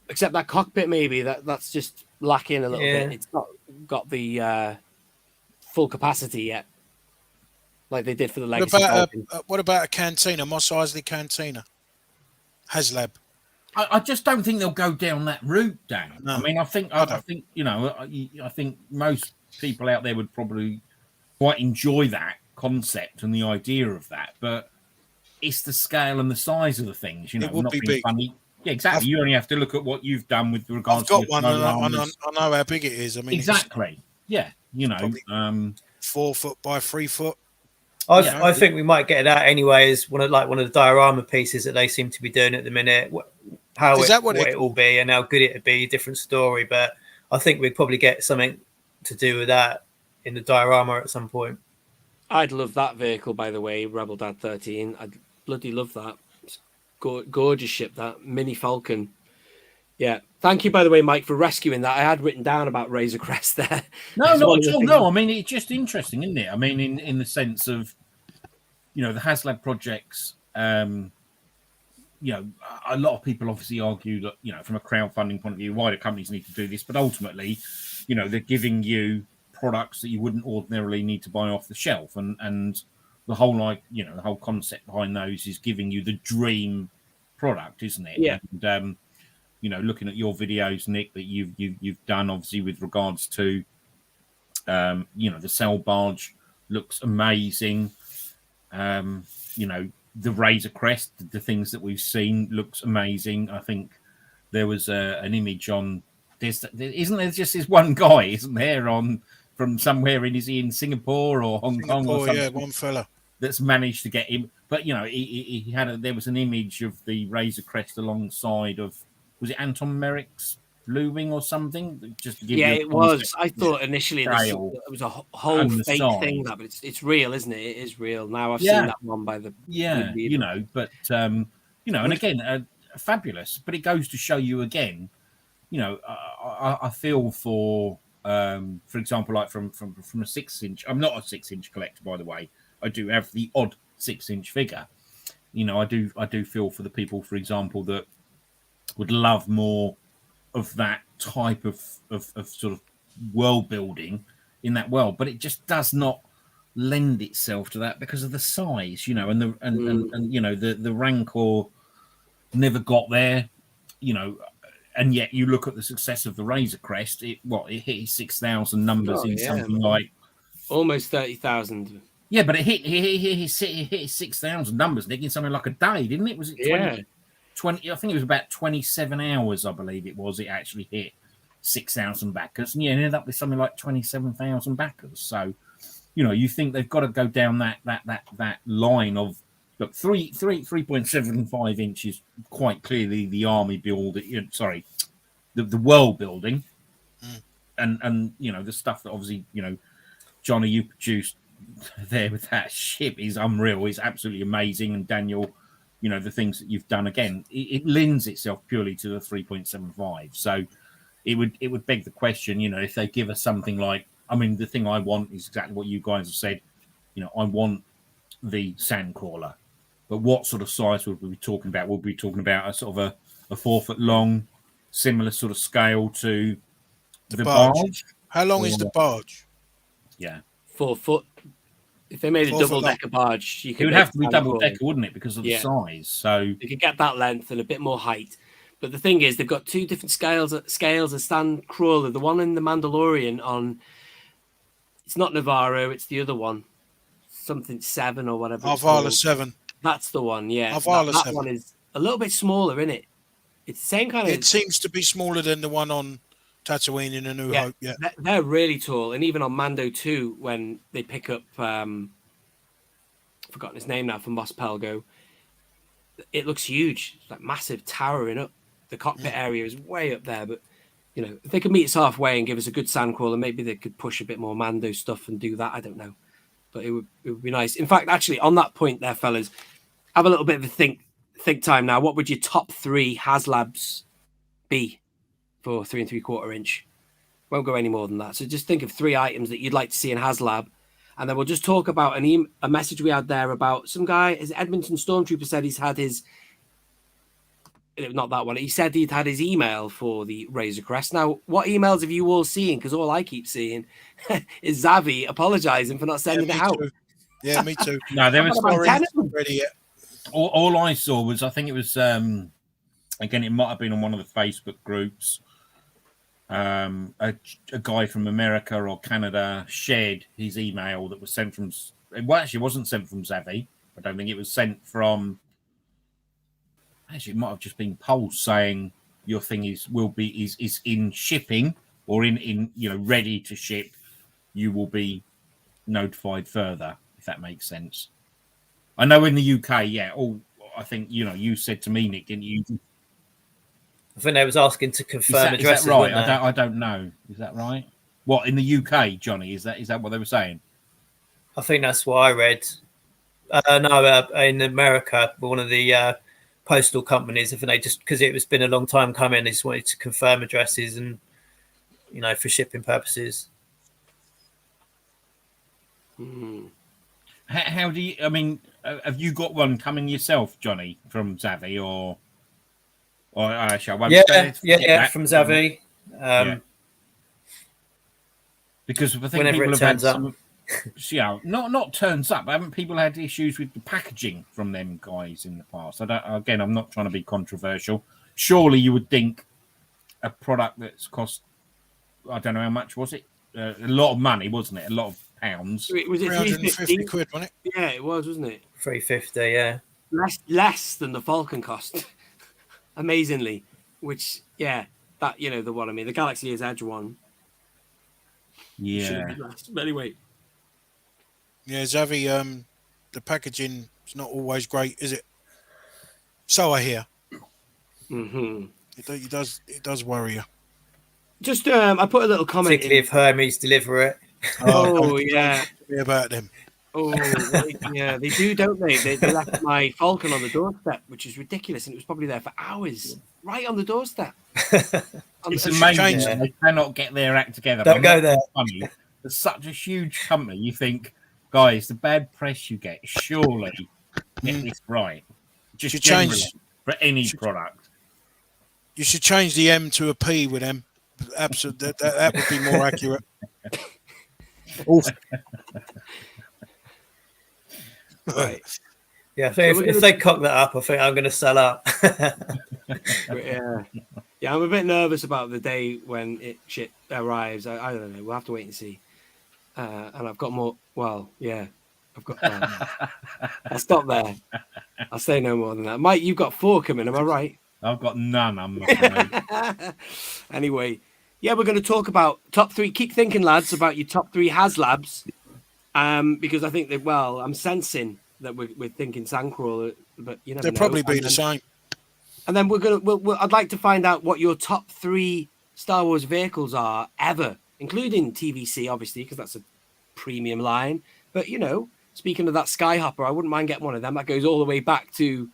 Except that cockpit, maybe that's just lacking a little bit. It's not got the full capacity yet, like they did for the Legacy. What about a cantina, Mos Eisley cantina? HasLab. I just don't think they'll go down that route, Dan. No, I mean, I think most people out there would probably quite enjoy that concept and the idea of that, but it's the scale and the size of the things. It would be big. Funny. Yeah, exactly. You only have to look at what you've done with regards. I've got one, and I know how big it is. I mean, exactly. Yeah, 4 foot by 3 foot. I think we might get that anyway as one of the diorama pieces that they seem to be doing at the minute. What it will be and how good it would be, a different story. But I think we'd probably get something to do with that in the diorama at some point. I'd love that vehicle, by the way, Rebel Dad 13. I'd bloody love that. Gorgeous ship, that Mini Falcon. Yeah, thank you, by the way, Mike, for rescuing that. I had written down about Razor Crest there. No, not at all. No, I mean, it's just interesting, isn't it? I mean, in the sense of, you know, the HasLab projects, you know, a lot of people obviously argue that, you know, from a crowdfunding point of view, why do companies need to do this? But ultimately, you know, they're giving you products that you wouldn't ordinarily need to buy off the shelf. And the whole, like, you know, the whole concept behind those is giving you the dream product, isn't it? Yeah. And, you know, looking at your videos, Nick, that you've done, obviously, with regards to, you know, the sail barge looks amazing. You know, the Razor Crest, the things that we've seen looks amazing. I think there was an image on isn't there just this one guy, isn't there, on from somewhere in Singapore or Hong Kong or something? Yeah, one fella that's managed to get him. But you know, he had there was an image of the Razor Crest alongside of, was it Anton Merrick's Bluewing or something? Just to give yeah, you it was. I thought initially it was a whole fake thing, that, but it's real, isn't it? It is real. Now I've seen that one by the you know, but you know, and again, fabulous. But it goes to show you again, you know, I feel for example, like from a 6-inch. I'm not a 6-inch collector, by the way. I do have the odd 6-inch figure. You know, I do feel for the people, for example, that would love more of that type of sort of world building in that world, but it just does not lend itself to that because of the size, you know, and the and you know, the Rancor never got there, you know, and yet you look at the success of the Razor Crest, it hit 6,000 numbers something like almost 30,000. Yeah, but it hit 6,000 numbers, Nick, in something like a day, didn't it? Was it 20? I think it was about 27 hours, I believe it was. It actually hit 6,000 backers, and ended up with something like 27,000 backers. So, you know, you think they've got to go down that line of, look, 3.75 inches, quite clearly the army build. Sorry, the world building, and you know, the stuff that obviously, you know, Johnny, you produced there with that ship is unreal. It's absolutely amazing, and Daniel, you know, the things that you've done, again, it lends itself purely to the 3.75. So it would beg the question, you know, if they give us something like, I mean, the thing I want is exactly what you guys have said. You know, I want the Sandcrawler, but what sort of size would we be talking about? We'll be talking about a sort of a 4 foot long, similar sort of scale to the barge. How long is the barge? Yeah, 4 foot. If they made a double decker barge, it would have to be double decker, wouldn't it? Because of the size. So you could get that length and a bit more height. But the thing is, they've got two different scales of Sandcrawler. The one in the Mandalorian on, it's not Navarro, it's the other one, something 7 or whatever. Arvala 7. That's the one. Yeah, Arvala that 7. one is a little bit smaller, isn't it? It's the same kind of. It seems to be smaller than the one on Tatooine in A New Hope. Yeah, they're really tall, and even on Mando 2, when they pick up, forgotten his name now, from Mos Pelgo, it looks huge. It's like massive, towering up. The cockpit area is way up there, but you know, if they could meet us halfway and give us a good Sandcrawler, maybe they could push a bit more Mando stuff and do that. I don't know, but it would be nice. In fact, actually, on that point there, fellas, have a little bit of a think time now. What would your top 3 HasLabs be for 3 3/4 inch? Won't go any more than that. So just think of 3 items that you'd like to see in HasLab, and then we'll just talk about a message we had there about some guy. Is Edmonton Stormtrooper said he's had his. Not that one. He said he'd had his email for the Razor Crest. Now, what emails have you all seen? Because all I keep seeing is Zavi apologising for not sending it out. Too. Yeah, me too. No, there was ready yet. All I saw was, I think it was, again, it might have been on one of the Facebook groups. A guy from America or Canada shared his email that was sent from. Well, actually, it wasn't sent from Zavi. I don't think it was sent from. Actually, it might have just been Pulse saying your thing is in shipping or in you know, ready to ship. You will be notified further, if that makes sense. I know in the UK, yeah. I think, you know, you said to me, Nick, didn't you? I think they was asking to confirm addresses. Is that right? I don't know. Is that right? What, in the UK, Johnny? Is that what they were saying? I think that's what I read. No, in America, one of the postal companies, if they just, because it was been a long time coming, they just wanted to confirm addresses and, you know, for shipping purposes. How do you? I mean, have you got one coming yourself, Johnny, from Zavi, or actually, I won't say yeah, from Zavi. Because I think whenever people it have had turns up. some, not turns up. Haven't people had issues with the packaging from them guys in the past? I'm not trying to be controversial. Surely you would think a product that's cost, I don't know how much was it? A lot of money, wasn't it? A lot of pounds. Was it 350 quid, wasn't it? Yeah, it was, wasn't it? 350, yeah. Less than the Falcon cost, amazingly. Which, that the one I mean, the Galaxy Edge one. Yeah. But anyway. Yeah, Zavi, the packaging is not always great, is it? So I hear. Mm-hmm. It does worry you. Just I put a little comment. Particularly if Hermes deliver it. Oh yeah. About them. Oh yeah, they do, don't they? They left my Falcon on the doorstep, which is ridiculous, and it was probably there for hours, right on the doorstep. It's amazing. Yeah. They cannot get their act together. Don't go there. Funny. It's such a huge company. You think, guys, the bad press you get, surely get this right. Just change for any product. You should change the M to a P with them. Absolutely, that would be more accurate. Right. Yeah, so if they cock that up, I think I'm going to sell up. Yeah, I'm a bit nervous about the day when shit arrives. I don't know. We'll have to wait and see. And I've got more. Well, yeah, I've got. I'll stop there. I'll say no more than that. Mike, you've got 4 coming. Am I right? I've got none. I'm afraid. Anyway, yeah, we're going to talk about top 3. Keep thinking, lads, about your top 3 HasLabs. Because I think that, I'm sensing that we're thinking Sandcrawler, but you never know. They'll probably be the same. And then I'd like to find out what your top 3 Star Wars vehicles are ever, including TVC, obviously, because that's a premium line. But, speaking of that Skyhopper, I wouldn't mind getting one of them. That goes all the way back to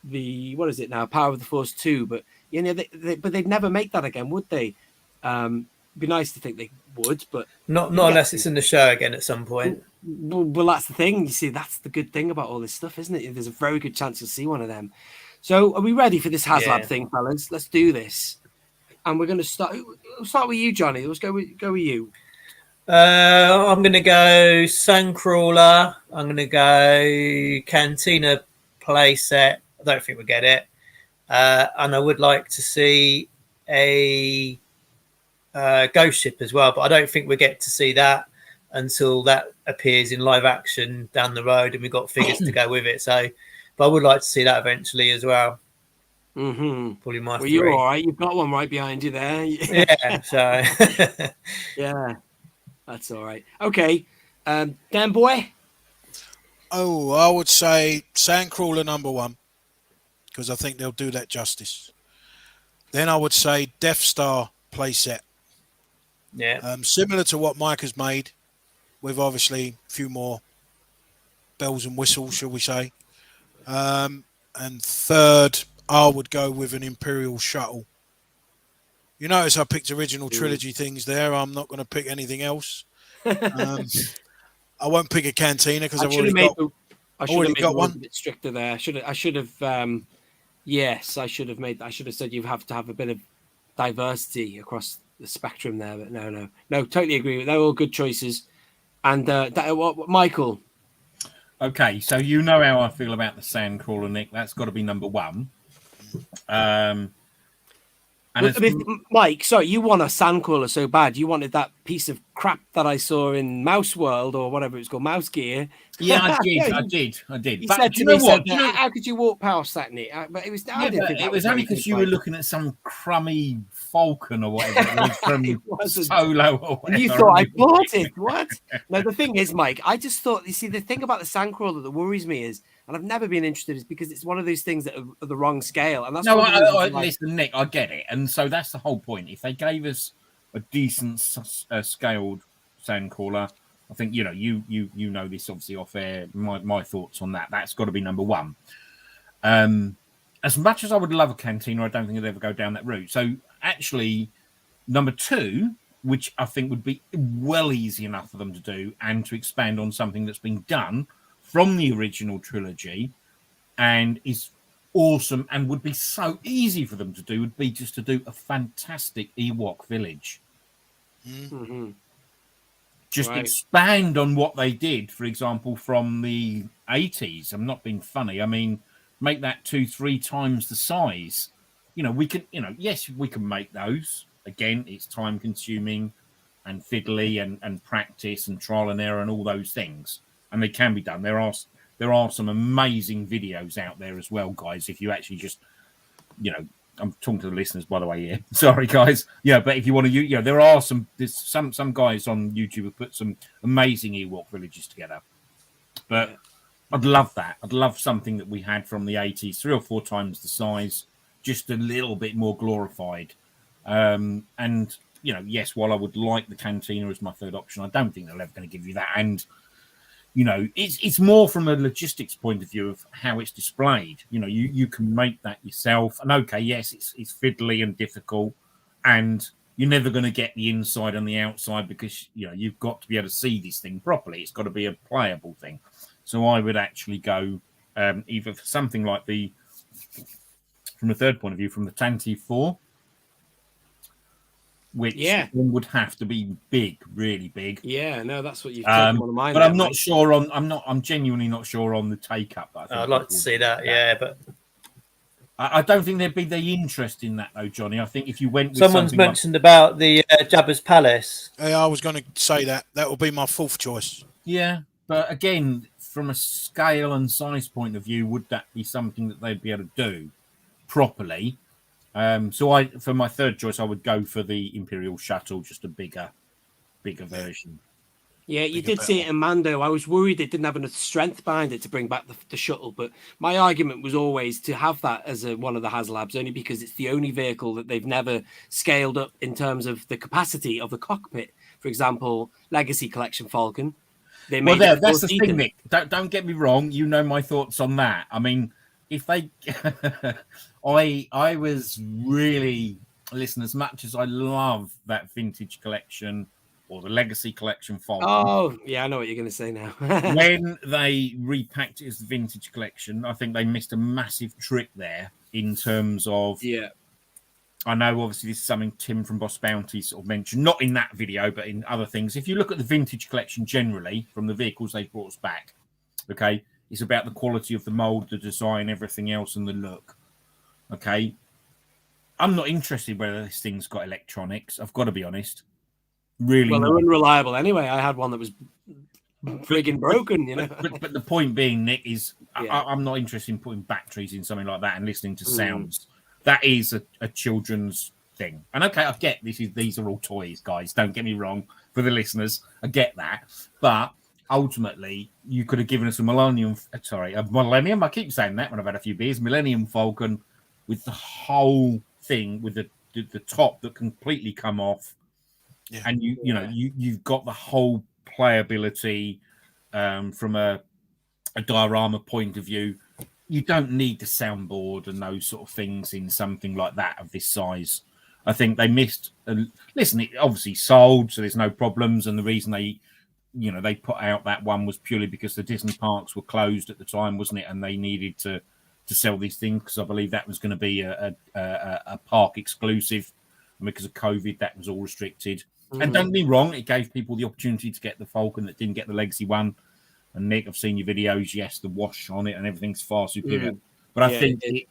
the, what is it now, Power of the Force 2. But, but they'd never make that again, would they? It'd be nice to think they would, but... Not unless it's in the show again at some point. Well, that's the thing. You see, that's the good thing about all this stuff, isn't it? There's a very good chance you'll see one of them. So are we ready for this HasLab thing, fellas? Let's do this. And we're going to start. We'll start with you, Johnny. Let's go with you. I'm going to go Sandcrawler. I'm going to go Cantina playset. I don't think we'll get it. And I would like to see a Ghost Ship as well, but I don't think we'll get to see that until that appears in live action down the road and we've got figures to go with it. So, but I would like to see that eventually as well. Mm-hmm. Probably my 3. You're all right. You've got one right behind you there. Yeah. So. Yeah, that's all right. Okay, Dan boy. Oh, I would say Sandcrawler number 1 because I think they'll do that justice. Then I would say Death Star playset. Yeah. Similar to what Mike has made, with obviously a few more bells and whistles, shall we say. And third, I would go with an Imperial shuttle. You notice I picked original trilogy things there. I'm not going to pick anything else. I won't pick a Cantina because I've already got one. A bit stricter there. I should have. Yes, I should have said you have to have a bit of diversity across the spectrum there, but no, totally agree. They're all good choices. And Michael. Okay, so you know how I feel about the Sandcrawler, Nick. That's got to be number 1. Mike, sorry, you want a Sandcrawler so bad. You wanted that piece of crap that I saw in Mouse World or whatever it's called, Mouse Gear. Yeah, I did. He said to me, how could you walk past that, Nick? But it was, it was only because you were looking at some crummy Falcon or whatever it was from Solo or whatever. And you thought I bought it. What? No, the thing is, Mike, I just thought, you see, the thing about the Sandcrawler that worries me is, and I've never been interested, is because it's one of those things that are the wrong scale. And that's listen, Nick, I get it. And so that's the whole point. If they gave us a decent scaled Sandcrawler, I think, you know this obviously off air, my thoughts on that. That's got to be number 1. As much as I would love a Cantina, I don't think I'd ever go down that route. So actually, number 2, which I think would be well easy enough for them to do and to expand on something that's been done from the original trilogy, and is awesome, and would be so easy for them to do, would be just to do a fantastic Ewok village. Mm-hmm. Just expand on what they did, for example, from the 80s. I'm not being funny. I mean, make that 2-3 times the size. You know, we can, you know, yes, we can make those. Again, it's time consuming and fiddly and practice and trial and error and all those things. And they can be done. There are some amazing videos out there as well, guys. If you actually just, you know, I'm talking to the listeners, by the way, here. Sorry, guys. Yeah, but if you want to, you know, there's some guys on YouTube who put some amazing Ewok villages together. But I'd love that. I'd love something that we had from the 80s, 3 or 4 times the size, just a little bit more glorified. And, you know, yes, while I would like the Cantina as my third option, I don't think they're ever going to give you that. And, you know, it's more from a logistics point of view of how it's displayed. You know, you can make that yourself. And okay, yes, it's fiddly and difficult, and you're never going to get the inside and the outside because, you know, you've got to be able to see this thing properly. It's got to be a playable thing. So I would actually go either for something like from a third point of view, from the Tantive 4, which would have to be big, really big. Yeah, no, that's what you've taken one of mine. But I'm not sure on. I'm genuinely not sure on the take up. I'd like to see that. Yeah, but I don't think there'd be the interest in that though, Johnny. I think if you went, with someone's mentioned about the Jabbas Palace. Yeah, I was going to say that. That would be my fourth choice. Yeah, but again, from a scale and size point of view, would that be something that they'd be able to do properly? So for my third choice, I would go for the Imperial Shuttle, just a bigger version. Yeah, you did see it in Mando. I was worried it didn't have enough strength behind it to bring back the shuttle, but my argument was always to have that as one of the HasLabs, only because it's the only vehicle that they've never scaled up in terms of the capacity of the cockpit. For example, Legacy Collection Falcon. That's the thing, Nick. Don't get me wrong. You know my thoughts on that. I mean, if they... I was really... Listen, as much as I love that vintage collection or the Legacy Collection Falcon. Oh, yeah, I know what you're going to say now. When they repacked it as the vintage collection, I think they missed a massive trick there in terms of... Yeah. I know, obviously, this is something Tim from Boss Bounty sort of mentioned, not in that video, but in other things. If you look at the vintage collection generally, from the vehicles they brought us back, okay, it's about the quality of the mold, the design, everything else, and the look. Okay, I'm not interested whether this thing's got electronics. I've got to be honest. Really, well, they're unreliable anyway. I had one that was frigging broken, you know. But the point being, Nick, is I'm not interested in putting batteries in something like that and listening to sounds. That is a children's thing. And okay, I get these are all toys, guys. Don't get me wrong. For the listeners, I get that. But ultimately, you could have given us a Millennium. I keep saying that when I've had a few beers. Millennium Falcon with the whole thing with the top that completely come off, and you've got the whole playability from a diorama point of view. You don't need the soundboard and those sort of things in something like that of this size. I think they missed. Listen, it obviously sold, so there's no problems. And the reason they put out that one was purely because the Disney parks were closed at the time, wasn't it? And they needed to sell these things because I believe that was going to be a park exclusive. And because of COVID, that was all restricted. Mm-hmm. And don't be wrong, it gave people the opportunity to get the Falcon that didn't get the Legacy one. And Nick, I've seen your videos. Yes, the wash on it and everything's far superior. But I think is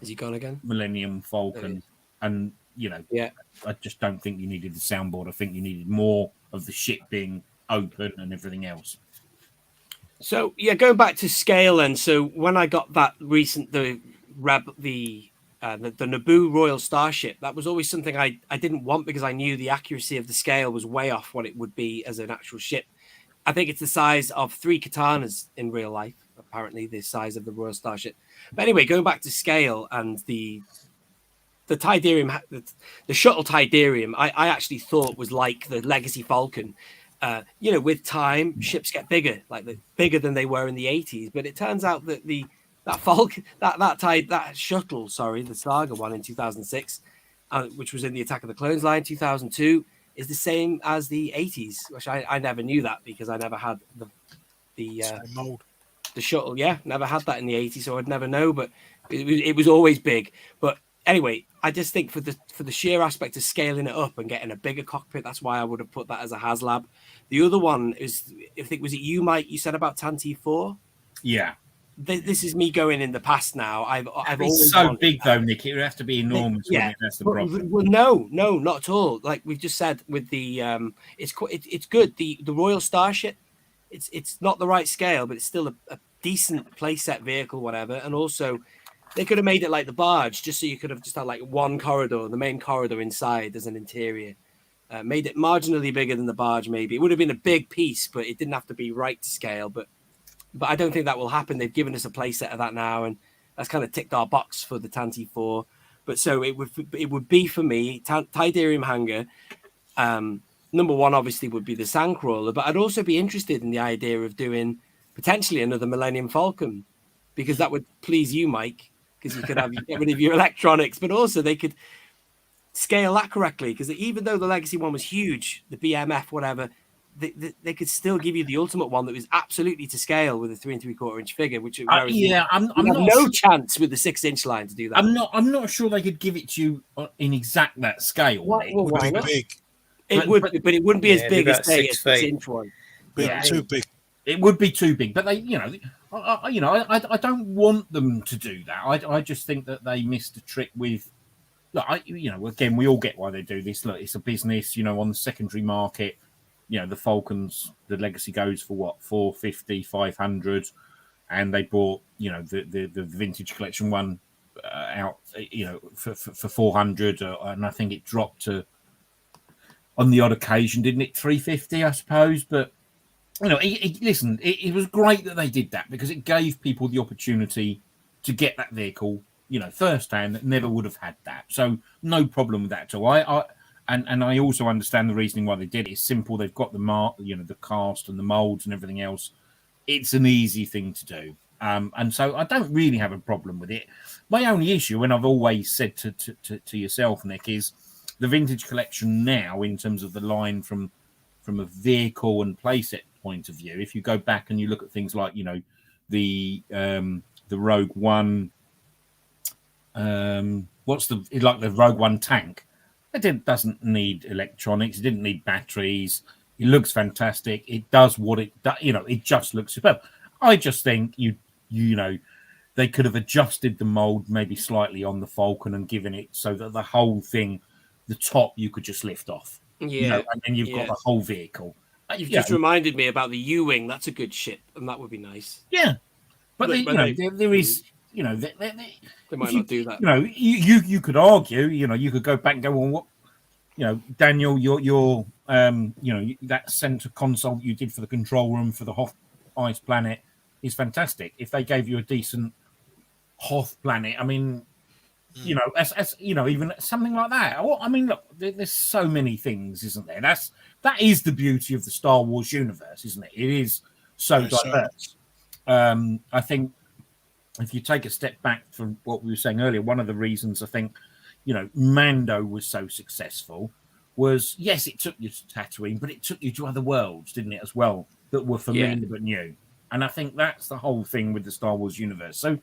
he gone again? Millennium Falcon, and I just don't think you needed the soundboard. I think you needed more of the ship being open and everything else. So going back to scale, then. So when I got that the Naboo Royal Starship, that was always something I didn't want because I knew the accuracy of the scale was way off what it would be as an actual ship. I think it's the size of 3 katanas in real life, apparently, the size of the Royal Starship. But anyway, going back to scale and the Tidarium, the shuttle Tidarium, I actually thought was like the Legacy Falcon. With time, ships get bigger, bigger than they were in the 80s. But it turns out that that Falcon, that shuttle, the Saga one in 2006, which was in the Attack of the Clones line 2002, is the same as the 80s, which I never knew that because I never had the mold. The shuttle. Yeah, never had that in the 80s, so I'd never know. But it was always big. But anyway, I just think for the sheer aspect of scaling it up and getting a bigger cockpit, that's why I would have put that as a HasLab. The other one is, I think, was it you, Mike? You said about Tanty 4. Yeah. This is me going in the past now. I've always so big though, Nick. It would have to be enormous. Yeah, that's the problem. Well, no, not at all. Like we've just said with the, it's good. The Royal Starship, it's not the right scale, but it's still a decent playset vehicle, whatever. And also, they could have made it like the barge, just so you could have just had like one corridor, the main corridor inside as an interior. Made it marginally bigger than the barge. Maybe it would have been a big piece, but it didn't have to be right to scale. But I don't think that will happen. They've given us a playset of that now, and that's kind of ticked our box for the Tanty 4. But so it would be for me, Tidarium hangar. Number one, obviously, would be the Sandcrawler, but I'd also be interested in the idea of doing potentially another Millennium Falcon, because that would please you, Mike, because you could get rid of your electronics, but also they could scale that correctly, because even though the Legacy one was huge, the BMF, whatever, they could still give you the ultimate one that was absolutely to scale with a 3 3/4 inch figure, which I'm not no chance with the 6-inch line to do that. I'm not sure they could give it to you in exact that scale. Why not? Big. It would, but it wouldn't be as big as say a 6-inch one. Yeah, too big. It would be too big, but they, I don't want them to do that. I just think that they missed a trick with. Look, again, we all get why they do this. Look, it's a business, on the secondary market. The Falcons, the Legacy goes for what, 450, 500, and they bought, the vintage collection one out, for 400, and I think it dropped to, on the odd occasion, didn't it, 350, I suppose. But listen, it was great that they did that, because it gave people the opportunity to get that vehicle, firsthand, that never would have had that. So no problem with that at all. And I also understand the reasoning why they did it. It's simple. They've got the cast and the molds and everything else. It's an easy thing to do. And so I don't really have a problem with it. My only issue, and I've always said to yourself, Nick, is the vintage collection now, in terms of the line from a vehicle and playset point of view. If you go back and you look at things like, the Rogue One, the Rogue One tank. It doesn't need electronics. It didn't need batteries. It looks fantastic. It does what it does. It just looks superb. I just think they could have adjusted the mold maybe slightly on the Falcon and given it so that the whole thing, the top, you could just lift off. Yeah, and then you've got the whole vehicle. You've just reminded me about the U-wing. That's a good ship, and that would be nice. Yeah, but there is. They might not do that. You could argue. You could go back and go, well, what? Daniel, your that center console you did for the control room for the Hoth Ice Planet is fantastic. If they gave you a decent Hoth Planet, I mean, as even something like that. Look, there's so many things, isn't there? That is the beauty of the Star Wars universe, isn't it? It is so diverse. I think. If you take a step back from what we were saying earlier, one of the reasons I think, Mando was so successful was, yes, it took you to Tatooine, but it took you to other worlds, didn't it, as well, that were familiar but new. And I think that's the whole thing with the Star Wars universe. So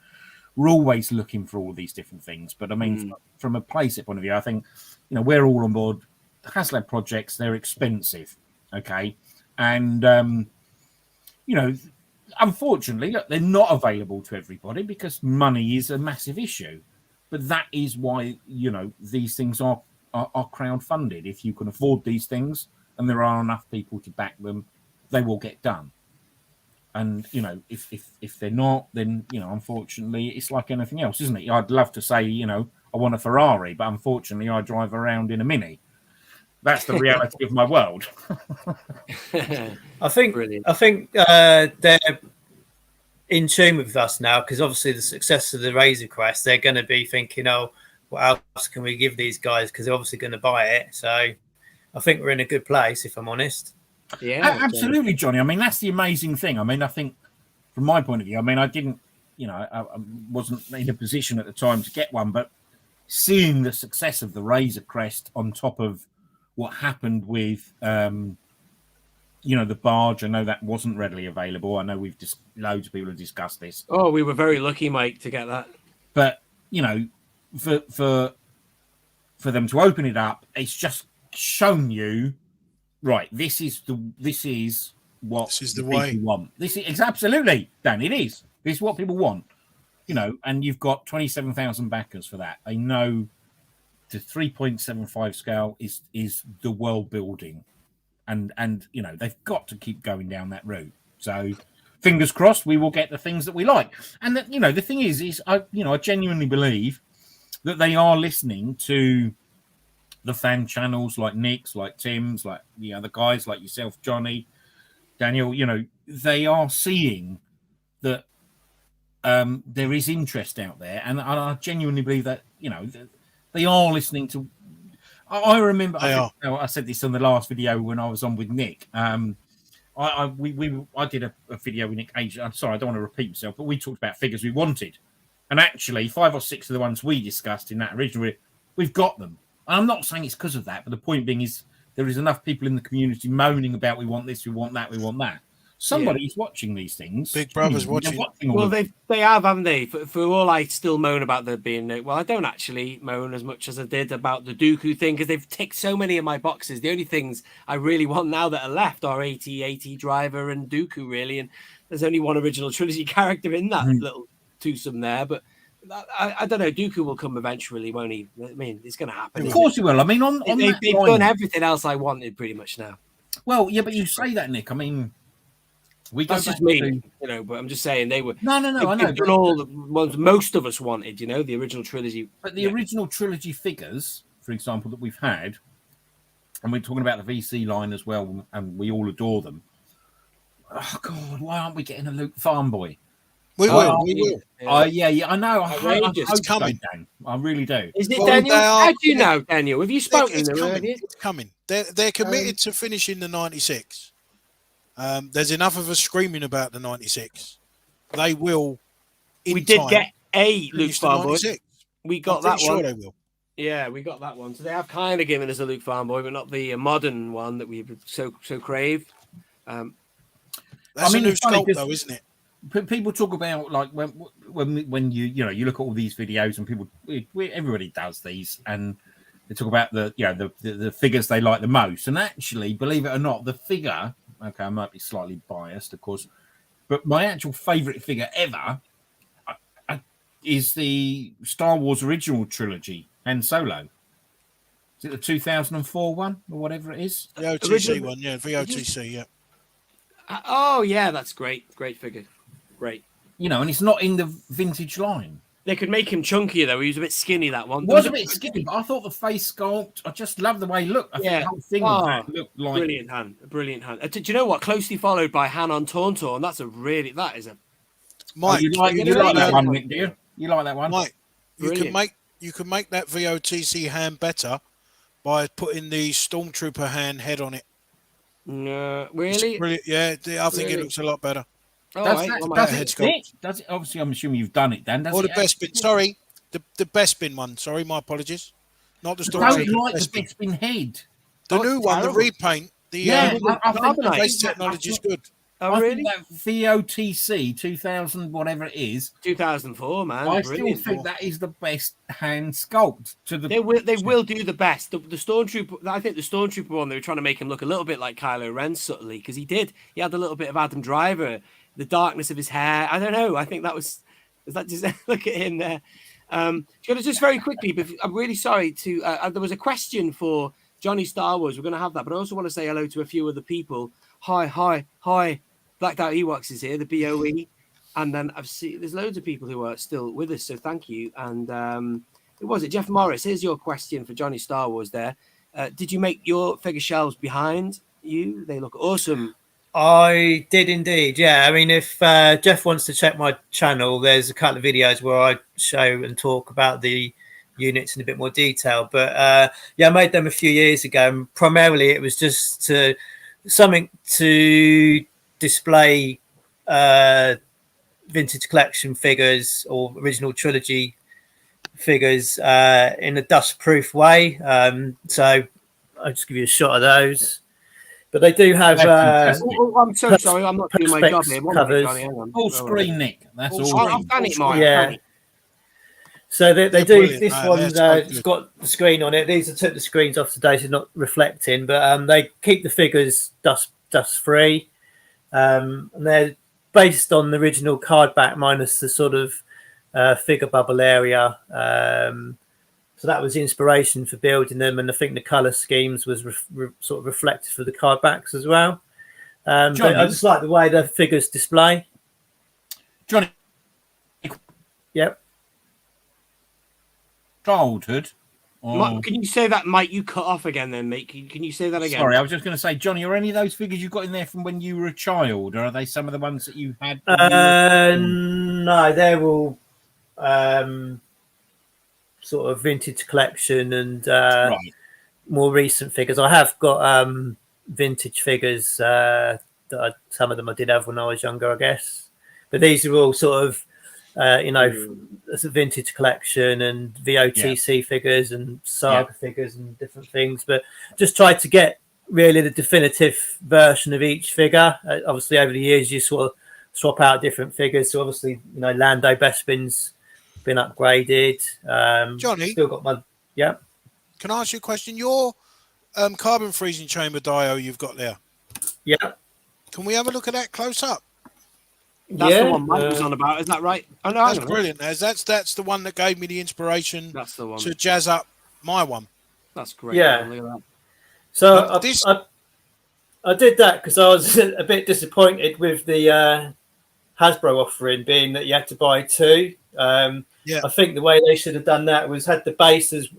we're always looking for all these different things. But I mean, from a playset point of view, I think, we're all on board. The HasLab projects, they're expensive, okay? And, unfortunately, look, they're not available to everybody because money is a massive issue. But that is why, these things are crowdfunded. If you can afford these things and there are enough people to back them, they will get done. And, if they're not, then, unfortunately, it's like anything else, isn't it? I'd love to say, I want a Ferrari, but unfortunately, I drive around in a Mini. That's the reality of my world. I think they're in tune with us now, because obviously the success of the Razor Crest, they're going to be thinking, what else can we give these guys? Because they're obviously going to buy it. So I think we're in a good place, if I'm honest. Yeah, absolutely, Johnny. I mean, that's the amazing thing. I mean, I think from my point of view, I didn't, I wasn't in a position at the time to get one, but seeing the success of the Razor Crest on top of what happened with you know, the barge. I know that wasn't readily available. I know we've just loads of people have discussed this. Oh, we were very lucky, Mike, to get that. But you know, for them to open it up, it's just shown you, right? This is what the people way. want. It's absolutely, Dan. It is. This is what people want. You know, and you've got 27,000 backers for that. They know the 3.75 scale is the world building, and you know they've got to keep going down that route. So, fingers crossed, we will get the things that we like. And that, you know, the thing is I genuinely believe that they are listening to the fan channels like Nick's, like Tim's, like the other guys, like yourself, Johnny, Daniel. You know, they are seeing that there is interest out there, and I genuinely believe that, you know, they are listening to. I remember I said this on the last video when I was on with Nick. I did a video with Nick. I'm sorry, I don't want to repeat myself, but we talked about figures we wanted, and actually 5 or 6 of the ones we discussed in that original, we've got them. And I'm not saying it's because of that, but the point being is there is enough people in the community moaning about we want this, we want that, we want that. Somebody's watching these things. Big Brother's watching. Well, they have, haven't they? For all I still moan about there being well, I don't actually moan as much as I did about the Dooku thing, because they've ticked so many of my boxes. The only things I really want now that are left are AT-AT Driver and Dooku, really. And there's only one original trilogy character in that little twosome there. But I don't know. Dooku will come eventually, won't he? I mean, it's going to happen. Of course he will. I mean, they've done everything else I wanted pretty much now. Well, yeah, but you say that, Nick. I mean, that's just me, you know. But I'm just saying they were. No. I know. Done all the ones most of us wanted, you know, the original trilogy. But the original trilogy figures, for example, that we've had, and we're talking about the VC line as well, and we all adore them. Oh God, why aren't we getting a Luke Farm Boy? We will. Yeah, I know. It's coming. So, Dan. I really do. Is it Daniel? How do you know, Daniel? Have you spoken to them? It's coming. They're committed to finishing the 96. There's enough of us screaming about the 96. They will. We did get a Luke Farm Boy. We got that one. Sure they will. Yeah, we got that one. So they have kind of given us a Luke Farm Boy, but not the modern one that we so crave. That's a new sculpt, though, isn't it? People talk about, like, when you look at all these videos, and people, everybody does these, and they talk about the figures they like the most. And actually, believe it or not, the figure, okay, I might be slightly biased, of course, but my actual favourite figure ever is the Star Wars original trilogy, Han Solo. Is it the 2004 one or whatever it is? The OTC one, yeah, VOTC, yeah. Oh yeah, that's great figure. Great. You know, and it's not in the vintage line. They could make him chunkier, though. He was a bit skinny, that one. Was a bit skinny, but I thought the face sculpt, I just love the way he looked. I think the whole thing looked like... Brilliant hand. Do you know what? Closely followed by Han on Tauntaun. That is a... Mike, you like that one, Nick, do you? You like that one? Mike, you can make that VOTC hand better by putting the Stormtrooper hand head on it. No, really? Yeah, I think it looks a lot better. Does it? Obviously, I'm assuming you've done it, Dan. Or the Bespin. Sorry, the Bespin one. Sorry, my apologies. Not the Stormtrooper. I don't like the Bespin head. The new one, the repaint. I think the base technology is good. Oh, really? I think that VOTC 2000, whatever it is, 2004, man. I still think that is the best hand sculpt. They will do the best. The Stormtrooper, I think the Stormtrooper one, they were trying to make him look a little bit like Kylo Ren subtly, because he had a little bit of Adam Driver, the darkness of his hair. I don't know. I think that was that just look at him there. Just very quickly, but I'm really sorry to. There was a question for Johnny Star Wars. We're going to have that, but I also want to say hello to a few other people. Hi. Blacked Out Ewoks is here, the BOE, and then I've seen there's loads of people who are still with us, so thank you. And who was it? Jeff Morris. Here's your question for Johnny Star Wars. There, did you make your figure shelves behind you? They look awesome. I did indeed. Yeah, I mean, if Jeff wants to check my channel, there's a couple of videos where I show and talk about the units in a bit more detail. But I made them a few years ago, and primarily it was just something to display vintage collection figures or original trilogy figures in a dust-proof way. So I'll just give you a shot of those. But they do have. I'm so sorry, I'm not doing my job here. Full screen, Nick. That's all. I'll fan it, Mike. Yeah. So they do brilliant. This one. It's got the screen on it. These I took the screens off today, so not reflecting. But they keep the figures dust free. And they're based on the original card back minus the sort of figure bubble area. So that was the inspiration for building them, and I think the colour schemes was sort of reflected for the card backs as well. But I just like the way the figures display. Johnny. Yep. Childhood. Can you say that, Mike? You cut off again then, mate. Can you say that again? Sorry, I was just going to say, Johnny, are any of those figures you've got in there from when you were a child, or are they some of the ones that you had? No, they're all sort of vintage collection and more recent figures. I have got vintage figures that some of them I did have when I was younger, I guess. But these are all sort of, it's a vintage collection and VOTC figures and saga figures and different things. But just tried to get really the definitive version of each figure. Obviously, over the years, you sort of swap out different figures. So obviously, Lando Bespin's been upgraded. Johnny, still got my Can I ask you a question? Your carbon freezing chamber dio you've got there. Yeah. Can we have a look at that close up? That's the one Mike was on about. Is that right? Oh no, that's brilliant. That's the one that gave me the inspiration. That's the one to jazz up my one. That's great. Yeah. Look at that. So I did that because I was a bit disappointed with the Hasbro offering, being that you had to buy two. I think the way they should have done that was had the base as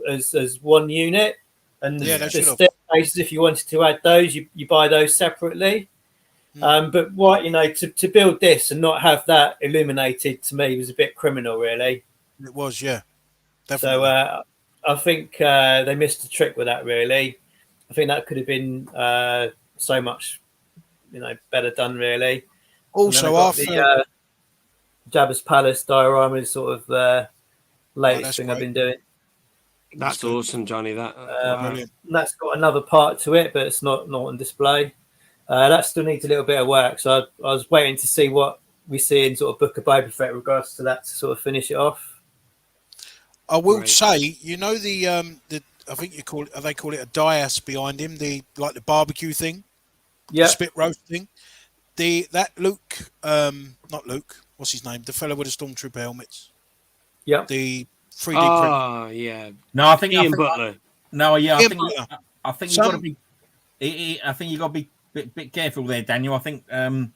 one unit, and the step bases, if you wanted to add those, you buy those separately. But what to build this and not have that illuminated, to me, was a bit criminal, really. It was, yeah. Definitely. So I think they missed the trick with that, really. I think that could have been so much, better done, really. Also, after the Jabbas Palace diorama is sort of the latest thing I've been doing. That's awesome, Johnny. That's got another part to it, but it's not on display. That still needs a little bit of work. So I was waiting to see what we see in sort of Book of Boba Fett in regards to that to sort of finish it off. I will say, the I think they call it a dais behind him, the barbecue thing, spit roast thing. That Luke, not Luke, what's his name? The fellow with the stormtrooper helmets. Yeah. The 3D print. Oh yeah. No, I think Ian Butler. No, yeah, Ian Butler. I think you got to be. I think you got to be bit careful there, Daniel. I think the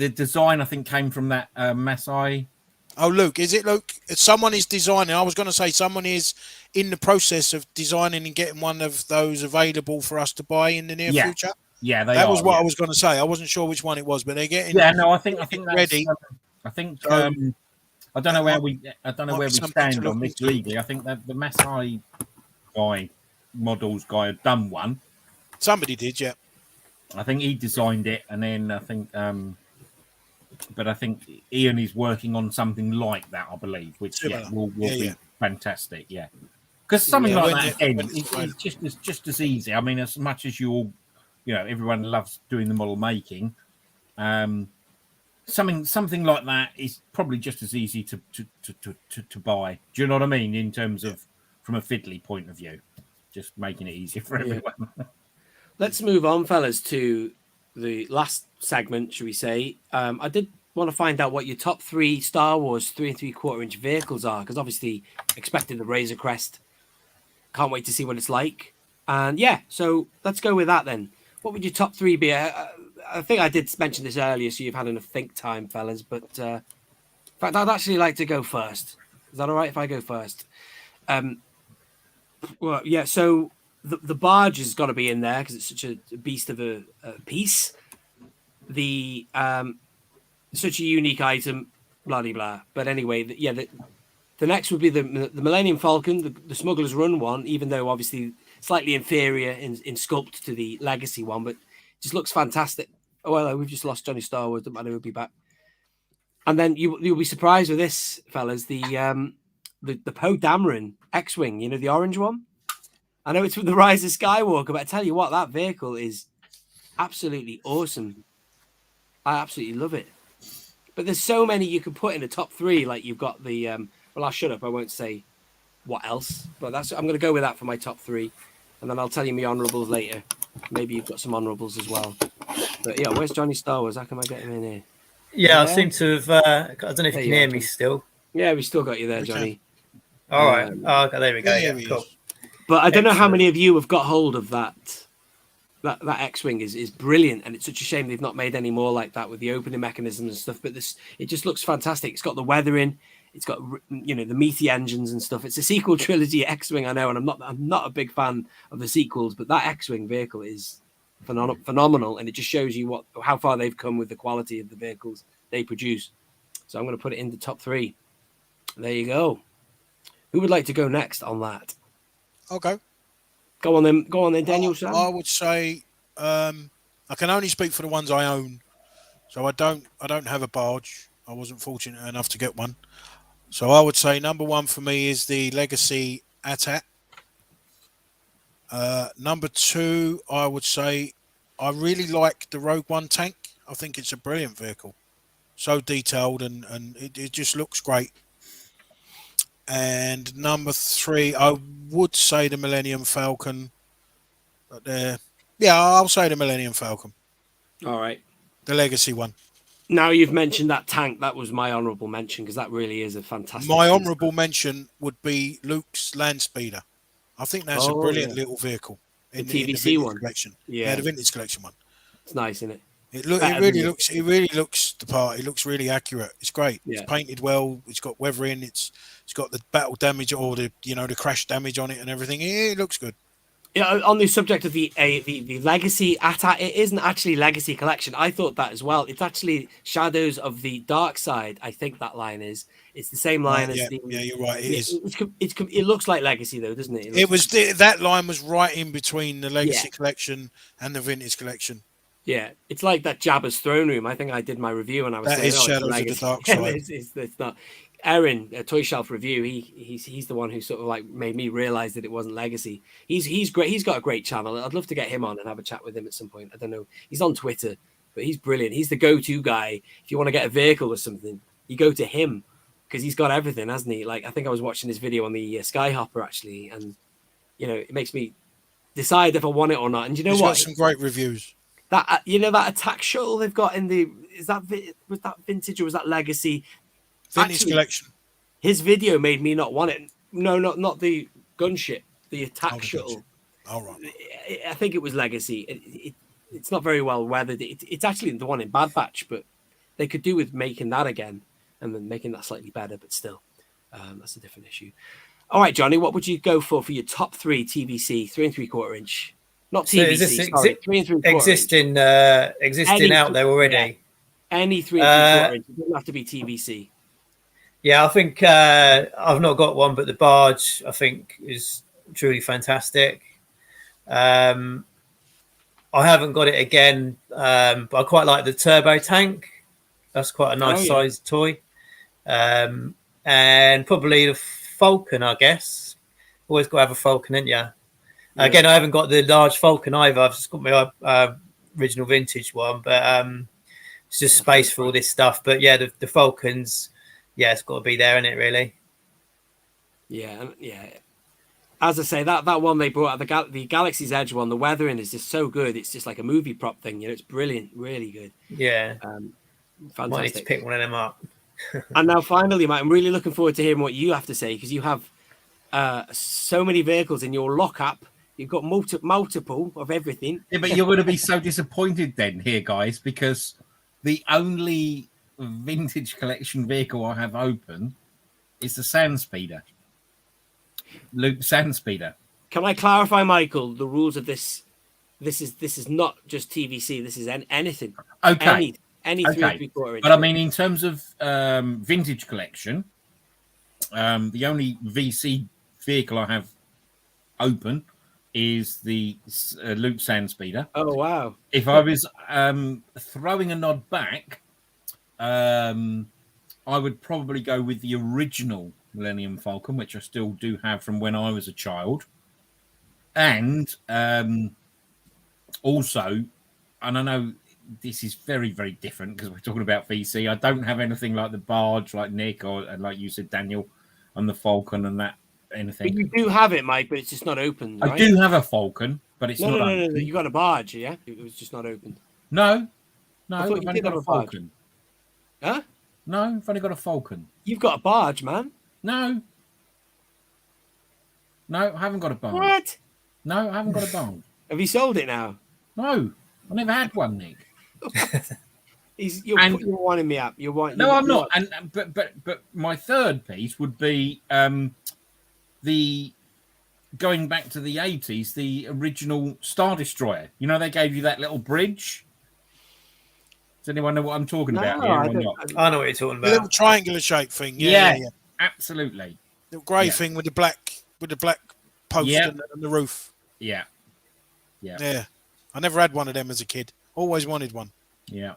design came from that Masai. Oh, Luke, is it Luke? Someone is designing. I was going to say someone is in the process of designing and getting one of those available for us to buy in the near future. Yeah, that was what I was going to say. I wasn't sure which one it was, but they're getting. Yeah, no, I think that's ready. I think I don't know where we stand on this legally. I think that the Masai models guy had done one. Somebody did, yeah. I think he designed it, and then I think, but I think Ian is working on something like that, I believe, which will be fantastic. Yeah, because something like that is just as easy. I mean, as much as everyone loves doing the model making. Something like that is probably just as easy to buy. Do you know what I mean? In terms of from a fiddly point of view, just making it easier for everyone. Let's move on, fellas, to the last segment, should we say? I did want to find out what your top 3 Star Wars 3 3/4-inch vehicles are, because obviously expected the Razor Crest. Can't wait to see what it's like. And so let's go with that then. What would your top 3 be? I think I did mention this earlier, so you've had enough think time, fellas. But in fact, I'd actually like to go first. Is that all right if I go first? Well, yeah. So the barge has got to be in there because it's such a beast of a piece. The such a unique item, blah blah blah. But anyway, the next would be the Millennium Falcon, the Smuggler's Run one. Even though obviously slightly inferior in sculpt to the Legacy one, but just looks fantastic. Oh, well, we've just lost Johnny Star Wars. Don't matter, he'll be back. And then you'll be surprised with this, fellas. The Poe Dameron X-Wing, the orange one. I know it's from The Rise of Skywalker, but I tell you what, that vehicle is absolutely awesome. I absolutely love it. But there's so many you can put in the top 3. Like you've got the well, I'll shut up. I won't say what else, but I'm going to go with that for my top 3, and then I'll tell you my honourables later. Maybe you've got some honourables as well. But yeah, where's Johnny Star Wars? How can I get him in here? Yeah, I seem to have. I don't know if you can hear me still. Yeah, we still got you there, Johnny. All right. Oh, okay, there we go. Yeah, cool. But I don't know how many of you have got hold of that. That X-wing is brilliant, and it's such a shame they've not made any more like that with the opening mechanisms and stuff. But it just looks fantastic. It's got the weathering, it's got the meaty engines and stuff. It's a sequel trilogy X-wing, I know, and I'm not a big fan of the sequels, but that X-wing vehicle is phenomenal, and it just shows you how far they've come with the quality of the vehicles they produce. So I'm going to put it in the top 3. There you go. Who would like to go next on that? I'll go. Go on then, Daniel. I would say I can only speak for the ones I own. So I don't have a barge. I wasn't fortunate enough to get one. So I would say number 1 for me is the Legacy AT-AT. Number 2, I would say I really like the Rogue One tank. I think it's a brilliant vehicle. So detailed and it just looks great. And number 3, I would say the Millennium Falcon. But I'll say the Millennium Falcon. All right. The Legacy one. Now you've mentioned that tank, that was my honourable mention because that really is a fantastic. My honourable mention would be Luke's Land Speeder. I think that's a brilliant little vehicle. In the TVC one collection. Yeah, the vintage collection one. It's nice, isn't it? It really looks the part. It looks really accurate. It's great. Yeah. It's painted well. It's got weathering. It's got the battle damage or the crash damage on it and everything. It looks good. Yeah, on the subject of the Legacy AT-AT, it isn't actually Legacy Collection. I thought that as well. It's actually Shadows of the Dark Side. I think that line is. It's the same line as the. Yeah, you're right. It is. It looks like Legacy though, doesn't it? That line was right in between the Legacy Collection and the Vintage Collection. Yeah, it's like that Jabba's throne room. I think I did my review and I was saying, Shadows of the Dark Side. It's not. Aaron, a Toy Shelf review. He's the one who sort of like made me realize that it wasn't Legacy. He's great. He's got a great channel. I'd love to get him on and have a chat with him at some point. I don't know. He's on Twitter, but he's brilliant. He's the go-to guy if you want to get a vehicle or something. You go to him because he's got everything, hasn't he? Like I think I was watching his video on the Skyhopper actually, and it makes me decide if I want it or not. And you know he's what? Got some great reviews. That that attack shuttle they've got in was that vintage or was that Legacy? Vintage collection. His video made me not want it. No, not the gunship, the attack shuttle. All right. I think it was Legacy. It's not very well weathered. It's actually the one in Bad Batch, but they could do with making that again and then making that slightly better. But still, that's a different issue. All right, Johnny, what would you go for your top 3 TVC 3 3/4 inch? Not TVC. So 3 3/4 existing out there already. Yeah. Any 3 3/4 inch. It doesn't have to be TVC. Yeah, I think I've not got one, but the barge I think is truly fantastic. I haven't got it again, but I quite like the turbo tank. That's quite a nice sized toy. And probably the Falcon, I guess. Always got to have a Falcon, ain't you? Again, I haven't got the large Falcon either. I've just got my original vintage one, but it's just space for all this stuff. But yeah, the Falcons. Yeah, it's got to be there, isn't it, really? Yeah. As I say, that one they brought out, the Galaxy's Edge one, the weathering is just so good. It's just like a movie prop thing. It's brilliant, really good. Yeah. Fantastic. Might need to pick one of them up. And now finally, Mike, I'm really looking forward to hearing what you have to say because you have so many vehicles in your lockup. You've got multiple of everything. Yeah, but you're going to be so disappointed then here, guys, because the only vintage collection vehicle I have open is the Sand Speeder. Luke Sand Speeder. Can I clarify, Michael, the rules of this? This is not just TVC. This is anything. Okay. Any 3 3/4 inch. But I mean, in terms of vintage collection, the only VC vehicle I have open is the Luke Sand Speeder. Oh wow! If I was throwing a nod back, I would probably go with the original Millennium Falcon, which I still do have from when I was a child. And also, and I know this is very, very different because we're talking about VC. I don't have anything like the barge, like Nick, or like you said, Daniel, and the Falcon and that anything. But you do have it, Mike, but it's just not open. Right? I do have a Falcon, but it's not. No. You got a barge, yeah? It was just not opened. No, I I've only got a Falcon. Huh? No, I've only got a Falcon. You've got a barge, man. No, I haven't got a barge. What? No, I haven't got a barge. Have you sold it now? No, I never had one, Nick. You're winding me up. No, I'm not. And but my third piece would be the going back to the 80s, the original Star Destroyer. You know, they gave you that little bridge. Does anyone know what I'm talking about? I know what you're talking about. The little triangular shaped thing. Yeah. Absolutely. The grey thing with the black post and the roof. Yeah. I never had one of them as a kid. Always wanted one. Yeah.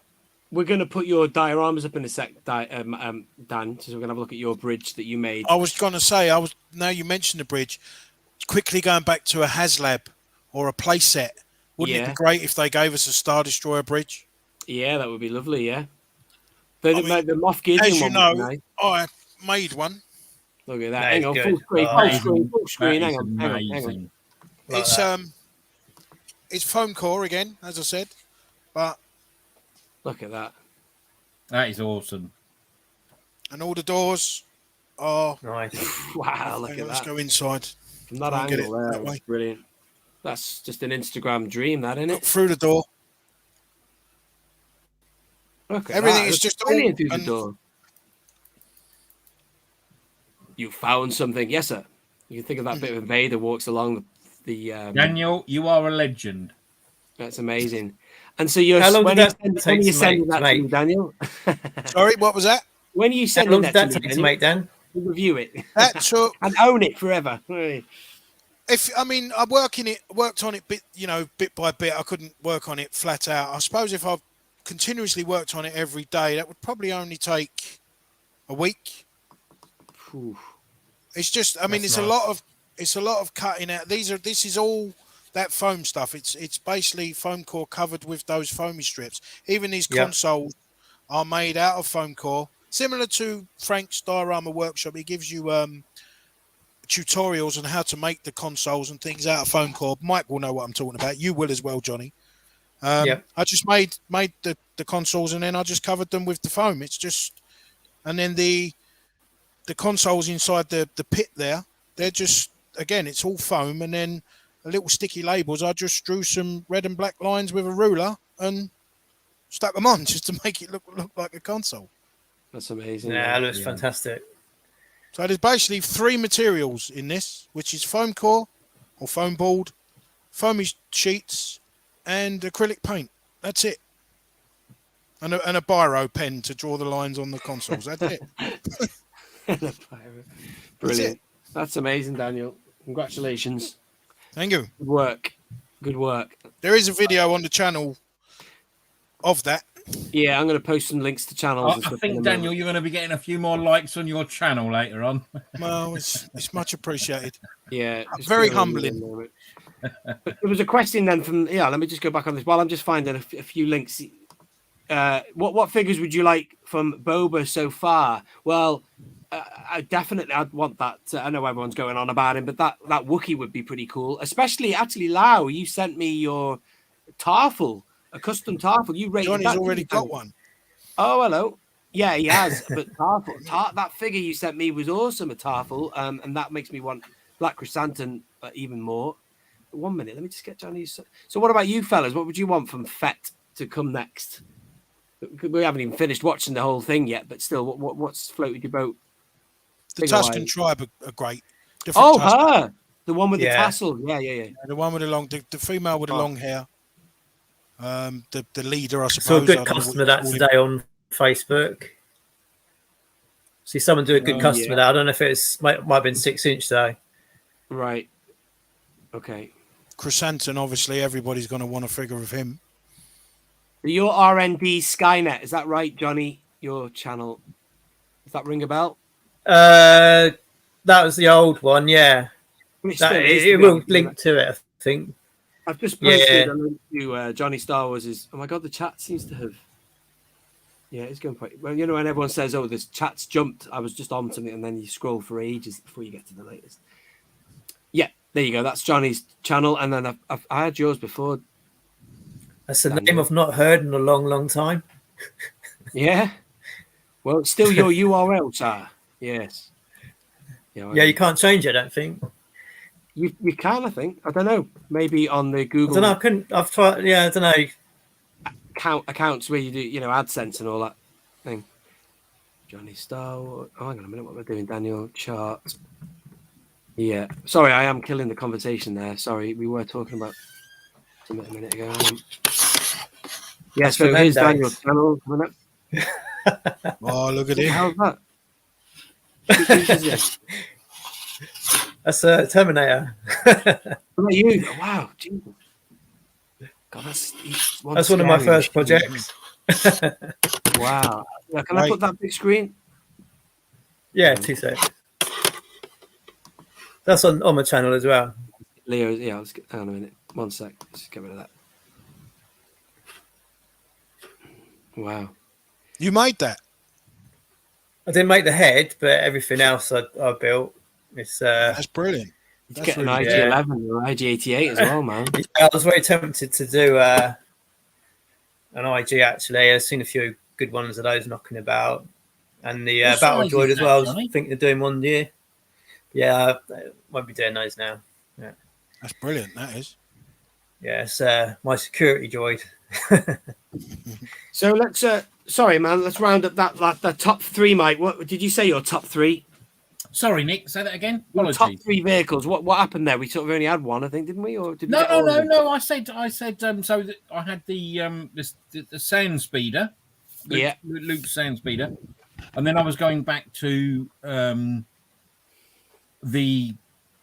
We're going to put your dioramas up in a sec, Dan. So we're going to have a look at your bridge that you made. I was going to say, now you mentioned the bridge, quickly going back to a HasLab or a play set. Wouldn't it be great if they gave us a Star Destroyer bridge? Yeah, that would be lovely, yeah. The Moff Gideon as you one. know, I made one. Look at that. Hang on, full screen. Hang on. It's foam core again, as I said. But look at that. That is awesome. And all the doors are nice. Wow, look at that. Let's go inside. From that angle there, that's brilliant. That's just an Instagram dream, that, isn't it? Look through the door. Look at everything that. is just brilliant through the door. You found something, yes, sir. You can think of that bit of Vader walks along the Daniel, you are a legend. That's amazing. And so you're how long did that take to make, Daniel? Sorry, what was that? When you send how long did that take to make, Dan? We'll review it. That took and own it forever. I worked on it bit by bit. I couldn't work on it flat out. I suppose if I continuously worked on it every day, that would probably only take a week. Ooh. It's just, it's a lot of cutting out. This is all that foam stuff. It's basically foam core covered with those foamy strips. Even these consoles are made out of foam core, similar to Frank's Diorama Workshop. He gives you tutorials on how to make the consoles and things out of foam core. Mike will know what I'm talking about. You will as well, Johnny. I just made the consoles and then I just covered them with the foam. It's just, and then the consoles inside the pit there, they're just, again, it's all foam, and then a little sticky labels. I just drew some red and black lines with a ruler and stuck them on just to make it look like a console. That's amazing. Yeah, that looks fantastic. So there's basically 3 materials in this, which is foam core or foam board, foamy sheets, and acrylic paint. That's it. And a biro pen to draw the lines on the consoles. That's it. Brilliant. That's amazing, Daniel. Congratulations. Thank you. Good work. There is a video on the channel of that. Yeah, I'm going to post some links to channels. I think, Daniel, you're going to be getting a few more likes on your channel later on. Well, it's much appreciated. Yeah. Very humbling. But there was a question then from, let me just go back on this while I'm just finding a few links. What figures would you like from Boba so far? Well, I'd want that. I know everyone's going on about him, but that Wookiee would be pretty cool. Especially, actually, Lau, you sent me your Tarful, a custom Tarful. You rated Johnny's already got one. Oh, hello. Yeah, he has. But Tarful, that figure you sent me was awesome, a Tarful, and that makes me want Black Chrysanthemum even more. 1 minute, let me just get Johnny's. So what about you fellas? What would you want from Fett to come next? We haven't even finished watching the whole thing yet, but still, what's floated your boat? The Tusken tribe are great. Her, the one with the tassel. Yeah. The one with the female with the long hair. The leader, I suppose. So a good custom of that today on Facebook. See someone do a good custom of that. I don't know if might have been 6-inch though. Right. Okay. Chrysanthemum, obviously, everybody's going to want a figure of him. Your RND Skynet, is that right, Johnny? Your channel. Does that ring a bell? That was the old one, yeah. It will link to it, I think. I've just posted a link to Johnny Star Wars'. Oh my god, the chat seems to have. Yeah, it's going quite well. You know, when everyone says, "Oh, this chat's jumped," I was just on something, and then you scroll for ages before you get to the latest. Yeah, there you go. That's Johnny's channel, and then I had yours before. That's a name I've not heard in a long, long time. Yeah. Well, it's still your URL, sir. Yes. Yeah, you can't change it, I don't think. You can, I think. I don't know. Maybe on the Google. I don't know. I've tried. Yeah, I don't know. Accounts where you do, AdSense and all that thing. Johnny Star. Oh, hang on a minute. What we're doing, Daniel Chart. Yeah. Sorry, I am killing the conversation there. Sorry, we were talking about something a minute ago. Yeah. So here's Daniel's channel coming up. Oh, look at it. How's that? That's a Terminator. What about you? Oh, wow. Jesus. God, that's one of my first projects. Wow. Yeah, can I put that big screen? Yeah, 2 seconds. That's on my channel as well. Leo, yeah, let's get down a minute. 1 sec. Let's get rid of that. Wow. You made that? I didn't make the head, but everything else I built. That's brilliant. That's get an IG11 or IG88 as well, man. I was very tempted to do an IG, actually. I've seen a few good ones of those knocking about. And the Battle Droid as well. I was thinking of doing one year. Yeah, I won't be doing those now. Yeah. That's brilliant, that is. Yeah, it's my security droid. So let's... sorry, man. Let's round up that top 3, Mike. What did you say? Your top 3? Sorry, Nick. Say that again. Top 3 vehicles. What happened there? We sort of only had one, I think, didn't we? Or did we no. I said. So I had the sand speeder. Luke sand speeder, and then I was going back to the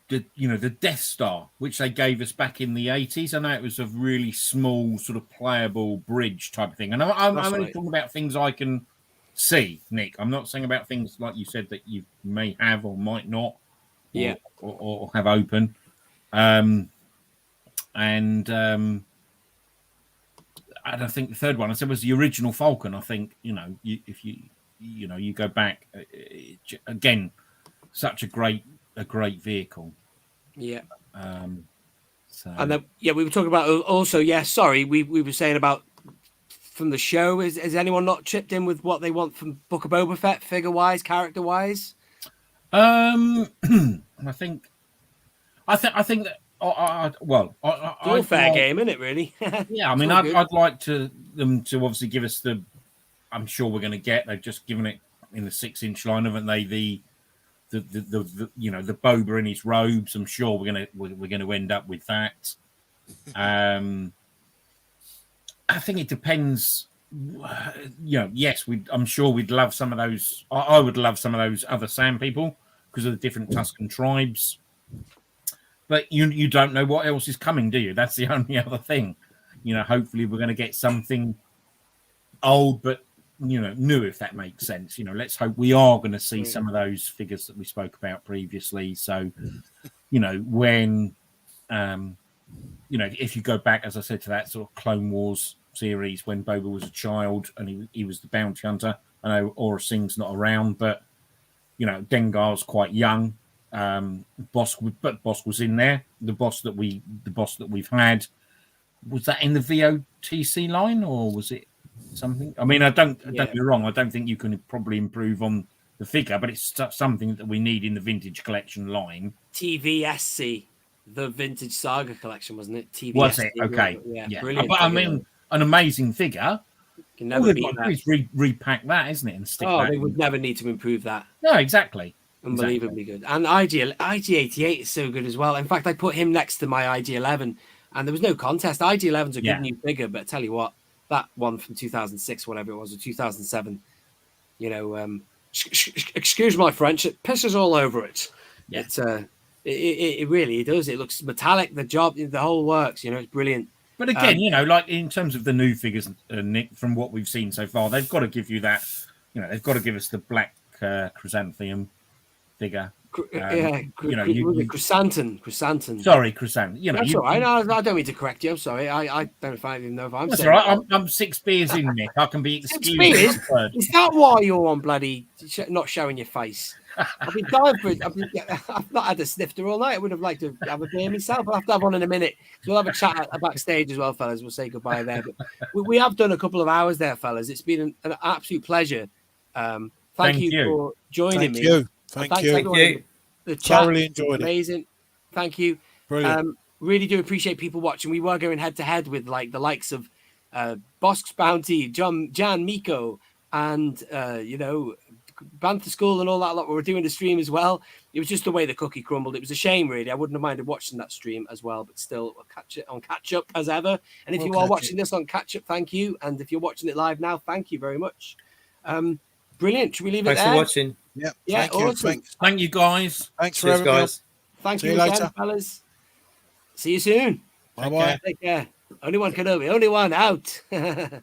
Death Star, which they gave us back in the 80s. I know it was a really small, sort of playable bridge type of thing. And I'm only talking about things I can see, Nick. I'm not saying about things like you said that you may have or might not, or have open. And I don't think the third one I said was the original Falcon. I think if you go back again, such a great vehicle. Yeah. So. And then, we were talking about also. Yeah, sorry, we were saying about from the show. Has anyone not chipped in with what they want from Book of Boba Fett, figure wise, character wise? I think that. It's fair game, isn't it? Really? Yeah, I mean, I'd like them to obviously give us the. I'm sure we're going to get. They've just given it in the 6-inch line, haven't they? The Boba in his robes. I'm sure we're gonna end up with that. I think it depends. Yes, I'm sure we'd love some of those. I would love some of those other Sand people because of the different Tusken tribes. But you don't know what else is coming, do you? That's the only other thing. Hopefully we're going to get something old, but new, if that makes sense. Let's hope we are going to see some of those figures that we spoke about previously. So, when, if you go back, as I said, to that sort of Clone Wars series when Boba was a child and he was the bounty hunter. I know Aura Singh's not around, but Dengar's quite young. Boss was in there. The boss that we've had, was that in the VOTC line or was it something? I mean, don't get me wrong. I don't think you can probably improve on the figure, but it's something that we need in the vintage collection line. TVSC, the Vintage Saga collection, wasn't it? TVSC. Was it? Okay. Yeah. Brilliant. But I mean, an amazing figure. Can never beat that. Is repack that, isn't it? And stick that they would never need to improve that. No, exactly. Unbelievably good. And IG88 is so good as well. In fact, I put him next to my IG11 and there was no contest. IG11's a good new figure, but I tell you what, that one from 2006, whatever it was, or 2007, excuse my French, it pisses all over it. Yeah. It really does. It looks metallic, the whole works, it's brilliant. But again, like in terms of the new figures, Nick, from what we've seen so far, they've got to give you that, they've got to give us the black chrysanthemum figure Chrysanthemum. Sorry, chrysanthemum. You know, that's all right. I don't mean to correct you. I'm sorry. I don't even know if I'm that's saying all right. I'm 6 beers in, Nick. I can be excused. 6 beers? Is that why you're on bloody not showing your face? I've been dying for it. I've not had a snifter all night. I would have liked to have a beer myself. I'll have to have one in a minute. So we'll have a chat backstage as well, fellas. We'll say goodbye there. But we have done a couple of hours there, fellas. It's been an absolute pleasure. Thank you for joining me. Thank you. The chat thoroughly enjoyed amazing. Thank you. Brilliant. Really do appreciate people watching. We were going head to head with like the likes of Bosk's Bounty, Jan Miko, and Bantha School and all that lot. We were doing the stream as well. It was just the way the cookie crumbled. It was a shame, really. I wouldn't have minded watching that stream as well, but still, we'll catch it on catch up as ever. And if you are watching this on catch up, thank you. And if you're watching it live now, thank you very much. Brilliant. Should we leave it there? Thanks for watching. Yeah. Thank you. Thank you, guys. Thanks for Cheers, having me. guys. Thank See you you again, later. fellas. See you soon. Bye-bye. Take care. Only one Kenobi. Only one out. Yeah.